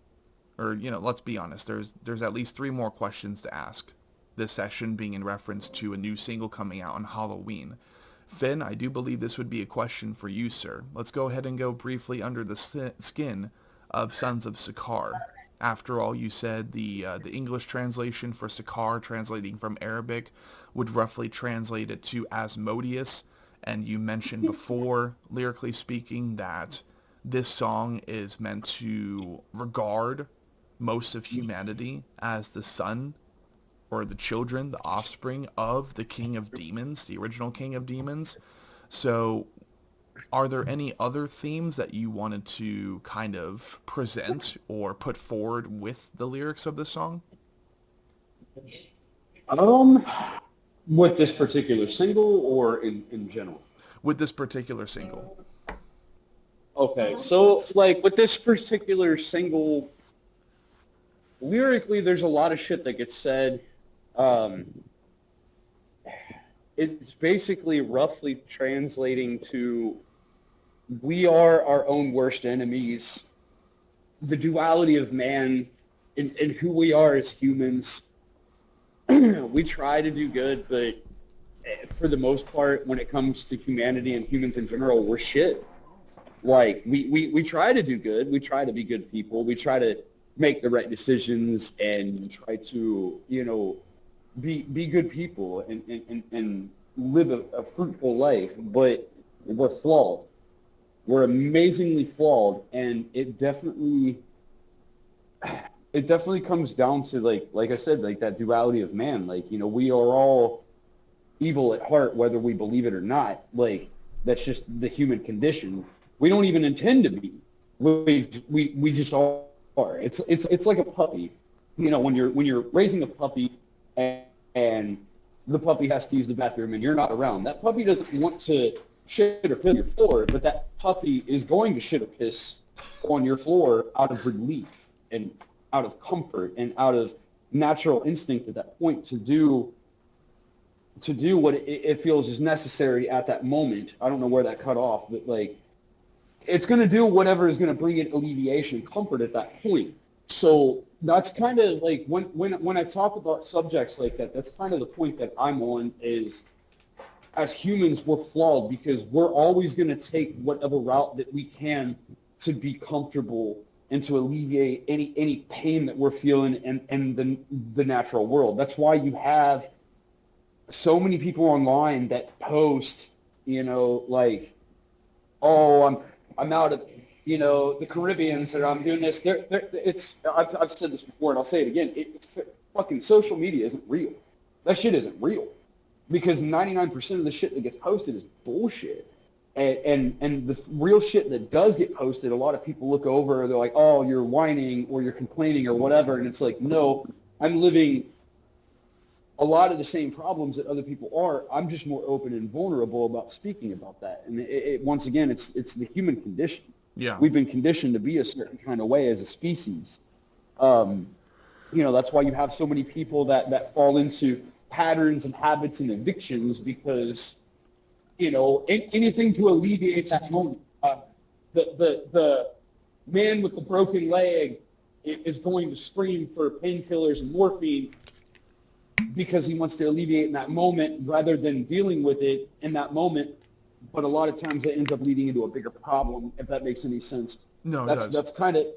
or, let's be honest, there's at least 3 more questions to ask. This session being in reference to a new single coming out on Halloween. Finn, I do believe this would be a question for you, sir. Let's go ahead and go briefly under the skin of Sons of Sakar. After all, you said the English translation for Sakar, translating from Arabic, would roughly translate it to Asmodeus, and you mentioned before, lyrically speaking, that this song is meant to regard most of humanity as the son or the children, the offspring of the King of Demons, the original King of Demons. So Are there any other themes that you wanted to kind of present or put forward with the lyrics of this song? With this particular single or in general? With this particular single. Okay, so like with this particular single, lyrically, there's a lot of shit that gets said. It's basically roughly translating to we are our own worst enemies. The duality of man and who we are as humans. We try to do good, but for the most part, when it comes to humanity and humans in general, we're shit. Like, we try to do good. We try to be good people. We try to make the right decisions and try to, be good people and live a fruitful life. But we're flawed. We're amazingly flawed, and it definitely comes down to like I said, like that duality of man. Like, we are all evil at heart, whether we believe it or not. Like, that's just the human condition. We don't even intend to be. We just are. It's like a puppy. When you're raising a puppy and the puppy has to use the bathroom and you're not around, that puppy doesn't want to shit or piss on your floor, but that puppy is going to shit or piss on your floor out of relief and out of comfort and out of natural instinct at that point to do what it feels is necessary at that moment. I don't know where that cut off, but like, it's going to do whatever is going to bring it alleviation, comfort at that point. So that's kind of like when I talk about subjects like that, that's kind of the point that I'm on is as humans, we're flawed because we're always going to take whatever route that we can to be comfortable and to alleviate any pain that we're feeling in the natural world. That's why you have so many people online that post, like, oh, I'm out of, the Caribbeans, or I'm doing this. I've said this before, and I'll say it again. Fucking social media isn't real. That shit isn't real, because 99% of the shit that gets posted is bullshit. And the real shit that does get posted, a lot of people look over. They're like, oh, you're whining or you're complaining or whatever, and it's like, no, I'm living a lot of the same problems that other people are. I'm just more open and vulnerable about speaking about that. And once again, it's the human condition. Yeah. We've been conditioned to be a certain kind of way as a species. That's why you have so many people that fall into patterns and habits and addictions because, anything to alleviate that moment. The man with the broken leg is going to scream for painkillers and morphine because he wants to alleviate in that moment rather than dealing with it in that moment. But a lot of times it ends up leading into a bigger problem, if that makes any sense. No, it does. That's kind of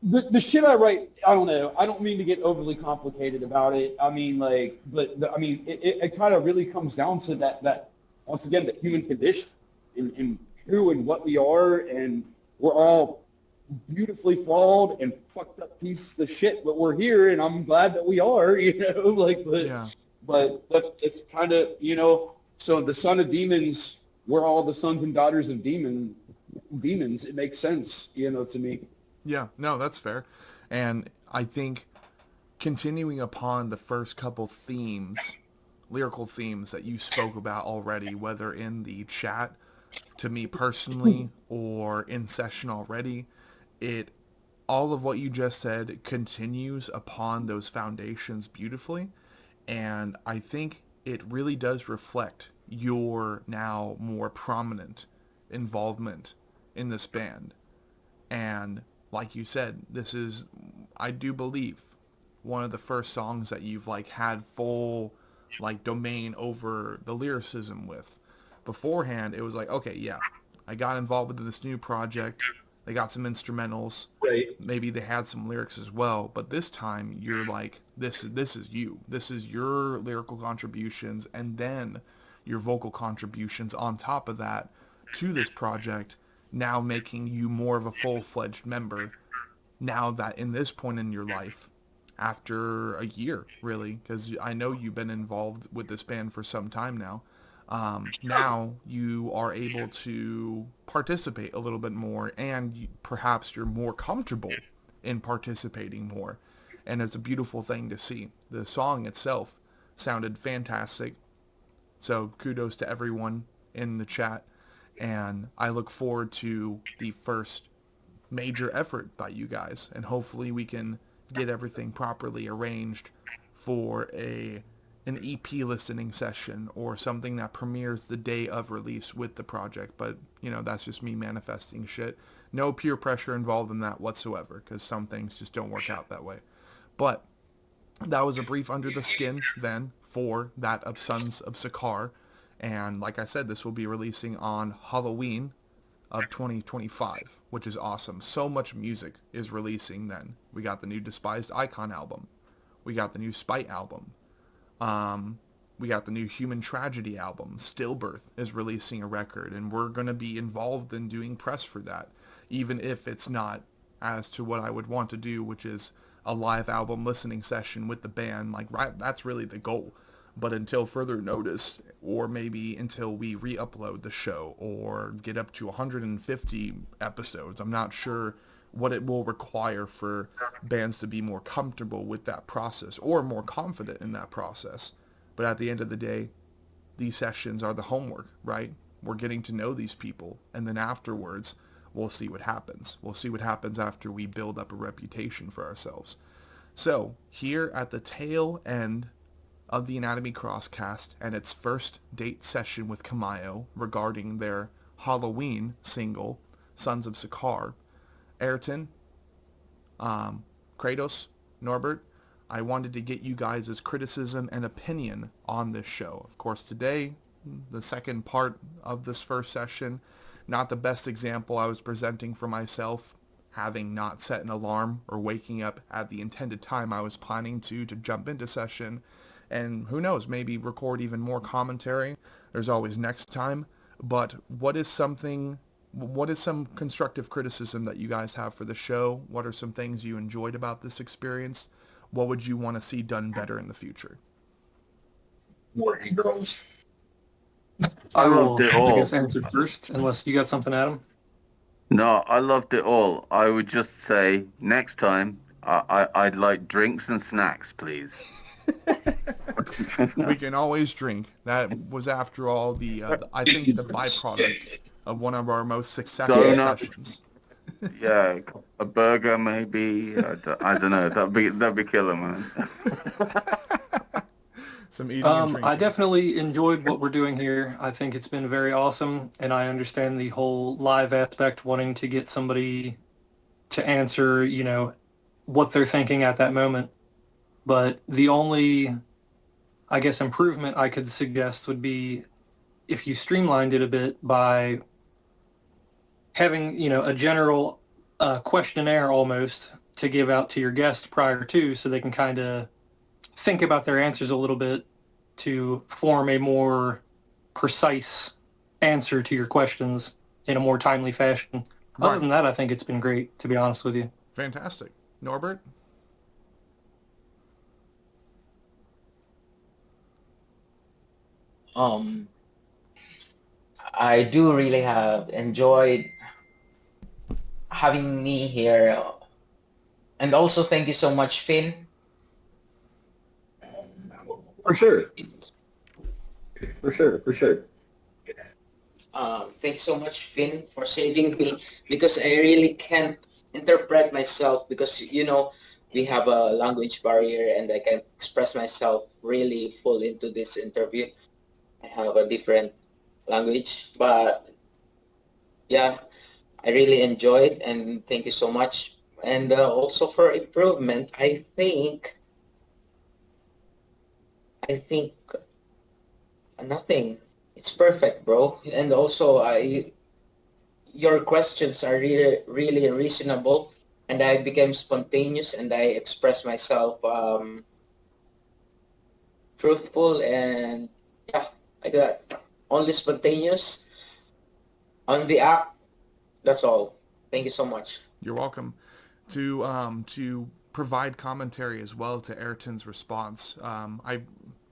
the shit I write. I don't know. I don't mean to get overly complicated about it. I mean, it kind of really comes down to that once again, the human condition and who and what we are, and we're all beautifully flawed and fucked up pieces of shit, but we're here, and I'm glad that we are, but it's kind of, so the son of demons, we're all the sons and daughters of demons. It makes sense, to me. Yeah, no, that's fair. And I think continuing upon the first couple themes, lyrical themes that you spoke about already, whether in the chat to me personally or in session already, all of what you just said continues upon those foundations beautifully. And I think it really does reflect your now more prominent involvement in this band. And like you said, this is, I do believe, one of the first songs that you've had full domain over the lyricism with. Beforehand, it was okay, yeah, I got involved with this new project. They got some instrumentals. Right. Maybe they had some lyrics as well. But this time, you're this is you. This is your lyrical contributions, and then your vocal contributions on top of that to this project, now making you more of a full-fledged member. Now that in this point in your life, after a year, really, because I know you've been involved with this band for some time now, Now you are able to participate a little bit more, and perhaps you're more comfortable in participating more. And it's a beautiful thing to see. The song itself sounded fantastic. So kudos to everyone in the chat. And I look forward to the first major effort by you guys. And hopefully we can get everything properly arranged for an EP listening session or something that premieres the day of release with the project. But, that's just me manifesting shit. No peer pressure involved in that whatsoever, because some things just don't work out that way. But that was a brief under the skin then for that of Sons of Sakar. And like I said, this will be releasing on Halloween of 2025, which is awesome. So much music is releasing then. We got the new Despised Icon album. We got the new Spite album. We got the new Human Tragedy album. Stillbirth is releasing a record, and we're going to be involved in doing press for that, even if it's not as to what I would want to do, which is a live album listening session with the band. Like, right, that's really the goal. But until further notice, or maybe until we re-upload the show or get up to 150 episodes, I'm not sure what it will require for bands to be more comfortable with that process or more confident in that process. But at the end of the day, these sessions are the homework, right? We're getting to know these people, and then afterwards, we'll see what happens. We'll see what happens after we build up a reputation for ourselves. So, here at the tail end of the Anatomy Crosscast and its first date session with Camayo regarding their Halloween single, Sons of Sakar, Ayrton, Kratos, Norbert, I wanted to get you guys' criticism and opinion on this show. Of course, today, the second part of this first session, not the best example I was presenting for myself, having not set an alarm or waking up at the intended time I was planning to jump into session. And who knows, maybe record even more commentary. There's always next time. But what is some constructive criticism that you guys have for the show? What are some things you enjoyed about this experience? What would you want to see done better in the future? More girls. I will, loved it I all. guess, answer first, unless you got something, Adam. No, I loved it all. I would just say next time I'd like drinks and snacks, please. We can always drink. That was, after all, I think the byproduct of one of our most successful Donut. sessions. Yeah, a burger maybe. I don't know. That'd be killer, man. Some eating and drinking. I definitely enjoyed what we're doing here. I think it's been very awesome, and I understand the whole live aspect, wanting to get somebody to answer, what they're thinking at that moment. But the only, I guess, improvement I could suggest would be if you streamlined it a bit by having, a general questionnaire almost to give out to your guests prior to, so they can kind of think about their answers a little bit to form a more precise answer to your questions in a more timely fashion. Right. Other than that, I think it's been great, to be honest with you. Fantastic. Norbert? I do really have enjoyed having me here, and also thank you so much, Finn. For sure. For sure. Thank you so much, Finn, for saving me, because I really can't interpret myself, because we have a language barrier and I can't express myself really full into this interview. I have a different language, but yeah, I really enjoyed, and thank you so much. And also for improvement, I think nothing. It's perfect, bro. And also, your questions are really, really reasonable, and I became spontaneous, and I express myself truthful, and yeah, I got only spontaneous on the app. That's all. Thank you so much. You're welcome. To provide commentary as well to Ayrton's response, I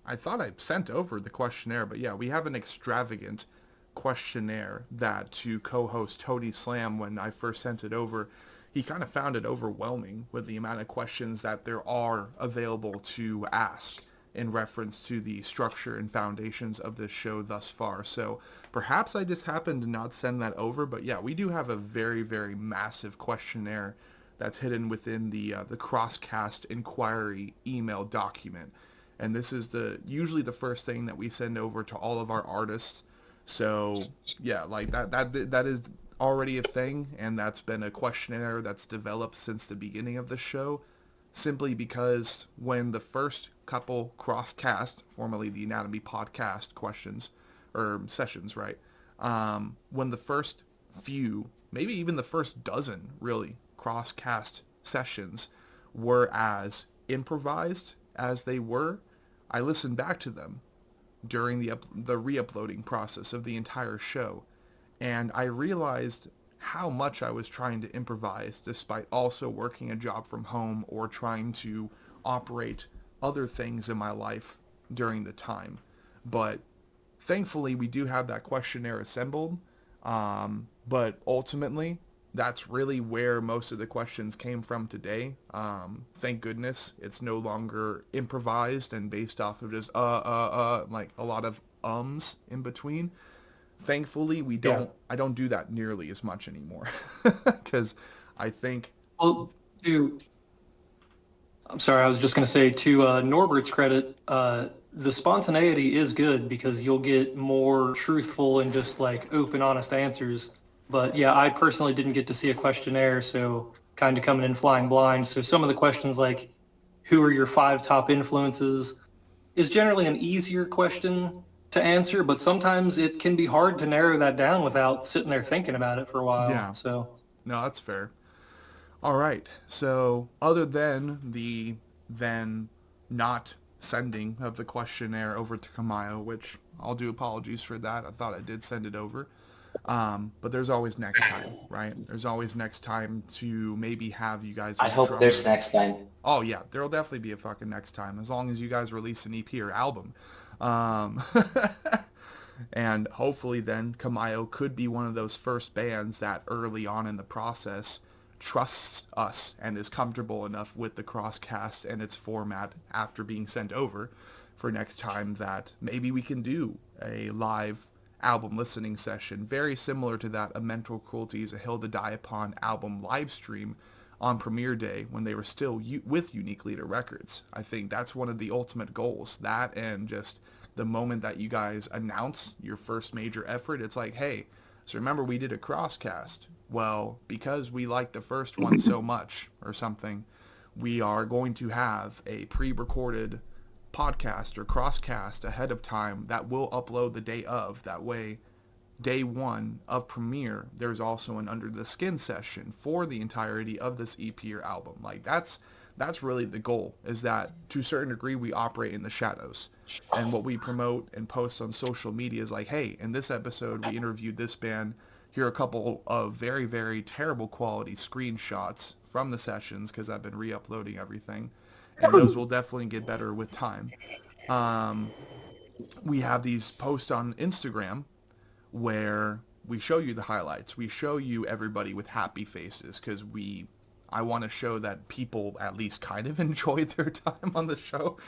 I thought I sent over the questionnaire, but yeah, we have an extravagant questionnaire that to co-host Tony Slam, when I first sent it over, he kind of found it overwhelming with the amount of questions that there are available to ask in reference to the structure and foundations of this show thus far. So perhaps I just happened to not send that over, but yeah, we do have a very, very massive questionnaire that's hidden within the Crosscast inquiry email document. And this is usually the first thing that we send over to all of our artists. So yeah, like that is already a thing, and that's been a questionnaire that's developed since the beginning of the show, simply because when the first couple Crosscast, formerly the Anatomy Podcast questions or sessions, right? When the first few, maybe even the first dozen, really Crosscast sessions were as improvised as they were, I listened back to them during the re-uploading process of the entire show, and I realized how much I was trying to improvise despite also working a job from home or trying to operate other things in my life during the time. But thankfully, we do have that questionnaire assembled. But ultimately, that's really where most of the questions came from today. Thank goodness it's no longer improvised and based off of just like a lot of ums in between. Thankfully, I don't do that nearly as much anymore, because I think. Well, I'm sorry, I was just going to say, to Norbert's credit, the spontaneity is good because you'll get more truthful and just like open, honest answers. But yeah, I personally didn't get to see a questionnaire, so kind of coming in flying blind. So some of the questions like, who are your 5 top influences, is generally an easier question to answer, but sometimes it can be hard to narrow that down without sitting there thinking about it for a while. Yeah, So no, that's fair. All right. So other than the then not sending of the questionnaire over to Camayo, which I'll do apologies for that. I thought I did send it over. But there's always next time, right? There's always next time to maybe have you guys I as a hope drummer. there's next time. Oh yeah, there'll definitely be a fucking next time as long as you guys release an EP or album. Um, and hopefully then Camayo could be one of those first bands that early on in the process trusts us and is comfortable enough with the Crosscast and its format after being sent over for next time that maybe we can do a live album listening session very similar to that A Mental Cruelty is a Hill to Die Upon album live stream on premiere day when they were still with Unique Leader Records. I think that's one of the ultimate goals. That and just the moment that you guys announce your first major effort, it's like, hey, so remember we did a Crosscast. Well, because we liked the first one so much or something, we are going to have a pre-recorded podcast or Crosscast ahead of time that will upload the day of. That way, day one of premiere, there's also an Under the Skin session for the entirety of this EP or album. Like that's really the goal, is that to a certain degree we operate in the shadows, and what we promote and post on social media is like, hey, in this episode we interviewed this band, here are a couple of very, very terrible quality screenshots from the sessions because I've been re-uploading everything, and those will definitely get better with time. We have these posts on Instagram where we show you the highlights. We show you everybody with happy faces because I want to show that people at least kind of enjoyed their time on the show.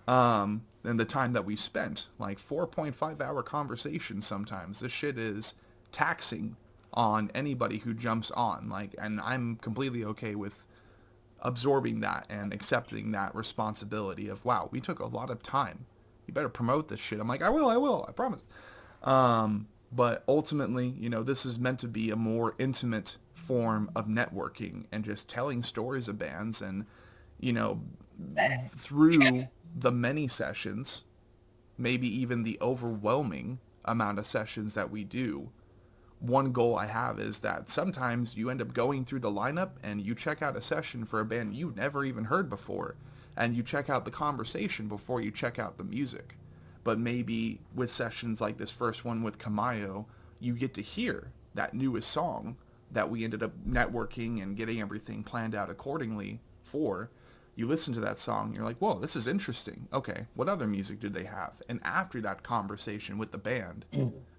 And the time that we spent, like 4.5 hour conversations sometimes. This shit is taxing on anybody who jumps on. And I'm completely okay with absorbing that and accepting that responsibility of, wow, we took a lot of time. You better promote this shit. I'm like, I will, I promise. But ultimately, this is meant to be a more intimate form of networking and just telling stories of bands. And, through the many sessions, maybe even the overwhelming amount of sessions that we do, one goal I have is that sometimes you end up going through the lineup and you check out a session for a band you've never even heard before, and you check out the conversation before you check out the music. But maybe with sessions like this first one with Camayo, you get to hear that newest song that we ended up networking and getting everything planned out accordingly for. You listen to that song, you're like, whoa, this is interesting. Okay, what other music do they have? And after that conversation with the band,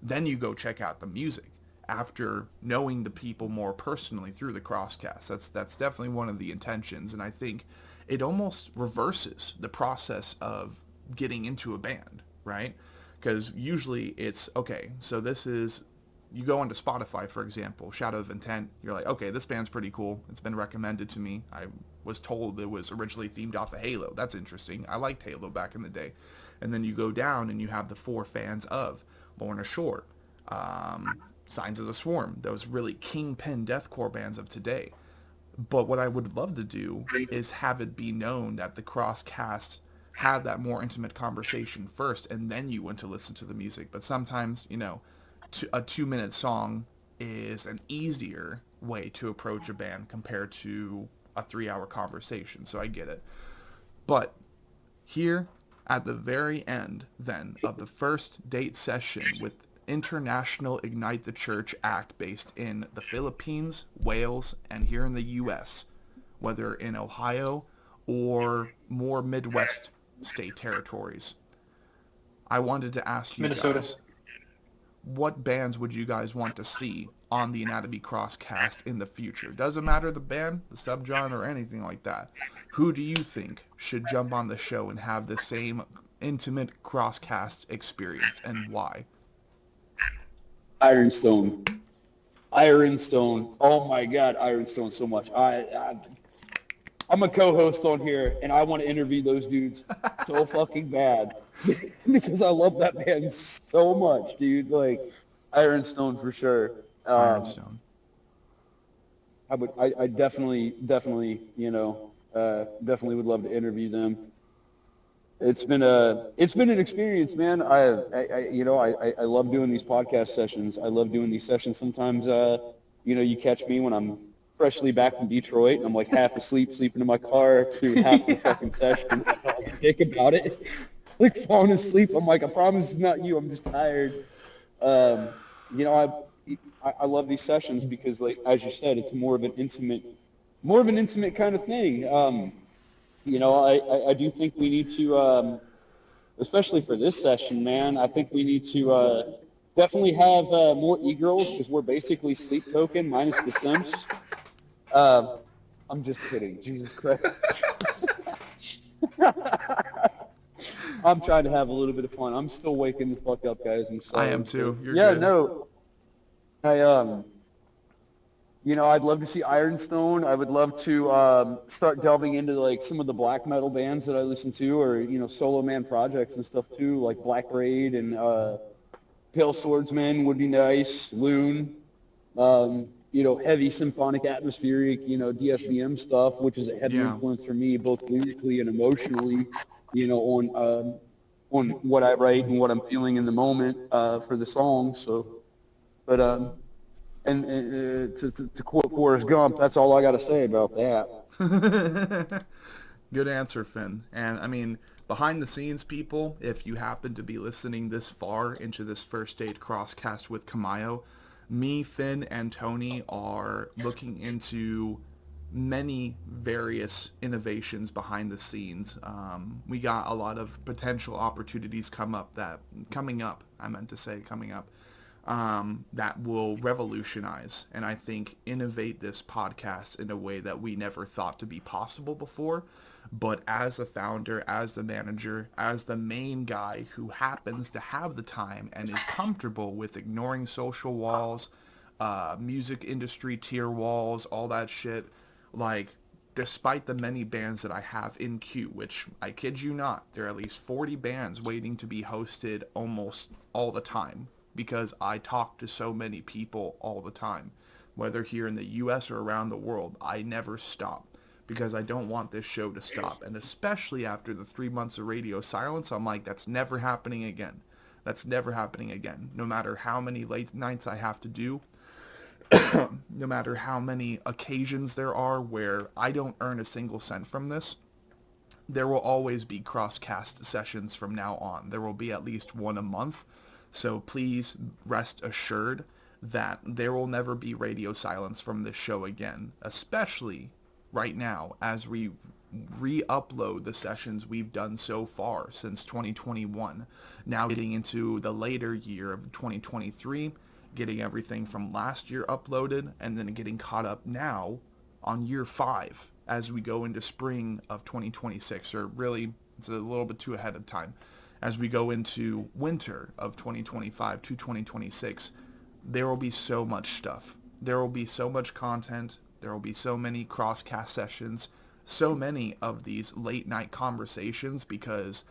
then you go check out the music after knowing the people more personally through the Crosscast. That's definitely one of the intentions, and I think it almost reverses the process of getting into a band, right? Because usually it's, okay, so this is, you go onto Spotify, for example, Shadow of Intent, you're like, okay, this band's pretty cool. It's been recommended to me. I was told it was originally themed off of Halo. That's interesting. I liked Halo back in the day. And then you go down and you have the 4 fans of Lorna Shore, Signs of the Swarm, those really kingpin deathcore bands of today. But what I would love to do is have it be known that the Crosscast had that more intimate conversation first, and then you went to listen to the music. But sometimes, a 2-minute song is an easier way to approach a band compared to a 3-hour conversation. So I get it. But here at the very end, then, of the first date session with International Ignite the Church Act based in the Philippines, Wales, and here in the U.S., whether in Ohio or more Midwest state territories, I wanted to ask you Minnesota. guys, what bands would you guys want to see on the Anatomy Crosscast in the future? Doesn't matter the band, the subgenre, or anything like that. Who do you think should jump on the show and have the same intimate Crosscast experience, and why? Ironstone. Ironstone. Oh my God, Ironstone so much. I'm a co-host on here, and I want to interview those dudes so fucking bad because I love that band so much, dude. Like Ironstone for sure. Ironstone. I definitely, definitely would love to interview them. It's been an experience, man. I love doing these podcast sessions. I love doing these sessions. Sometimes, you catch me when I'm freshly back from Detroit, and I'm like half asleep, sleeping in my car through half the fucking session. I think about it, like falling asleep. I'm like, I promise it's not you. I'm just tired. I love these sessions because, like as you said, it's more of an intimate kind of thing. I do think we need to, especially for this session, man, I think we need to definitely have more e-girls because we're basically sleep token minus the simps. I'm just kidding. Jesus Christ. I'm trying to have a little bit of fun. I'm still waking the fuck up, guys. I'm sorry. I am too. You're yeah, good. No. I'd love to see Ironstone. I would love to start delving into like some of the black metal bands that I listen to, or solo man projects and stuff too, like Black Raid and Pale Swordsman would be nice. Loon, heavy symphonic atmospheric, DSBM stuff, which is a heavy influence for me, both lyrically and emotionally, on what I write and what I'm feeling in the moment for the song. So, but And to quote Forrest Gump, that's all I got to say about that. Good answer, Finn. And I mean, behind the scenes, people, if you happen to be listening this far into this first date Crosscast with Camayo, me, Finn, and Tony are looking into many various innovations behind the scenes. We got a lot of potential opportunities coming up, that will revolutionize and I think innovate this podcast in a way that we never thought to be possible before. But as a founder, as the manager, as the main guy who happens to have the time and is comfortable with ignoring social walls, music industry tier walls, all that shit, like, despite the many bands that I have in queue, which I kid you not, there are at least 40 bands waiting to be hosted almost all the time, because I talk to so many people all the time, whether here in the US or around the world. I never stop because I don't want this show to stop. And especially after the 3 months of radio silence, I'm like, that's never happening again. That's never happening again. No matter how many late nights I have to do, no matter how many occasions there are where I don't earn a single cent from this, there will always be Crosscast sessions from now on. There will be at least one a month. So please rest assured that there will never be radio silence from this show again, especially right now as we re-upload the sessions we've done so far since 2021. Now getting into the later year of 2023, getting everything from last year uploaded, and then getting caught up now on year 5 as we go into spring of 2026, or really it's a little bit too ahead of time. As we go into winter of 2025 to 2026, there will be so much stuff. There will be so much content. There will be so many crosscast sessions, so many of these late night conversations, because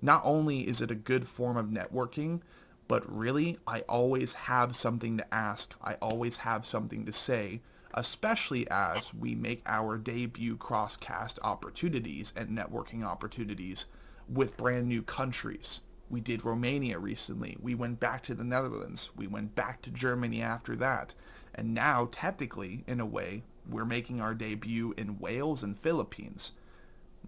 not only is it a good form of networking, but really I always have something to ask. I always have something to say, especially as we make our debut crosscast opportunities and networking opportunities with brand new countries. We did Romania recently. We went back to the Netherlands. We went back to Germany after that. And now, technically, in a way, we're making our debut in Wales and Philippines.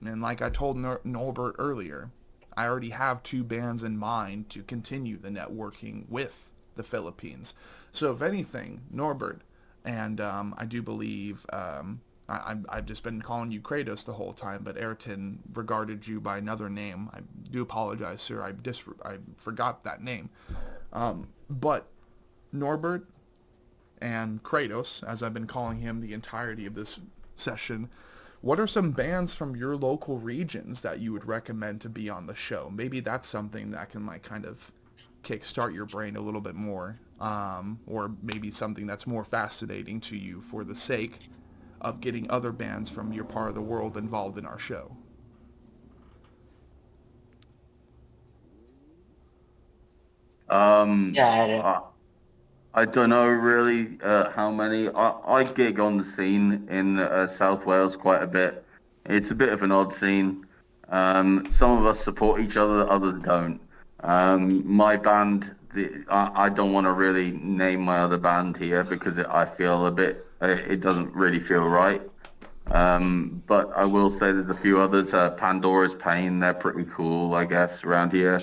And like I told Norbert earlier, I already have 2 bands in mind to continue the networking with the Philippines. So if anything, Norbert, and I do believe I've just been calling you Kratos the whole time, but Ayrton regarded you by another name. I do apologize, sir. I forgot that name. But Norbert and Kratos, as I've been calling him the entirety of this session, what are some bands from your local regions that you would recommend to be on the show? Maybe that's something that can like kind of kickstart your brain a little bit more, or maybe something that's more fascinating to you for the sake of getting other bands from your part of the world involved in our show. Yeah, I don't know really how many. I gig on the scene in South Wales quite a bit. It's a bit of an odd scene. Some of us support each other, others don't. My band, I don't want to really name my other band here because I feel a bit, it doesn't really feel right. But I will say there's a few others. Pandora's Pain, they're pretty cool, I guess, around here.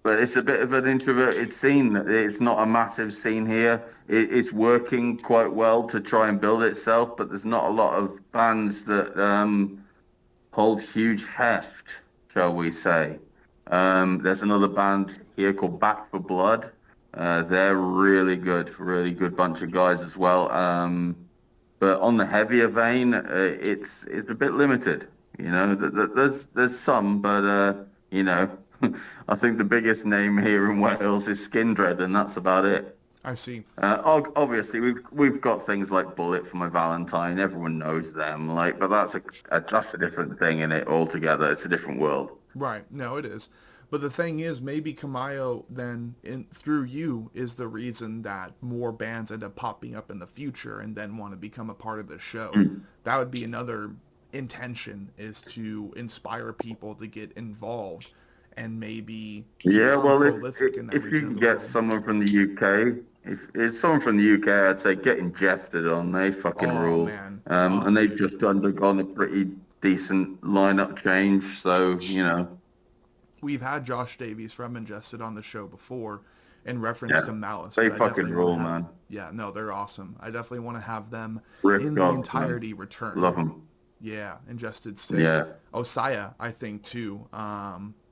But it's a bit of an introverted scene. It's not a massive scene here. It's working quite well to try and build itself, but there's not a lot of bands that hold huge heft, shall we say. There's another band here called Back for Blood. They're really good bunch of guys as well. But on the heavier vein, it's a bit limited. You know, there's some, but you know, I think the biggest name here in Wales is Skindred, and that's about it. I see. Obviously, we've got things like Bullet for My Valentine. Everyone knows them, like, but that's a different thing in it altogether. It's a different world. Right. No, it is. But the thing is, maybe Camayo then, through you, is the reason that more bands end up popping up in the future and then want to become a part of the show. That would be another intention, is to inspire people to get involved and maybe well, prolific in that if you region can of the get world. someone from the UK, if it's someone from the UK, I'd say get Ingested on. They fucking rule. Man. And they've just undergone a pretty decent lineup change, so you know. We've had Josh Davies from Ingested on the show before in reference to Malice. They but I fucking definitely rule, wanna have, man. Yeah, no, they're awesome. I definitely want to have them Rick in God, the entirety man. return. Love them. Yeah, Ingested State. Yeah. Osaya, I think too.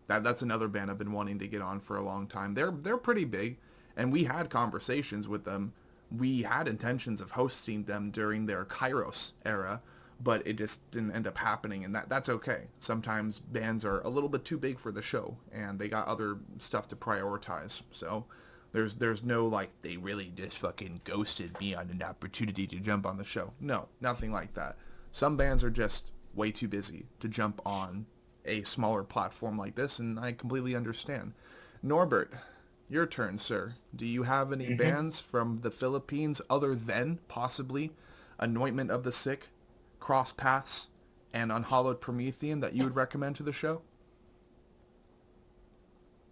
That's another band I've been wanting to get on for a long time. They're pretty big, and we had conversations with them. We had intentions of hosting them during their Kairos era, but it just didn't end up happening, and that's okay. Sometimes bands are a little bit too big for the show, and they got other stuff to prioritize. So there's no like they really just fucking ghosted me on an opportunity to jump on the show. No, nothing like that. Some bands are just way too busy to jump on a smaller platform like this, and I completely understand. Norbert, your turn, sir. Do you have any bands from the Philippines other than possibly Anointment of the Sick, Cross Paths, and Unhallowed Promethean that you would recommend to the show?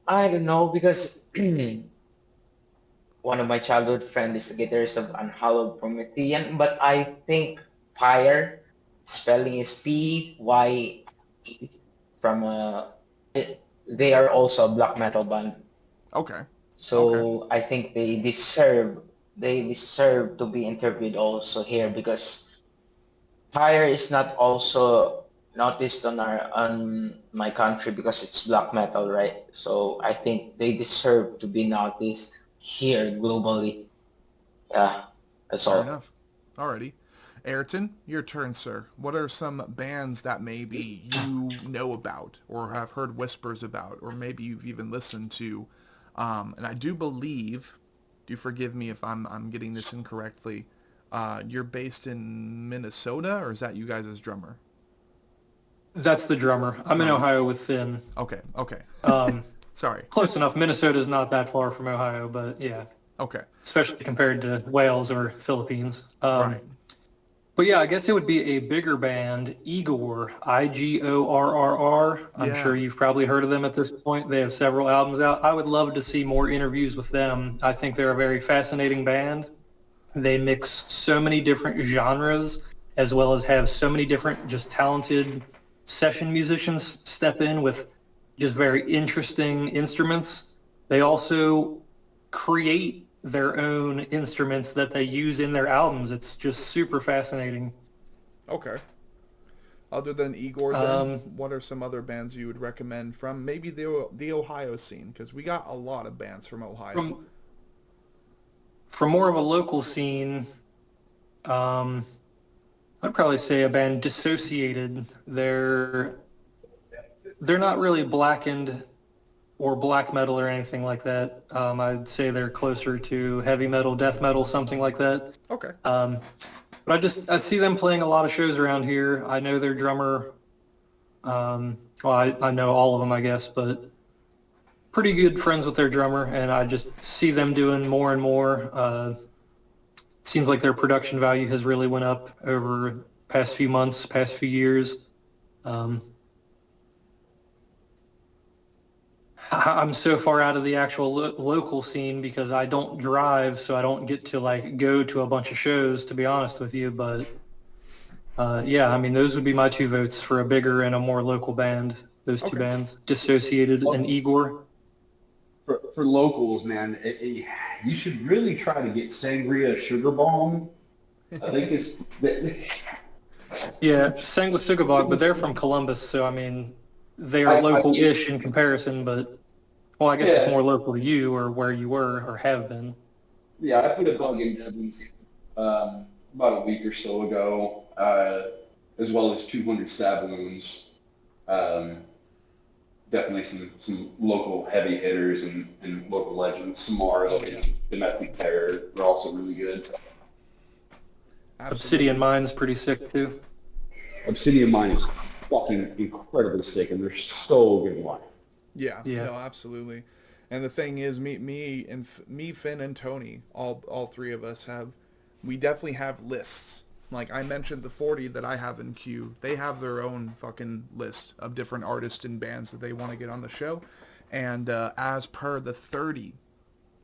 I don't know because one of my childhood friends is the guitarist of Unhallowed Promethean, but I think Pyre, spelling is Pye, from they are also a black metal band. Okay. So I think they deserve to be interviewed also here because Fire is not also noticed on my country because it's black metal, right? So I think they deserve to be noticed here globally. Yeah, that's Fair all. enough. Alrighty. Ayrton, your turn, sir. What are some bands that maybe you know about or have heard whispers about, or maybe you've even listened to? And I do believe, do forgive me if I'm getting this incorrectly, you're based in Minnesota, or is that you guys as drummer? That's the drummer. I'm in Drummer. Ohio with Finn. Okay, okay. Um, Sorry. Close enough. Minnesota's not that far from Ohio, but yeah, Okay, especially compared to Wales or Philippines. right. But yeah, I guess it would be a bigger band, Igor, Igorrr. I'm Yeah. sure you've probably heard of them at this point. They have several albums out. I would love to see more interviews with them. I think they're a very fascinating band. They mix so many different genres as well as have so many different just talented session musicians step in with just very interesting instruments. They also create their own instruments that they use in their albums. It's just super fascinating. Okay. Other than Igor, then, Um, what are some other bands you would recommend from maybe the Ohio scene? Because we got a lot of bands from Ohio. from from more of a local scene, um, I'd probably say a band Dissociated. They're not really blackened or black metal or anything like that. I'd say they're closer to heavy metal, death metal, something like that. Okay. But I see them playing a lot of shows around here. I know their drummer. Well, I know all of them, I guess, but pretty good friends with their drummer, and I just see them doing more and more. Seems like their production value has really went up over past few months, past few years. Um, I'm so far out of the actual local scene because I don't drive, so I don't get to like go to a bunch of shows, to be honest with you. But yeah, I mean, those would be my two votes for a bigger and a more local band. Those two Okay. bands, Dissociated and Igor. For locals, man, you should really try to get Sangria Sugar Bomb. I think it's Yeah, Sanguisugabog, but they're from Columbus, so I mean, they are I local-ish in comparison, but well, I guess it's yeah, more local to you or where you were or have been. yeah. I put a bug in Dublin about a week or so ago, as well as 200 stab wounds. Um, Definitely some local heavy hitters and local legends. Samara and Domestic Terror are also really good. Obsidian Absolutely. Mine's pretty sick too. Obsidian Mine is fucking incredibly sick, and they're so good live. Yeah. Yeah. No, absolutely. And the thing is, me, Finn, and Tony, all three of us we definitely have lists. Like I mentioned, the 40 that I have in queue, they have their own fucking list of different artists and bands that they want to get on the show. And as per the 30,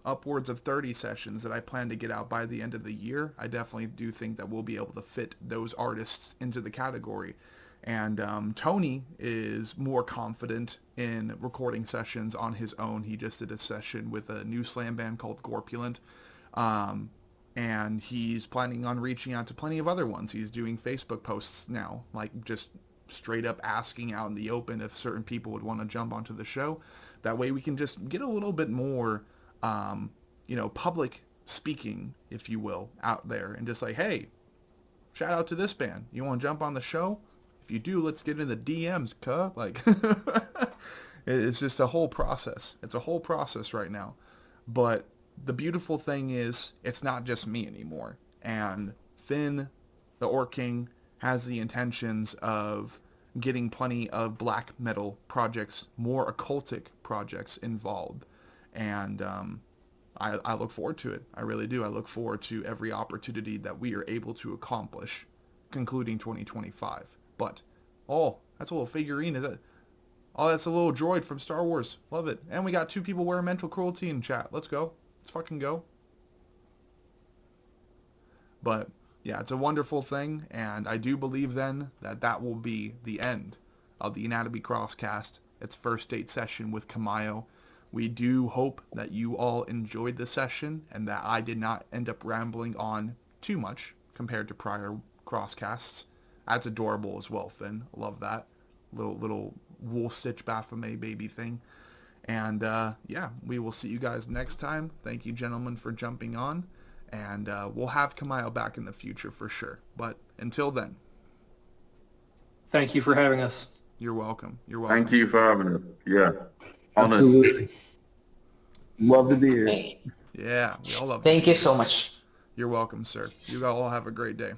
upwards of 30 sessions that I plan to get out by the end of the year, I definitely do think that we'll be able to fit those artists into the category. And Tony is more confident in recording sessions on his own. He just did a session with a new slam band called Gorpulent. Um, and he's planning on reaching out to plenty of other ones. He's doing Facebook posts now, like just straight up asking out in the open if certain people would want to jump onto the show. That way we can just get a little bit more, public speaking, if you will, out there and just like, hey, shout out to this band. You want to jump on the show? If you do, let's get in the DMs, cuh. Like, it's just a whole process. It's a whole process right now. But the beautiful thing is, it's not just me anymore. And Finn, the Orc King, has the intentions of getting plenty of black metal projects, more occultic projects involved. And I look forward to it. I really do. I look forward to every opportunity that we are able to accomplish, concluding 2025. But, oh, that's a little figurine, is it? Oh, that's a little droid from Star Wars. Love it. And we got two people wearing mental cruelty in chat. Let's go. Let's fucking go. But, yeah, it's a wonderful thing. And I do believe then that will be the end of the Anatomy Crosscast. Its first date session with Camayo. We do hope that you all enjoyed the session and that I did not end up rambling on too much compared to prior crosscasts. That's adorable as well, Finn. Love that little wool stitch Baphomet baby thing. And yeah, we will see you guys next time. Thank you, gentlemen, for jumping on. And we'll have Camayo back in the future for sure. But until then, Thank you for having us. you're welcome. You're welcome. Thank you for having us. Yeah. Honored. Absolutely. Love to be here. Hey, Yeah, we all love thank it. you so much. You're welcome, sir. You all have a great day.